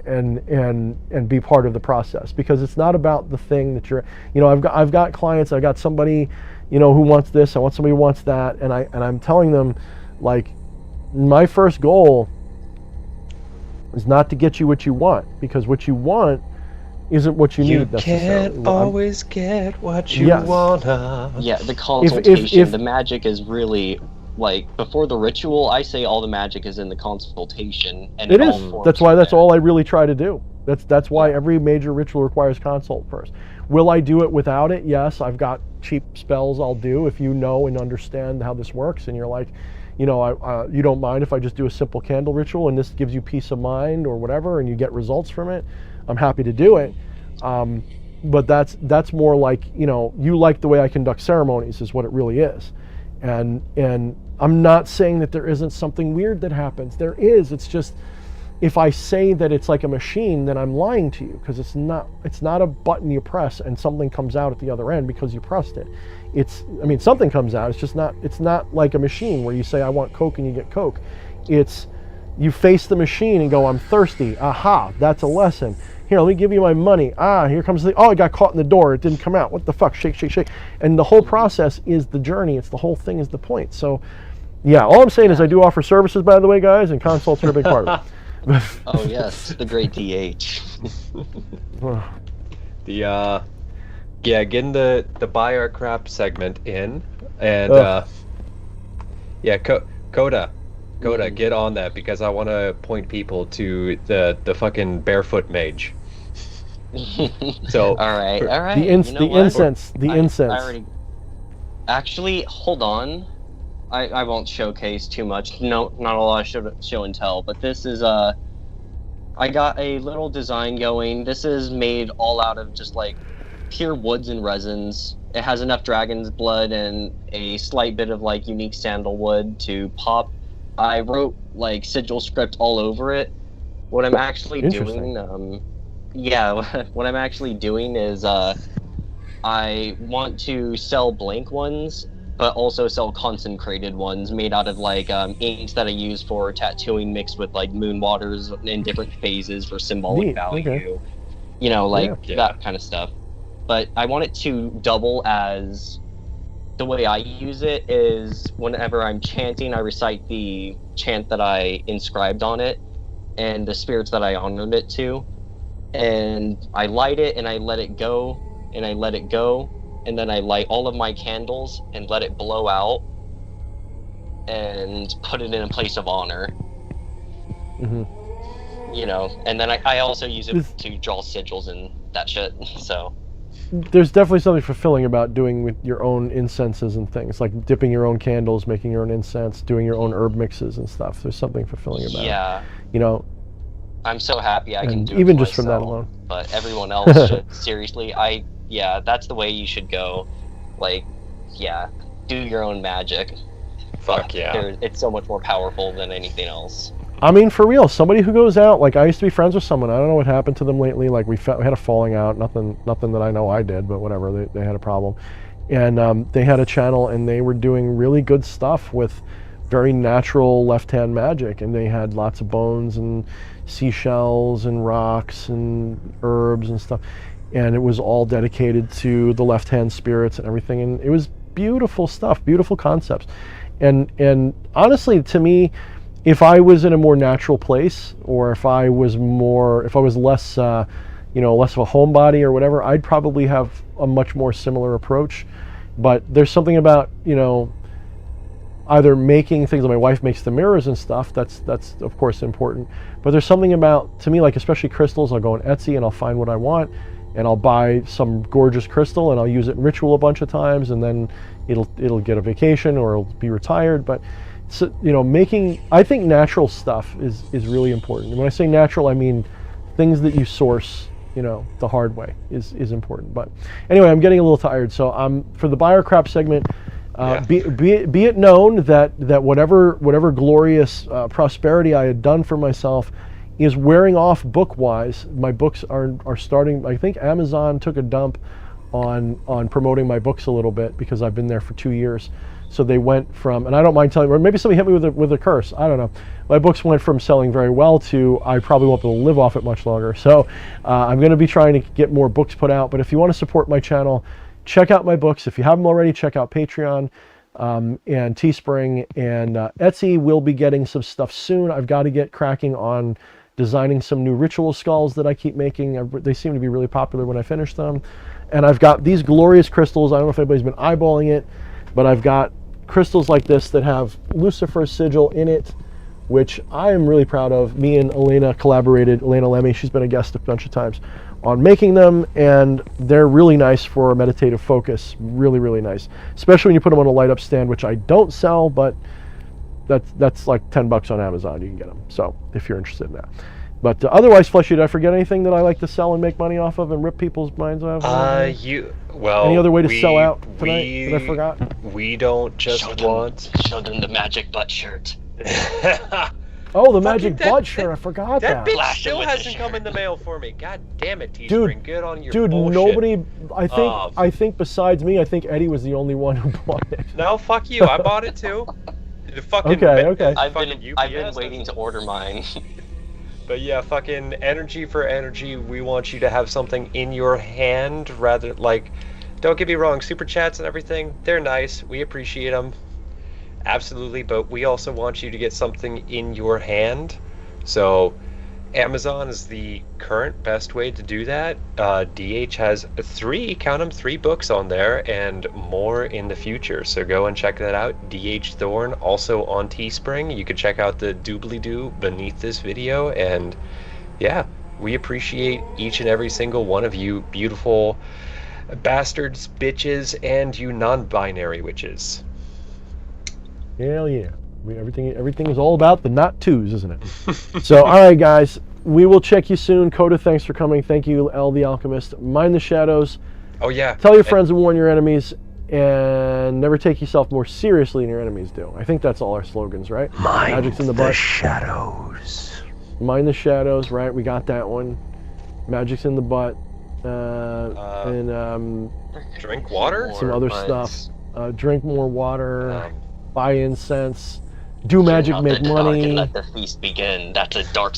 Speaker 1: and be part of the process, because it's not about the thing that you're. You know, I've got clients. I got somebody, you know, who wants this. I want somebody who wants that, and I'm telling them, like, my first goal is not to get you what you want, because what you want isn't what you need necessarily.
Speaker 2: You can't always get what you wanna.
Speaker 5: Yeah, the consultation, the magic is really like before the ritual, I say all the magic is in the consultation, and
Speaker 1: it is. That's why. That's
Speaker 5: there.
Speaker 1: all I really try to do. That's why every major ritual requires consult first. Will I do it without it? Yes, I've got cheap spells I'll do if you know and understand how this works, and you're like, you know, you don't mind if I just do a simple candle ritual and this gives you peace of mind or whatever, and you get results from it. I'm happy to do it. But that's more like, you know, you like the way I conduct ceremonies is what it really is. And I'm not saying that there isn't something weird that happens. There is. It's just, if I say that it's like a machine, then I'm lying to you, because it's not a button you press and something comes out at the other end because you pressed it. I mean, something comes out. It's not like a machine where you say, I want Coke, and you get Coke. It's, you face the machine and go, I'm thirsty. Aha, that's a lesson. Here, let me give you my money. Here comes oh, I got caught in the door. It didn't come out. What the fuck? Shake, shake, shake. And the whole process is the journey. It's the whole thing is the point. So, yeah, all I'm saying is I do offer services, by the way, guys, and consults are a big part of it.
Speaker 5: Oh yes, the great DH.
Speaker 2: Getting the buy our crap segment in, and Coda, get on that, because I want to point people to the fucking barefoot mage. So
Speaker 5: all right.
Speaker 1: The incense.
Speaker 5: Actually, hold on. I won't showcase too much. No, not a lot of show and tell, but this is I got a little design going. This is made all out of just like pure woods and resins. It has enough dragon's blood and a slight bit of like unique sandalwood to pop. I wrote like sigil script all over it. What I'm actually doing, what I'm actually doing is I want to sell blank ones, but also sell concentrated ones made out of like inks that I use for tattooing, mixed with like moon waters in different phases for symbolic value. Okay. You know, like that kind of stuff. But I want it to double as, the way I use it is whenever I'm chanting, I recite the chant that I inscribed on it and the spirits that I honored it to. And I light it and I let it go and I let it go. And then I light all of my candles and let it blow out and put it in a place of honor. Mm-hmm. You know, and then I also use it to draw sigils and that shit, so.
Speaker 1: There's definitely something fulfilling about doing with your own incenses and things, like dipping your own candles, making your own incense, doing your own herb mixes and stuff. There's something fulfilling about it. You know,
Speaker 5: I'm so happy I can do it
Speaker 1: even
Speaker 5: for
Speaker 1: just from that alone.
Speaker 5: But everyone else should, seriously, that's the way you should go. Like, do your own magic.
Speaker 2: Fuck yeah.
Speaker 5: It's so much more powerful than anything else.
Speaker 1: I mean, for real, somebody who goes out, like I used to be friends with someone, I don't know what happened to them lately, like we had a falling out, nothing that I know I did, but whatever, they had a problem. And they had a channel and they were doing really good stuff with very natural left-hand magic, and they had lots of bones and seashells and rocks and herbs and stuff. And it was all dedicated to the left-hand spirits and everything, and it was beautiful stuff, beautiful concepts. And honestly, to me, if I was in a more natural place, or if I was less, less of a homebody or whatever, I'd probably have a much more similar approach. But there's something about, either making things, like my wife makes the mirrors and stuff, that's of course important. But there's something about, to me, like especially crystals, I'll go on Etsy and I'll find what I want, and I'll buy some gorgeous crystal and I'll use it in ritual a bunch of times, and then it'll get a vacation or it'll be retired. But so, I think natural stuff is really important. And when I say natural, I mean things that you source, the hard way is important. But anyway, I'm getting a little tired. So for the buyer crap segment, be it known that whatever glorious prosperity I had done for myself is wearing off book-wise. My books are starting, I think Amazon took a dump on promoting my books a little bit, because I've been there for 2 years. So they went from, and I don't mind telling you, or maybe somebody hit me with a curse, I don't know. My books went from selling very well to I probably won't be able to live off it much longer. So I'm going to be trying to get more books put out. But if you want to support my channel, check out my books. If you haven't already, check out Patreon and Teespring, and Etsy. Will be getting some stuff soon. I've got to get cracking on designing some new ritual skulls that I keep making. They seem to be really popular when I finish them. And I've got these glorious crystals. I don't know if anybody's been eyeballing it, but I've got crystals like this that have Lucifer sigil in it, which I am really proud of. Me and Elena collaborated, Elena Lemmy, she's been a guest a bunch of times, on making them, and they're really nice for a meditative focus. Really, really nice. Especially when you put them on a light up stand, which I don't sell, but that's like $10 on Amazon. You can get them. So if you're interested in that. But otherwise, Fleshy, did I forget anything that I like to sell and make money off of and rip people's minds off?
Speaker 4: Any
Speaker 1: other way to sell out tonight that I forgot?
Speaker 4: We don't just
Speaker 5: show them the magic butt shirt.
Speaker 1: Oh, the magic butt shirt! I forgot
Speaker 4: that.
Speaker 1: That
Speaker 4: bitch still hasn't come in the mail for me. God damn it, Teespring. Get on your bullshit.
Speaker 1: Nobody. I think besides me, I think Eddie was the only one who bought it.
Speaker 4: No, fuck you. I bought it too. The fucking
Speaker 1: okay.
Speaker 5: I've been waiting to order mine.
Speaker 4: But yeah, fucking energy for energy. We want you to have something in your hand rather, like, don't get me wrong, super chats and everything, they're nice. We appreciate them. Absolutely. But we also want you to get something in your hand. So Amazon is the current best way to do that. DH has 3 books on there and more in the future. So go and check that out. DH Thorne, also on Teespring. You can check out the doobly-doo beneath this video. And yeah, we appreciate each and every single one of you beautiful bastards, bitches, and you non-binary witches.
Speaker 1: Hell yeah. Everything is all about the not twos, isn't it? So, all right, guys, we will check you soon. Coda, thanks for coming. Thank you, L the Alchemist. Mind the shadows.
Speaker 4: Oh yeah.
Speaker 1: Tell your friends and warn your enemies, and never take yourself more seriously than your enemies do. I think that's all our slogans, right? Magic's in the butt.
Speaker 2: shadows.
Speaker 1: Mind the shadows, right? We got that one. Magic's in the butt.
Speaker 4: Drink water.
Speaker 1: Some other stuff. Drink more water. Buy incense. Do magic, make money.
Speaker 5: And let the feast begin. That's a dark